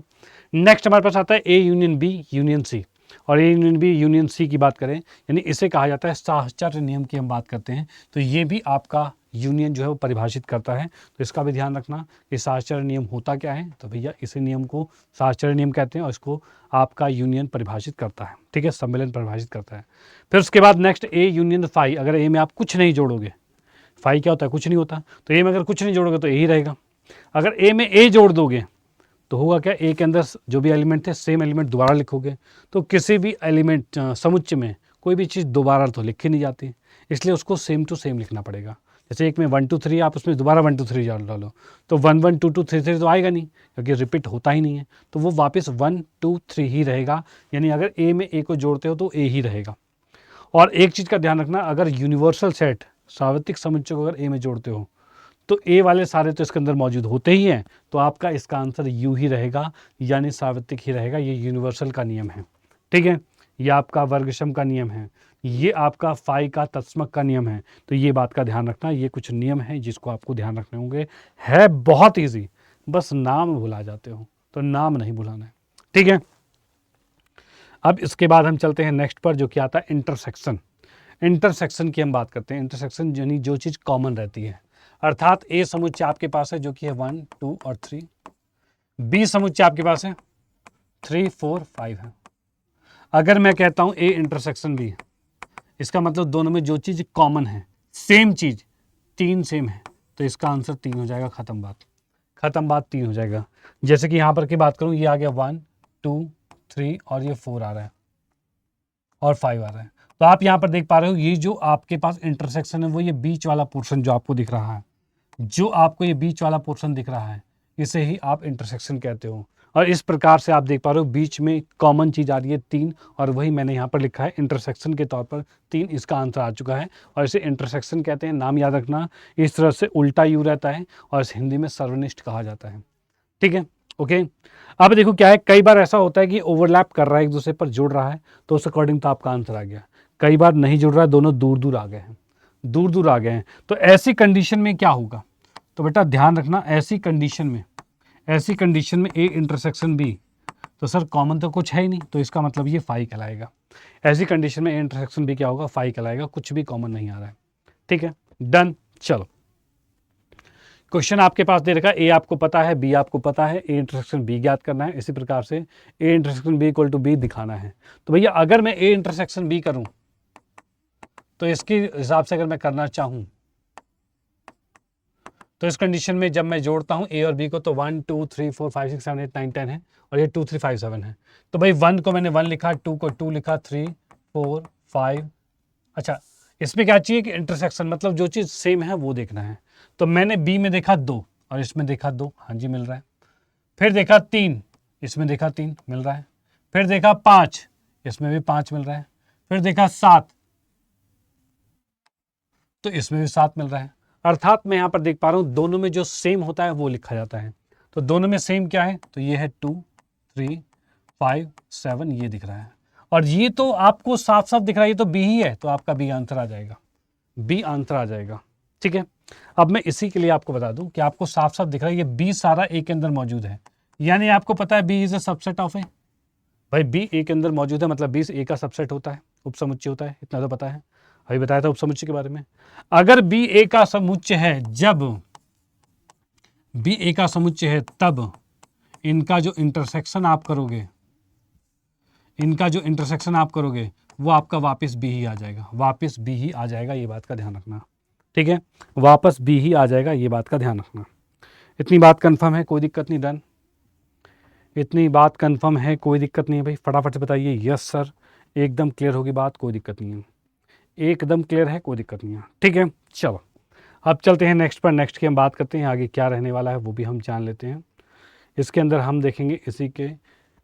नेक्स्ट हमारे पास आता है A union B union C, और A union B union C की बात करें, यानी इसे कहा जाता है साहचर्य नियम की हम बात करते हैं, तो ये भी आपका यूनियन जो है वो परिभाषित करता है। तो इसका भी ध्यान रखना कि साहचर्य नियम होता क्या है, तो भैया इसी नियम को साहचर्य नियम कहते हैं और इसको आपका यूनियन परिभाषित करता है। ठीक है, सम्मेलन परिभाषित करता है। फिर उसके बाद नेक्स्ट ए यूनियन फाई, अगर ए में आप कुछ नहीं जोड़ोगे, फाई क्या होता है? कुछ नहीं होता, तो ए में अगर कुछ नहीं जोड़ोगे तो ए ही रहेगा। अगर ए में ए जोड़ दोगे तो होगा क्या? ए के अंदर जो भी एलिमेंट थे सेम एलिमेंट दोबारा लिखोगे, तो किसी भी एलिमेंट समुच्चय में कोई भी चीज़ दोबारा तो लिखी नहीं जाती, इसलिए उसको सेम टू सेम लिखना पड़ेगा। जैसे एक में 1 2 3 आप उसमें दोबारा 1 2 3 डालो तो 1 1 2 2 3 3 तो आएगा नहीं, क्योंकि रिपीट होता ही नहीं है, तो वो वापस 1 2 3 ही रहेगा। यानी अगर ए में ए को जोड़ते हो तो ए ही रहेगा। और एक चीज़ का ध्यान रखना, अगर यूनिवर्सल सेट सार्वत्रिक समुच्चय को अगर ए में जोड़ते हो तो ए वाले सारे तो इसके अंदर मौजूद होते ही हैं, तो आपका इसका आंसर यू ही रहेगा, यानी सार्वत्रिक ही रहेगा। ये यूनिवर्सल का नियम है। ठीक है, ये आपका वर्गशम का नियम है, ये आपका फाई का तत्समक का नियम है। तो ये बात का ध्यान रखना, ये कुछ नियम है जिसको आपको ध्यान रखने होंगे। है बहुत ईजी, बस नाम भुला जाते हो, तो नाम नहीं भुलाना है। ठीक है, अब इसके बाद हम चलते हैं नेक्स्ट पर, जो कि आता है इंटरसेक्शन। इंटरसेक्शन की हम बात करते हैं। इंटरसेक्शन यानी जो चीज़ कॉमन रहती है, अर्थात ए समुच्चय आपके पास है जो कि है 1 2 और 3, बी समुच्चय आपके पास है 3 4 5 है। अगर मैं कहता हूं ए इंटरसेक्शन बी, इसका मतलब दोनों में जो चीज़ कॉमन है, सेम चीज़, 3 सेम है, तो इसका आंसर 3 हो जाएगा। ख़त्म बात, ख़त्म बात, 3 हो जाएगा। जैसे कि यहाँ पर की बात करूँ, ये आ गया 1 2 3 और ये 4 आ रहा है और 5 आ रहा है। तो आप यहाँ पर देख पा रहे हो, ये जो आपके पास इंटरसेक्शन है वो ये बीच वाला पोर्शन जो आपको दिख रहा है, जो आपको ये बीच वाला पोर्शन दिख रहा है, इसे ही आप इंटरसेक्शन कहते हो। और इस प्रकार से आप देख पा रहे हो बीच में कॉमन चीज़ आ रही है 3, और वही मैंने यहाँ पर लिखा है इंटरसेक्शन के तौर पर 3, इसका आंसर आ चुका है। और इसे इंटरसेक्शन कहते हैं, नाम याद रखना। इस तरह से उल्टा यू रहता है और इस हिंदी में सर्वनिष्ठ कहा जाता है। ठीक है, ओके। अब देखो क्या है, कई बार ऐसा होता है कि ओवरलैप कर रहा है, एक दूसरे पर जुड़ रहा है, तो उस अकॉर्डिंग तो आपका आंसर आ गया। कई बार नहीं जुड़ रहा है, दोनों दूर दूर आ गए हैं, दूर दूर आ गए हैं, तो ऐसी कंडीशन में क्या होगा? तो बेटा ध्यान रखना, ऐसी कंडीशन में ए इंटरसेक्शन बी, तो सर कॉमन तो कुछ है ही नहीं, तो इसका मतलब ये फाई कहलाएगा। ऐसी कंडीशन में ए इंटरसेक्शन बी क्या होगा? फाई कहलाएगा, कुछ भी कॉमन नहीं आ रहा है। ठीक है, डन। चलो, क्वेश्चन आपके पास दे रखा है, ए आपको पता है, बी आपको पता है, ए इंटरसेक्शन बी ज्ञात करना है। इसी प्रकार से A intersection B equal to B दिखाना है। तो भैया अगर मैं ए इंटरसेक्शन बी करूं, तो इसके हिसाब से अगर मैं करना चाहूं, तो इस कंडीशन में जब मैं जोड़ता हूं ए और बी को, तो 1 2 3 4 5 6 7 8 9 10 है, और ये 2 3 5 7 है। तो भाई 1 को मैंने 1 लिखा, 2 को 2 लिखा, 3 4 5। अच्छा, इसमें क्या चाहिए कि इंटरसेक्शन, मतलब जो चीज़ सेम है वो देखना है। तो मैंने बी में देखा 2 और इसमें देखा 2, हाँ जी मिल रहा है। फिर देखा 3, इसमें देखा 3 मिल रहा है। फिर देखा 5, इसमें भी 5 मिल रहा है। फिर देखा 7, तो इसमें भी 7 मिल रहा है। अर्थात मैं यहाँ पर देख पा रहा हूँ दोनों में जो सेम होता है वो लिखा जाता है। तो दोनों में सेम क्या है? तो ये है 2 3 5 7, ये दिख रहा है। और ये तो आपको साफ साफ दिख रहा है, ये तो बी ही है, तो आपका बी आंसर आ जाएगा, बी आंसर आ जाएगा। ठीक है, अब मैं इसी के लिए आपको बता दूं कि आपको साफ साफ दिख रहा है ये बी सारा ए के अंदर मौजूद है, यानी आपको पता है B is a subset of A. भाई बी ए के अंदर मौजूद है, मतलब बी ए का सबसेट होता है, उपसमुच्चय होता है, इतना तो पता है, अभी बताया था उपसमुच्चय के बारे में। अगर बी ए का समुच्चय है, जब बी ए का समुच्चय है तब इनका जो इंटरसेक्शन आप करोगे, इनका जो इंटरसेक्शन आप करोगे वो आपका वापस बी ही आ जाएगा, वापस बी ही आ जाएगा, ये बात का ध्यान रखना। ठीक है, वापस बी ही आ जाएगा, ये बात का ध्यान रखना। इतनी बात कंफर्म है, कोई दिक्कत नहीं? डन, इतनी बात कंफर्म है, कोई दिक्कत नहीं है भाई? फटाफट से बताइए यस सर, एकदम क्लियर होगी बात, कोई दिक्कत नहीं है, एकदम क्लियर है, कोई दिक्कत नहीं है। ठीक है, चलो अब चलते हैं नेक्स्ट पर। नेक्स्ट की हम बात करते हैं, आगे क्या रहने वाला है वो भी हम जान लेते हैं। इसके अंदर हम देखेंगे इसी के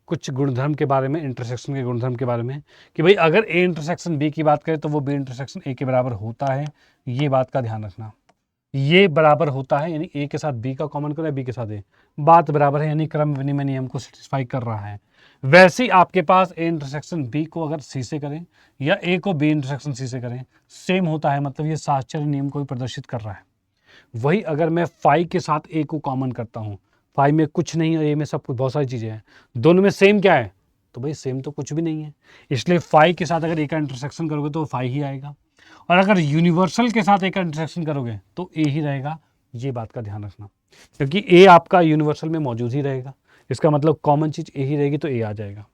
कुछ गुणधर्म के बारे में, इंटरसेक्शन के गुणधर्म के बारे में, कि भाई अगर ए इंटरसेक्शन बी की बात करें तो वो बी इंटरसेक्शन ए के बराबर होता है, ये बात का ध्यान रखना। ये बराबर होता है यानी ए के साथ बी का कॉमन करो या बी के साथ ए, बात बराबर है यानी क्रम विनिमय नियम को सेटिस्फाई कर रहा है। वैसे ही आपके पास ए इंटरसेक्शन बी को अगर सी से करें या ए को बी इंटरसेक्शन सी से करें, सेम होता है, मतलब ये साहचर्य नियम को भी प्रदर्शित कर रहा है। वही अगर मैं फाई के साथ ए को कॉमन करता हूँ, फाई में कुछ नहीं है, ए में सब कुछ, बहुत सारी चीज़ें हैं, दोनों में सेम क्या है? तो भाई सेम तो कुछ भी नहीं है, इसलिए फाई के साथ अगर ए का इंटरसेक्शन करोगे तो फाई ही आएगा, और अगर यूनिवर्सल के साथ ए का इंटरसेक्शन करोगे तो ए ही रहेगा, ये बात का ध्यान रखना, क्योंकि ए आपका यूनिवर्सल में मौजूद ही रहेगा, इसका मतलब कॉमन चीज़ ए ही रहेगी, तो ए आ जाएगा।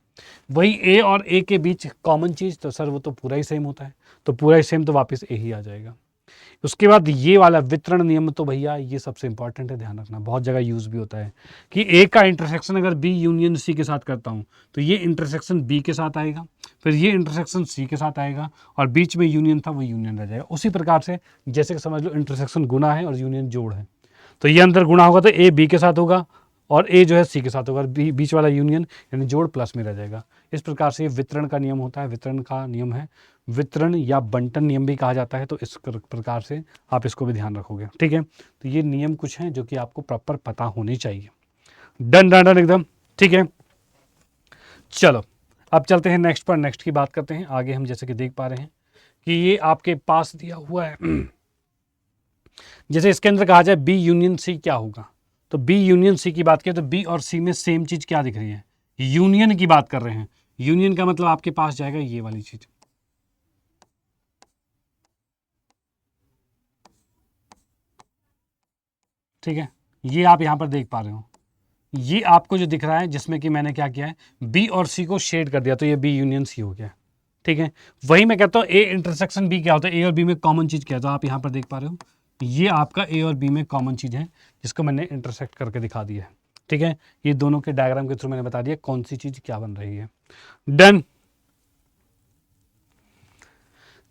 वही ए और ए के बीच कॉमन चीज़, तो सर वो तो पूरा ही सेम होता है, तो पूरा ही सेम, तो वापस ए ही आ जाएगा। उसके बाद ये वाला वितरण नियम, तो भैया ये सबसे इंपॉर्टेंट है, ध्यान रखना, बहुत जगह यूज भी होता है कि ए का इंटरसेक्शन अगर बी यूनियन सी के साथ करता हूँ तो ये इंटरसेक्शन बी के साथ आएगा, फिर ये इंटरसेक्शन सी के साथ आएगा, और बीच में यूनियन था वो यूनियन रह जाएगा। उसी प्रकार से जैसे कि समझ लो इंटरसेक्शन गुना है और यूनियन जोड़ है, तो ये अंदर गुना होगा तो ए बी के साथ होगा और ए जो है सी के साथ होगा, बीच वाला यूनियन यानी जोड़ प्लस में रह जाएगा। इस प्रकार से ये वितरण का नियम होता है, वितरण का नियम है, वितरण या बंटन नियम भी कहा जाता है, तो इस प्रकार से आप इसको भी ध्यान रखोगे। ठीक है, तो ये नियम कुछ हैं जो कि आपको प्रॉपर पता होने चाहिए। डन डन डन एकदम ठीक है। चलो अब चलते हैं नेक्स्ट पर, नेक्स्ट की बात करते हैं। आगे हम जैसे कि देख पा रहे हैं कि ये आपके पास दिया हुआ है, जैसे इसके अंदर कहा जाए बी यूनियन सी क्या होगा, तो बी यूनियन सी की बात करें तो बी और सी में सेम चीज क्या दिख रही है? यूनियन की बात कर रहे हैं। यूनियन का मतलब आपके पास जाएगा ये वाली चीज, ठीक है, ये आप यहां पर देख पा रहे हो, ये आपको जो दिख रहा है जिसमें कि मैंने क्या किया है, बी और सी को शेड कर दिया, तो ये बी यूनियन सी हो गया। ठीक है, वही मैं कहता हूँ ए इंटरसेक्शन बी क्या होता है, ए और बी में कॉमन चीज क्या है, तो आप यहां पर देख पा रहे हो ये आपका ए और बी में कॉमन चीज है जिसको मैंने इंटरसेक्ट करके दिखा दिया है। ठीक है, ये दोनों के डायग्राम के थ्रू मैंने बता दिया कौन सी चीज क्या बन रही है। डन।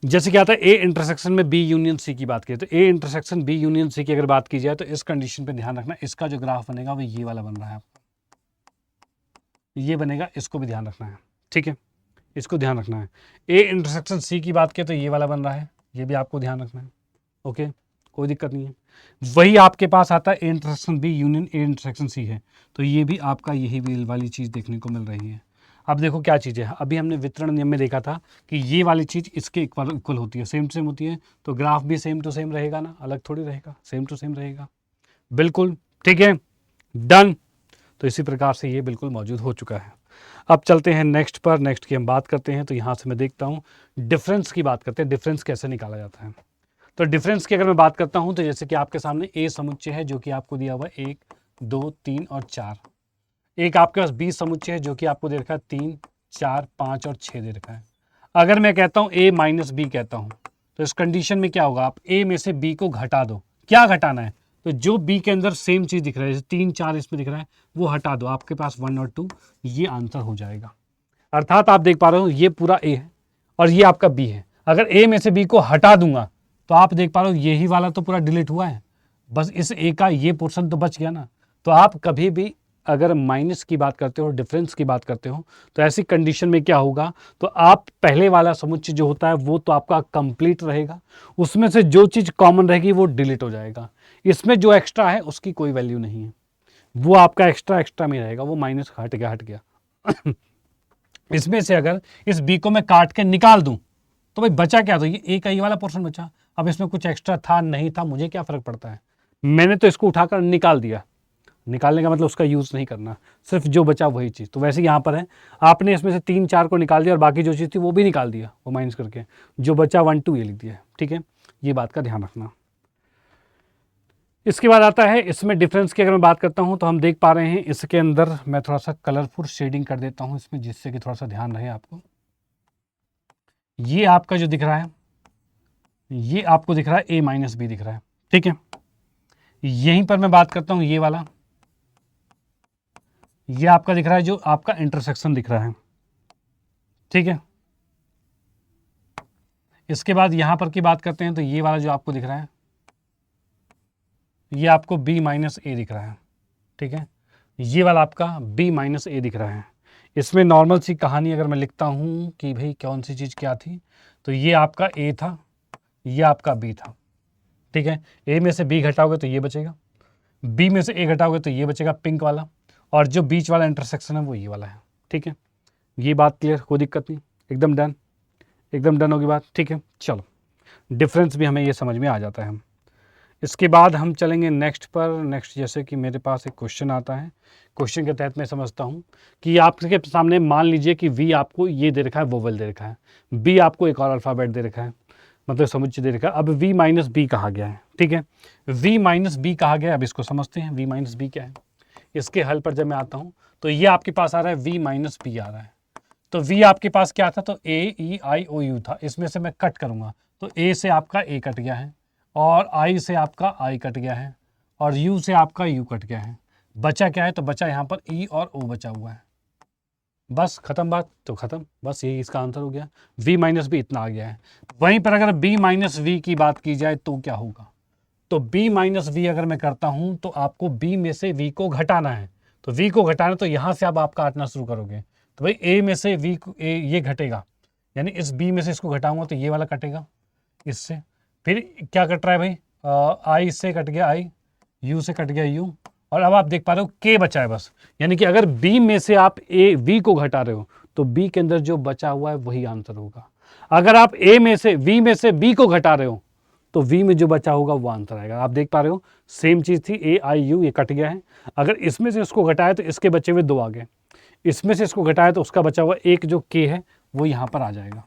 जैसे क्या आता है ए इंटरसेक्शन में बी यूनियन सी की बात की, तो A intersection B union C की अगर बात की जाए तो इस कंडीशन पे ध्यान रखना, इसका जो ग्राफ बनेगा वो ये वाला बन रहा है आपका, ये बनेगा, इसको भी ध्यान रखना है। ठीक है, इसको ध्यान रखना है। ए इंटरसेक्शन सी की बात की तो ये वाला बन रहा है, ये भी आपको ध्यान रखना है। ओके, कोई दिक्कत नहीं है। वही आपके पास आता है A intersection B union A intersection C है, तो ये भी आपका यही वाली चीज़ देखने को मिल रही है। अब देखो क्या चीज़ है, अभी हमने वितरण नियम में देखा था कि ये वाली चीज़ इसके इक्वल होती है, सेम टू सेम होती है, तो ग्राफ भी सेम टू सेम रहेगा ना, अलग थोड़ी रहेगा, सेम टू सेम रहेगा। बिल्कुल ठीक है, डन। तो इसी प्रकार से ये बिल्कुल मौजूद हो चुका है। अब चलते हैं नेक्स्ट पर, नेक्स्ट की हम बात करते हैं। तो यहाँ से मैं देखता हूँ डिफरेंस की बात करते हैं, डिफरेंस कैसे निकाला जाता है। तो डिफरेंस की अगर मैं बात करता हूँ तो जैसे कि आपके सामने ए समुच्चय है जो कि आपको दिया हुआ है 1 2 3 और 4, एक आपके पास बी समुच्चय है जो कि आपको दे रखा है 3 4 5 और 6 दे रखा है। अगर मैं कहता हूँ a माइनस बी कहता हूँ तो इस कंडीशन में क्या होगा, आप a में से b को घटा दो। क्या घटाना है, तो जो b के अंदर सेम चीज दिख रहा है, जैसे 3 4 इसमें दिख रहा है, वो हटा दो, आपके पास 1 और 2, ये आंसर हो जाएगा। अर्थात आप देख पा रहे हो ये पूरा a है और ये आपका b है। अगर a में से b को हटा दूंगा तो आप देख पा रहे हो यही वाला तो पूरा डिलीट हुआ है, बस इस a का ये पोर्शन तो बच गया ना। तो आप कभी भी अगर माइनस की बात करते हो, डिफरेंस की बात करते हो, तो ऐसी कंडीशन में क्या होगा, तो आप पहले वाला समुच्चय जो होता है वो तो आपका कंप्लीट रहेगा, उसमें से जो चीज़ कॉमन रहेगी वो डिलीट हो जाएगा, इसमें जो एक्स्ट्रा है उसकी कोई वैल्यू नहीं है, वो आपका एक्स्ट्रा में रहेगा, वो माइनस हट गया। इसमें से अगर इस बी को मैं काट के निकाल दूं तो भाई बचा क्या, तो ये ए का ये वाला पोर्शन बचा। अब इसमें कुछ एक्स्ट्रा था नहीं था, मुझे क्या फर्क पड़ता है, मैंने तो इसको उठाकर निकाल दिया। निकालने का मतलब उसका यूज़ नहीं करना, सिर्फ जो बचा वही चीज़। तो वैसे यहाँ पर है, आपने इसमें से 3 4 को निकाल दिया और बाकी जो चीज़ थी वो भी निकाल दिया, वो माइनस करके जो बचा 1 2 ये लिख दिया है। ठीक है, ये बात का ध्यान रखना। इसके बाद आता है इसमें डिफरेंस की अगर मैं बात करता हूँ तो हम देख पा रहे हैं इसके अंदर मैं थोड़ा सा कलरफुल शेडिंग कर देता हूँ इसमें, जिससे कि थोड़ा सा ध्यान रहे आपको। ये आपका जो दिख रहा है, ये आपको दिख रहा है A-B दिख रहा है, ठीक है। यहीं पर मैं बात करता हूँ ये वाला, ये आपका दिख रहा है जो आपका इंटरसेक्शन दिख रहा है, ठीक है। इसके बाद यहां पर की बात करते हैं तो ये वाला जो आपको दिख रहा है, ये आपको B-A दिख रहा है, ठीक है। ये वाला आपका B-A दिख रहा है। इसमें नॉर्मल सी कहानी अगर मैं लिखता हूं कि भाई कौन सी चीज़ क्या थी, तो ये आपका A था, ये आपका B था, ठीक है। A में से B घटाओगे तो ये बचेगा, B में से A घटाओगे तो ये बचेगा पिंक वाला, और जो बीच वाला इंटरसेक्शन है वो ये वाला है, ठीक है। ये बात क्लियर, कोई दिक्कत नहीं, एकदम डन, एकदम डन होगी बात, ठीक है। चलो, डिफरेंस भी हमें ये समझ में आ जाता है। इसके बाद हम चलेंगे नेक्स्ट पर। नेक्स्ट जैसे कि मेरे पास एक क्वेश्चन आता है, क्वेश्चन के तहत मैं समझता हूँ कि आपके सामने मान लीजिए कि V आपको ये दे रखा है, वोवेल दे रखा है, B आपको एक और अल्फ़ाबेट दे रखा है, मतलब समुच्चय दे रखा है। अब V-B कहा गया है, ठीक है। V-B कहा गया है, अब इसको समझते हैं V-B क्या है। इसके हल पर जब मैं आता हूँ तो ये आपके पास आ रहा है V-B आ रहा है। तो V आपके पास क्या था, तो A-E-I-O-U था, इसमें से मैं कट करूँगा तो A से आपका A कट गया है, और I से आपका I कट गया है, और U से आपका U कट गया है। बचा क्या है, तो बचा यहाँ पर E और O बचा हुआ है। बस खत्म बात, तो खत्म, बस यही इसका आंसर हो गया। V-B इतना आ गया है। वहीं पर अगर B-V की बात की जाए तो क्या होगा, तो B-V अगर मैं करता हूं तो आपको B में से V को घटाना है। तो V को घटाना तो यहां से आप काटना शुरू करोगे, तो भाई A में से V ये घटेगा, यानी इस B में से इसको घटाऊंगा तो ये वाला कटेगा इससे। फिर क्या कट रहा है भाई, I से कट गया I, U से कट गया U, और अब आप देख पा रहे हो K बचा है बस। यानी कि अगर B में से आप V को घटा रहे हो तो B के अंदर जो बचा हुआ है वही आंसर होगा। अगर आप V में से B को घटा रहे हो तो V में जो बचा होगा वो आंसर आएगा। आप देख पा रहे हो सेम चीज़ थी, A-I-U, ये कट गया है। अगर इसमें से इसको घटाया तो इसके बचे हुए 2 आ गए, इसमें से इसको घटाया तो उसका बचा हुआ एक जो K है वो यहाँ पर आ जाएगा,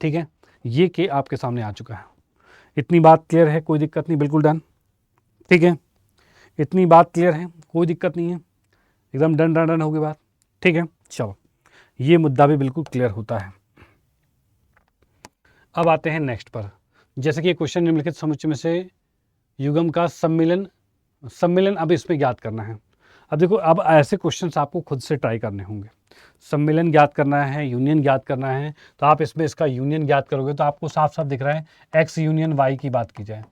ठीक है। ये K आपके सामने आ चुका है। इतनी बात क्लियर है, कोई दिक्कत नहीं, बिल्कुल डन, ठीक है। इतनी बात क्लियर है, कोई दिक्कत नहीं है, एकदम डन डन डन होगी बात, ठीक है। चलो, ये मुद्दा भी बिल्कुल क्लियर होता है। अब आते हैं नेक्स्ट पर। जैसे कि क्वेश्चन निम्नलिखित समुच्चय में से युग्म का सम्मिलन अब इसमें ज्ञात करना है। अब देखो, अब ऐसे क्वेश्चंस आपको खुद से ट्राई करने होंगे। सम्मिलन ज्ञात करना है, यूनियन ज्ञात करना है, तो आप इसमें इसका यूनियन ज्ञात करोगे तो आपको साफ साफ दिख रहा है X यूनियन Y की बात की जाए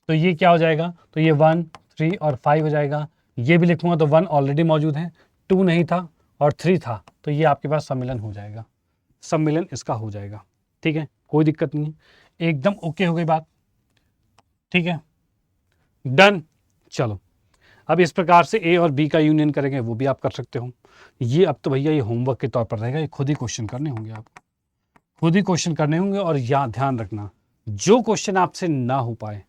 तो ये क्या हो जाएगा, तो ये 1, 3 और 5 हो जाएगा। ये भी लिखूंगा तो 1 ऑलरेडी मौजूद है, 2 नहीं था और 3 था, तो ये आपके पास सम्मिलन हो जाएगा, सम्मिलन इसका हो जाएगा, ठीक है। कोई दिक्कत नहीं है, एकदम ओके हो गई बात, ठीक है, डन। चलो, अब इस प्रकार से A और B का यूनियन करेंगे, वो भी आप कर सकते हो। ये अब तो भैया ये होमवर्क के तौर पर रहेगा, ये खुद ही क्वेश्चन करने होंगे, आपको खुद ही क्वेश्चन करने होंगे। और यहाँ ध्यान रखना, जो क्वेश्चन आपसे ना हो पाए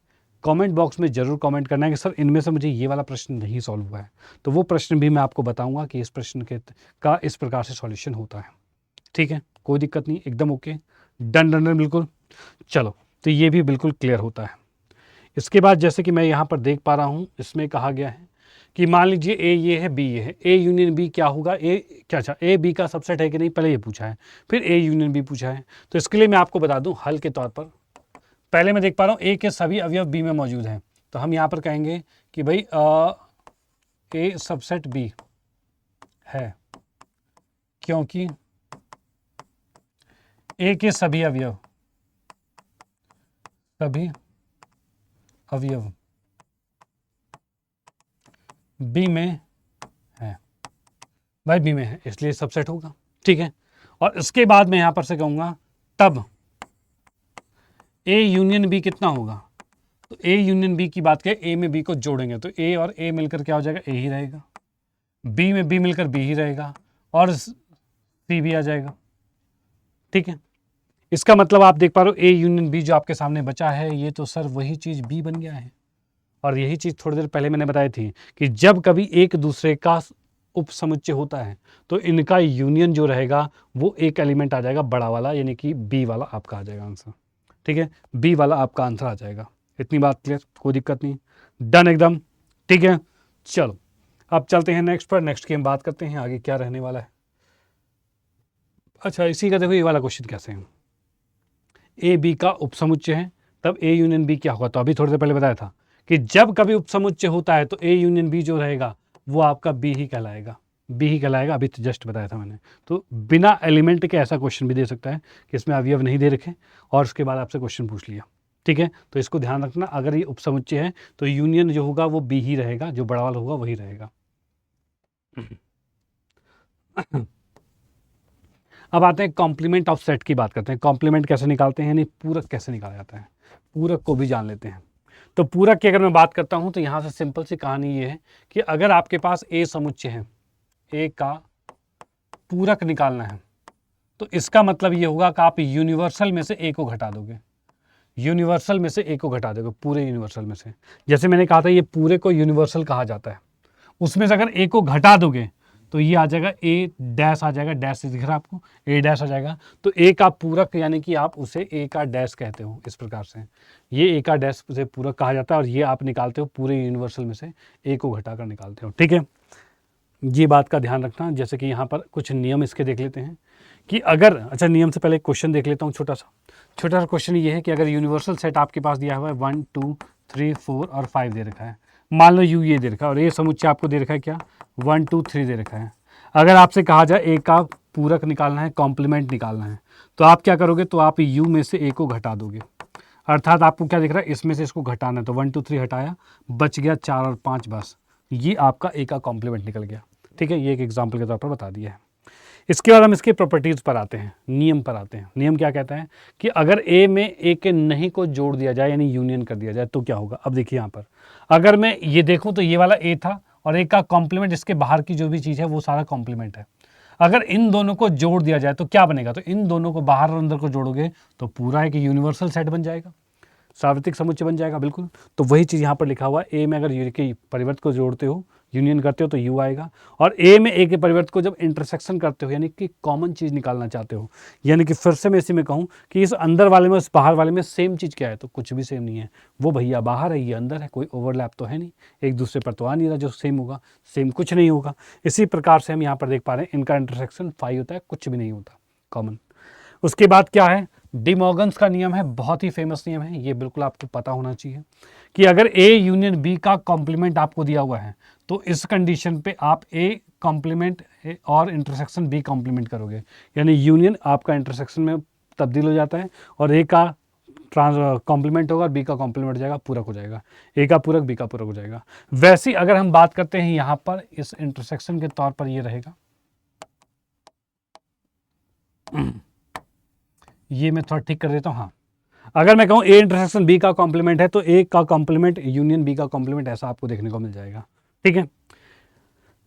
कमेंट बॉक्स में जरूर कमेंट करना है कि सर इनमें से मुझे ये वाला प्रश्न नहीं सॉल्व हुआ है, तो वो प्रश्न भी मैं आपको बताऊंगा कि इस प्रश्न का इस प्रकार से सॉल्यूशन होता है, ठीक है। कोई दिक्कत नहीं, एकदम ओके, डन डन डन, बिल्कुल। चलो, तो ये भी बिल्कुल क्लियर होता है। इसके बाद जैसे कि मैं यहाँ पर देख पा रहा हूँ, इसमें कहा गया है कि मान लीजिए A ये है, B ये है, A यूनियन B क्या होगा, अच्छा A B का सबसेट है कि नहीं, पहले ये पूछा है, फिर A यूनियन B पूछा है। तो इसके लिए मैं आपको बता दूं हल के तौर पर, पहले मैं देख पा रहा हूँ A के सभी अवयव B में मौजूद हैं, तो हम यहाँ पर कहेंगे कि भाई A सबसेट B है, क्योंकि A के सभी अवयव B में है, भाई B में है इसलिए सबसेट होगा, ठीक है। और इसके बाद मैं यहां पर से कहूंगा तब A यूनियन B कितना होगा, तो A यूनियन B की बात करें, A में B को जोड़ेंगे तो A और A मिलकर क्या हो जाएगा, A ही रहेगा, B में B मिलकर B ही रहेगा, और C भी आ जाएगा, ठीक है। इसका मतलब आप देख पा रहे हो A यूनियन B जो आपके सामने बचा है, ये तो सर वही चीज़ B बन गया है। और यही चीज़ थोड़ी देर पहले मैंने बताई थी कि जब कभी एक दूसरे का उपसमुच्चय होता है तो इनका यूनियन जो रहेगा वो एक एलिमेंट आ जाएगा बड़ा वाला, यानी कि B वाला आपका आ जाएगा आंसर, ठीक है। B वाला आपका आंसर आ जाएगा। इतनी बात क्लियर, कोई दिक्कत नहीं, डन एकदम, ठीक है। चलो अब चलते हैं नेक्स्ट पर, नेक्स्ट की हम बात करते हैं आगे क्या रहने वाला है। अच्छा, इसी का देखो ये वाला क्वेश्चन कैसे है, ए बी का उपसमुच्चय है, तब ए यूनियन बी क्या होगा। तो अभी थोड़ी देर पहले बताया था कि जब कभी उपसमुच्चय होता है तो ए यूनियन बी जो रहेगा वो आपका बी ही कहलाएगा, बी ही कहलाएगा। अभी तो जस्ट बताया था मैंने। तो बिना एलिमेंट के ऐसा क्वेश्चन भी दे सकता है कि इसमें अवयव नहीं दे रखे और उसके बाद आपसे क्वेश्चन पूछ लिया, ठीक है। तो इसको ध्यान रखना, अगर ये उपसमुच्चय है तो यूनियन जो होगा वो बी ही रहेगा, जो बड़ा वाला होगा वही रहेगा। अब आते हैं कॉम्प्लीमेंट ऑफ सेट की बात करते हैं। कॉम्प्लीमेंट कैसे निकालते हैं, यानी पूरक कैसे निकाला जाता है, पूरक को भी जान लेते हैं। तो पूरक की अगर मैं बात करता हूं तो यहां से सिंपल सी कहानी ये है कि अगर आपके पास ए समुच्चय है, ए का पूरक निकालना है, तो इसका मतलब ये होगा कि आप यूनिवर्सल में से ए को घटा दोगे, यूनिवर्सल में से ए को घटा दोगे, पूरे यूनिवर्सल में से। जैसे मैंने कहा था ये पूरे को यूनिवर्सल कहा जाता है, उसमें से अगर ए को घटा दोगे तो ये आ जाएगा ए डैश आ जाएगा, डैश दिख रहा है आपको, ए डैश आ जाएगा। तो ए का पूरक यानी कि आप उसे ए का डैश कहते हो, इस प्रकार से ये ए का डैश से पूरक कहा जाता है। और ये आप निकालते हो पूरे यूनिवर्सल में से ए को घटाकर निकालते हो, ठीक है। ये बात का ध्यान रखना। जैसे कि यहाँ पर कुछ नियम इसके देख लेते हैं कि अगर, अच्छा नियम से पहले क्वेश्चन देख लेता हूँ, छोटा सा क्वेश्चन ये है कि अगर यूनिवर्सल सेट आपके पास दिया हुआ है 1 2 3 4 और 5 दे रखा है, मान लो यू ये दे रखा है और ये समुच्चय आपको दे रखा है क्या 1 2 3 दे रखा है। अगर आपसे कहा जाए ए का पूरक निकालना है, कॉम्प्लीमेंट निकालना है, तो आप क्या करोगे, तो आप यू में से ए को घटा दोगे। अर्थात आपको क्या दिख रहा है, इसमें से इसको घटाना है, तो 1 2 3 हटाया, बच गया 4 और 5, बस ये आपका ए का कॉम्प्लीमेंट निकल गया, ठीक है। ये एक एग्जाम्पल के तौर पर बता दिया है। इसके बाद हम इसके प्रॉपर्टीज़ पर आते हैं, नियम पर आते हैं। नियम क्या कहता है कि अगर ए में ए के नहीं को जोड़ दिया जाए यानी यूनियन कर दिया जाए तो क्या होगा। अब देखिए यहाँ पर अगर मैं ये देखूँ तो ये वाला ए था और ए का कॉम्प्लीमेंट, इसके बाहर की जो भी चीज़ है वो सारा कॉम्प्लीमेंट है। अगर इन दोनों को जोड़ दिया जाए तो क्या बनेगा, तो इन दोनों को बाहर और अंदर को जोड़ोगे तो पूरा एक यूनिवर्सल सेट बन जाएगा, सार्वत्रिक समुच्चय बन जाएगा, बिल्कुल। तो वही चीज़ यहाँ पर लिखा हुआ है, ए में अगर यू के परिवर्त को जोड़ते हो, यूनियन करते हो तो यू आएगा, और ए में ए के परिवर्त को जब इंटरसेक्शन करते हो यानी कि कॉमन चीज़ निकालना चाहते हो, यानी कि फिर से मैं इसी में कहूँ कि इस अंदर वाले में इस बाहर वाले में सेम चीज़ क्या है, तो कुछ भी सेम नहीं है। वो भैया बाहर है, ये अंदर है, कोई ओवरलैप तो है नहीं, एक दूसरे पर तो आ नहीं रहा, जो सेम होगा सेम कुछ नहीं होगा। इसी प्रकार से हम यहाँ पर देख पा रहे हैं इनका इंटरसेक्शन 5 होता है, कुछ भी नहीं होता कॉमन। उसके बाद क्या है, डी मॉर्गन्स का नियम है, बहुत ही फेमस नियम है, ये बिल्कुल आपको पता होना चाहिए कि अगर ए यूनियन बी का कॉम्प्लीमेंट आपको दिया हुआ है तो इस कंडीशन पे आप ए कॉम्प्लीमेंट और इंटरसेक्शन बी कॉम्प्लीमेंट करोगे, यानी यूनियन आपका इंटरसेक्शन में तब्दील हो जाता है और ए का कॉम्प्लीमेंट होगा, बी का कॉम्प्लीमेंट हो जाएगा, पूरक हो जाएगा, ए का पूरक बी का पूरक हो जाएगा। वैसे अगर हम बात करते हैं यहाँ पर इस इंटरसेक्शन के तौर पर ये रहेगा, ये मैं थोड़ा ठीक कर देता हूँ। हाँ, अगर मैं कहूँ ए इंटरसेक्शन बी का कॉम्प्लीमेंट है तो ए का कॉम्प्लीमेंट यूनियन बी का कॉम्प्लीमेंट, ऐसा आपको देखने को मिल जाएगा, ठीक है।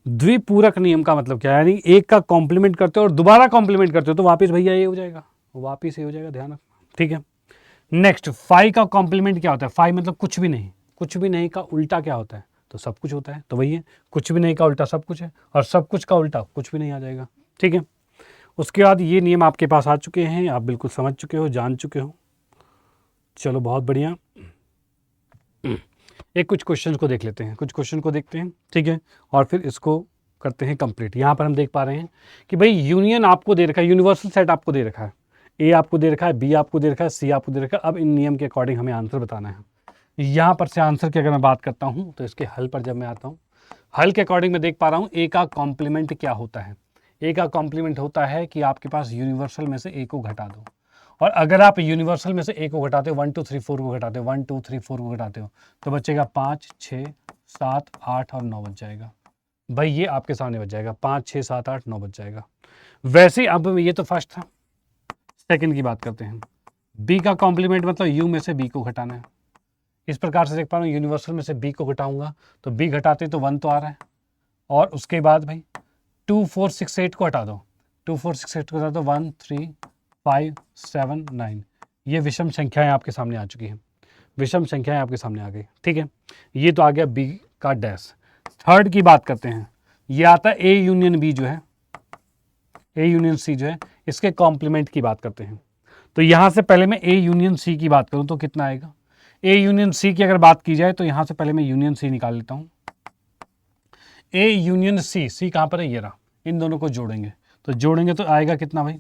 द्विपूरक नियम का मतलब क्या है, यानी एक का कॉम्प्लीमेंट करते हो और दोबारा कॉम्प्लीमेंट करते हो तो वापस भैया ये हो जाएगा, वापस ये हो जाएगा, ध्यान रखना, ठीक है। नेक्स्ट, फाई का कॉम्प्लीमेंट क्या होता है, फाई मतलब कुछ भी नहीं, कुछ भी नहीं का उल्टा क्या होता है, तो सब कुछ होता है, तो वही है, कुछ भी नहीं का उल्टा सब कुछ है और सब कुछ का उल्टा कुछ भी नहीं आ जाएगा, ठीक है। उसके बाद ये नियम आपके पास आ चुके हैं, आप बिल्कुल समझ चुके हो, जान चुके हो, चलो बहुत बढ़िया। एक कुछ क्वेश्चन को देख लेते हैं, कुछ क्वेश्चन को देखते हैं, ठीक है, और फिर इसको करते हैं कंप्लीट। यहाँ पर हम देख पा रहे हैं कि भाई यूनियन आपको दे रखा है, यूनिवर्सल सेट आपको दे रखा है, ए आपको दे रखा है, बी आपको दे रखा है, सी आपको दे रखा है। अब इन नियम के अकॉर्डिंग हमें आंसर बताना है। यहाँ पर से आंसर की अगर मैं बात करता हूँ तो इसके हल पर जब मैं आता हूँ, हल के अकॉर्डिंग मैं देख पा रहा हूँ ए का कॉम्प्लीमेंट क्या होता है। ए का कॉम्प्लीमेंट होता है कि आपके पास यूनिवर्सल में से ए को घटा दो, और अगर आप यूनिवर्सल में से ए को घटाते हो, 1 2 3 4 को घटाते हो, 1 2 3 4 को घटाते हो तो बचेगा 5 6 7 8 और 9 बच जाएगा। भाई ये आपके सामने बच जाएगा, 5 6 7 8 9 बच जाएगा। वैसे अब ये तो फर्स्ट था, सेकंड की बात करते हैं। बी का कॉम्प्लीमेंट मतलब यू में से बी को घटाना है। इस प्रकार से देख पा रहा हूँ, यूनिवर्सल में से बी को घटाऊंगा तो बी घटाते तो 1 तो आ रहा है, और उसके बाद भाई 2 4 6 8 को हटा दो, 2 4 6 8 को हटा दो, 1 3 5 7 9, ये विषम संख्याएं आपके सामने आ चुकी हैं, विषम संख्याएं आपके सामने आ गई, ठीक है। ये तो आ गया बी का डैश। थर्ड की बात करते हैं, ये आता है ए यूनियन बी जो है, ए यूनियन सी जो है, इसके कॉम्प्लीमेंट की बात करते हैं। तो यहाँ से पहले मैं ए यूनियन सी की बात करूँ तो कितना आएगा, ए यूनियन सी की अगर बात की जाए तो यहां से पहले मैं यूनियन सी निकाल लेता हूं। ए यूनियन सी, सी कहां पर है, ये रहा। इन दोनों को जोड़ेंगे तो आएगा कितना भाई,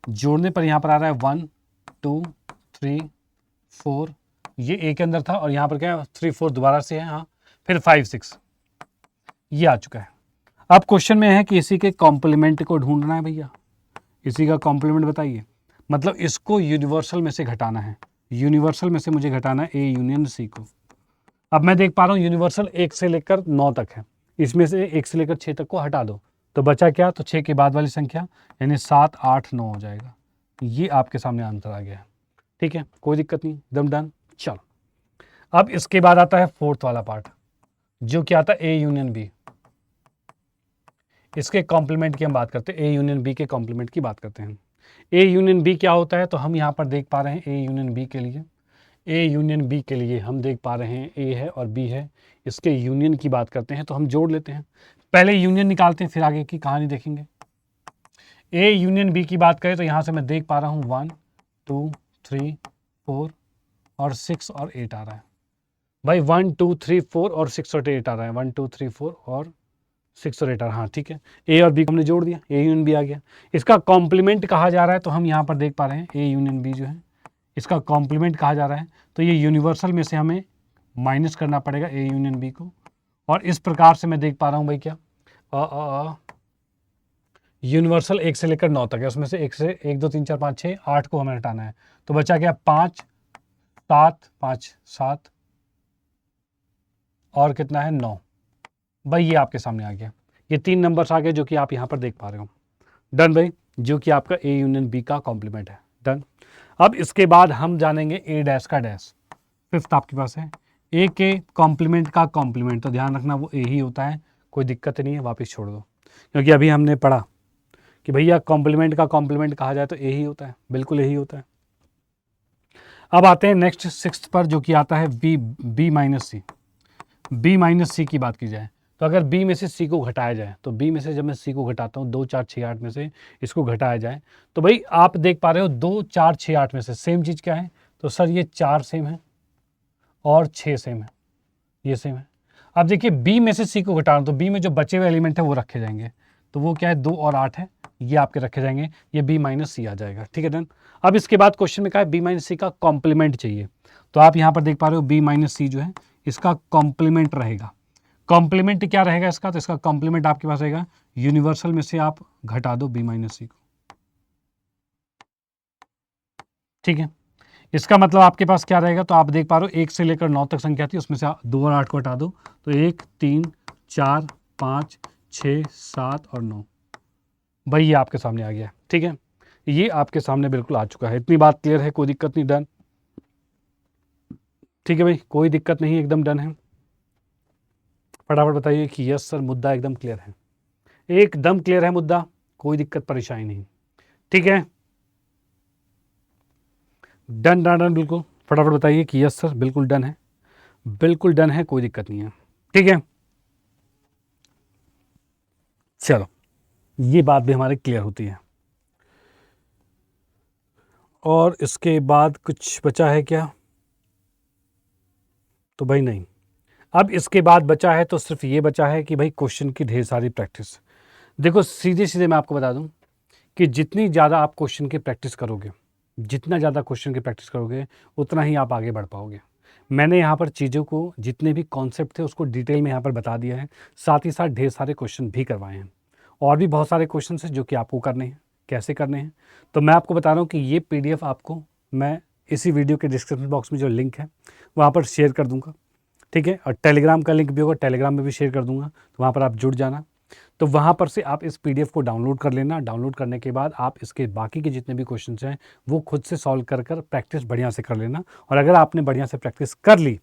जोड़ने पर यहां पर आ रहा है 1 2 3 4, ये ए के अंदर था और यहां पर क्या है 3 4 दोबारा से है, हाँ, फिर 5 6, ये आ चुका है। अब क्वेश्चन में है कि इसी के कॉम्प्लीमेंट को ढूंढना है भैया। इसी का कॉम्प्लीमेंट बताइए, मतलब इसको यूनिवर्सल में से घटाना है। यूनिवर्सल में से मुझे घटाना है ए यूनियन सी को। अब मैं देख पा रहा हूँ यूनिवर्सल 1 से लेकर 9 तक है, इसमें से 1 से लेकर 6 तक को हटा दो तो बचा क्या, तो 6 के बाद वाली संख्या यानी 7 8 9 हो जाएगा। ये आपके सामने आंसर आ गया है। ठीक है, कोई दिक्कत नहीं, एकदम डन। चलो, अब इसके बाद आता है फोर्थ वाला पार्ट, जो क्या आता है ए यूनियन बी। इसके कॉम्प्लीमेंट की हम बात करते हैं, ए यूनियन बी के कॉम्प्लीमेंट की बात करते हैं। ए यूनियन बी क्या होता है, तो हम यहाँ पर देख पा रहे हैं ए यूनियन बी के लिए, ए यूनियन बी के लिए हम देख पा रहे हैं ए है और बी है, इसके यूनियन की बात करते हैं तो हम जोड़ लेते हैं। पहले यूनियन निकालते हैं फिर आगे की कहानी देखेंगे। ए यूनियन बी की बात करें तो यहाँ से मैं देख पा रहा हूँ 1 2 3 4 और 6 और 8 आ रहा है भाई, 1 2 3 4 और 6 और 8 आ रहा है, 1 2 3 4 और 6 और 8 आ रहा है। हाँ ठीक है, ए और बी को हमने जोड़ दिया, ए यूनियन बी आ गया। इसका कॉम्प्लीमेंट कहा जा रहा है तो हम यहाँ पर देख पा रहे हैं ए यूनियन बी जो है इसका कॉम्प्लीमेंट कहा जा रहा है, तो ये यूनिवर्सल में से हमें माइनस करना पड़ेगा ए यूनियन बी को। और इस प्रकार से मैं देख पा रहा हूँ भाई क्या, यूनिवर्सल 1 से लेकर 9 तक है, उसमें से 1 2 3 4 5 6 8 को हमें हटाना है, तो बचा क्या 5 7 5 7 और कितना है 9 भाई, ये आपके सामने आ गया। ये 3 नंबर्स आ गए जो कि आप यहाँ पर देख पा रहे हो। डन भाई, जो कि आपका ए यूनियन बी का कॉम्प्लीमेंट है। डन। अब इसके बाद हम जानेंगे ए डैश का डैश। फिफ्थ आपके पास है ए के कॉम्प्लीमेंट का कॉम्प्लीमेंट, तो ध्यान रखना वो ए ही होता है, कोई दिक्कत नहीं है, वापस छोड़ दो, क्योंकि अभी हमने पढ़ा कि भैया कॉम्प्लीमेंट का कॉम्प्लीमेंट कहा जाए तो ए ही होता है, बिल्कुल यही होता है। अब आते हैं नेक्स्ट सिक्स्थ पर, जो कि आता है बी माइनस सी। बी माइनस सी की बात की जाए तो अगर बी में से सी को घटाया जाए, तो बी में से जब मैं सी को घटाता हूँ 2 4 6 8 में से इसको घटाया जाए, तो भाई आप देख पा रहे हो 2 4 6 8 में से सेम चीज़ क्या है, तो सर ये 4 सेम है और 6 सेम है, ये सेम है। अब देखिए बी में से सी को घटाना, तो बी में जो बचे हुए एलिमेंट है वो रखे जाएंगे, तो वो क्या है 2 और 8 है, ये आपके रखे जाएंगे, ये बी माइनस सी आ जाएगा। ठीक है डन। अब इसके बाद क्वेश्चन में कहा है बी माइनस सी का कॉम्प्लीमेंट चाहिए, तो आप यहाँ पर देख पा रहे हो बी माइनस सी जो है इसका कॉम्प्लीमेंट रहेगा। कॉम्प्लीमेंट क्या रहेगा इसका, तो इसका कॉम्प्लीमेंट आपके पास रहेगा यूनिवर्सल में से आप घटा दो बी माइनस सी को। ठीक है, इसका मतलब आपके पास क्या रहेगा, तो आप देख पा रहे हो 1 से लेकर 9 तक संख्या थी, उसमें से 2 और 8 को हटा दो, तो 1 3 4 5 6 7 और 9 भाई, ये आपके सामने आ गया। ठीक है, ये आपके सामने बिल्कुल आ चुका है। इतनी बात क्लियर है, कोई दिक्कत नहीं, डन। ठीक है भाई, कोई दिक्कत नहीं, एकदम डन है। फटाफट बताइए कि यस सर, मुद्दा एकदम क्लियर है, एकदम क्लियर है मुद्दा, कोई दिक्कत परेशानी नहीं। ठीक है, डन डन डन, बिल्कुल फटाफट बताइए कि यस सर बिल्कुल डन है, बिल्कुल डन है, कोई दिक्कत नहीं है। ठीक है, चलो, ये बात भी हमारे क्लियर होती है। और इसके बाद कुछ बचा है क्या, तो भाई नहीं। अब इसके बाद बचा है तो सिर्फ ये बचा है कि भाई क्वेश्चन की ढेर सारी प्रैक्टिस। देखो सीधे सीधे मैं आपको बता दूं कि जितनी ज़्यादा आप क्वेश्चन की प्रैक्टिस करोगे, जितना ज़्यादा क्वेश्चन की प्रैक्टिस करोगे, उतना ही आप आगे बढ़ पाओगे। मैंने यहाँ पर चीज़ों को, जितने भी कॉन्सेप्ट थे उसको डिटेल में यहाँ पर बता दिया है, साथ ही साथ ढेर सारे क्वेश्चन भी करवाए हैं, और भी बहुत सारे क्वेश्चन हैं जो कि आपको करने हैं। कैसे करने हैं, तो मैं आपको बता रहा हूँ कि ये PDF आपको मैं इसी वीडियो के डिस्क्रिप्शन बॉक्स में जो लिंक है वहाँ पर शेयर कर दूँगा। ठीक है, और टेलीग्राम का लिंक भी होगा, टेलीग्राम में भी शेयर कर दूँगा, तो वहाँ पर आप जुड़ जाना। तो वहाँ पर से आप इस PDF को डाउनलोड कर लेना। डाउनलोड करने के बाद आप इसके बाकी के जितने भी क्वेश्चंस हैं वो खुद से सॉल्व कर प्रैक्टिस बढ़िया से कर लेना। और अगर आपने बढ़िया से प्रैक्टिस कर ली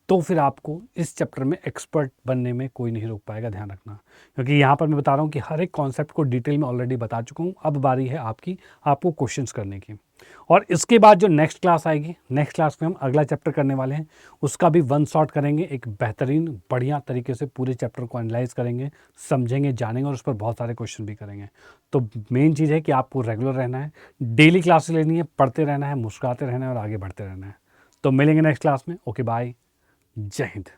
तो फिर आपको इस चैप्टर में एक्सपर्ट बनने में कोई नहीं रोक पाएगा, ध्यान रखना। क्योंकि यहाँ पर मैं बता रहा हूँ कि हर एक कॉन्सेप्ट को डिटेल में ऑलरेडी बता चुका हूँ, अब बारी है आपको क्वेश्चंस करने की। और इसके बाद जो नेक्स्ट क्लास आएगी, नेक्स्ट क्लास में हम अगला चैप्टर करने वाले हैं, उसका भी वन शॉट करेंगे, एक बेहतरीन बढ़िया तरीके से पूरे चैप्टर को एनालाइज करेंगे, समझेंगे, जानेंगे और उस पर बहुत सारे क्वेश्चन भी करेंगे। तो मेन चीज़ है कि आपको रेगुलर रहना है, डेली क्लासेस लेनी है, पढ़ते रहना है, मुस्कुराते रहना है और आगे बढ़ते रहना है। तो मिलेंगे नेक्स्ट क्लास में। ओके बाय, जय हिंद।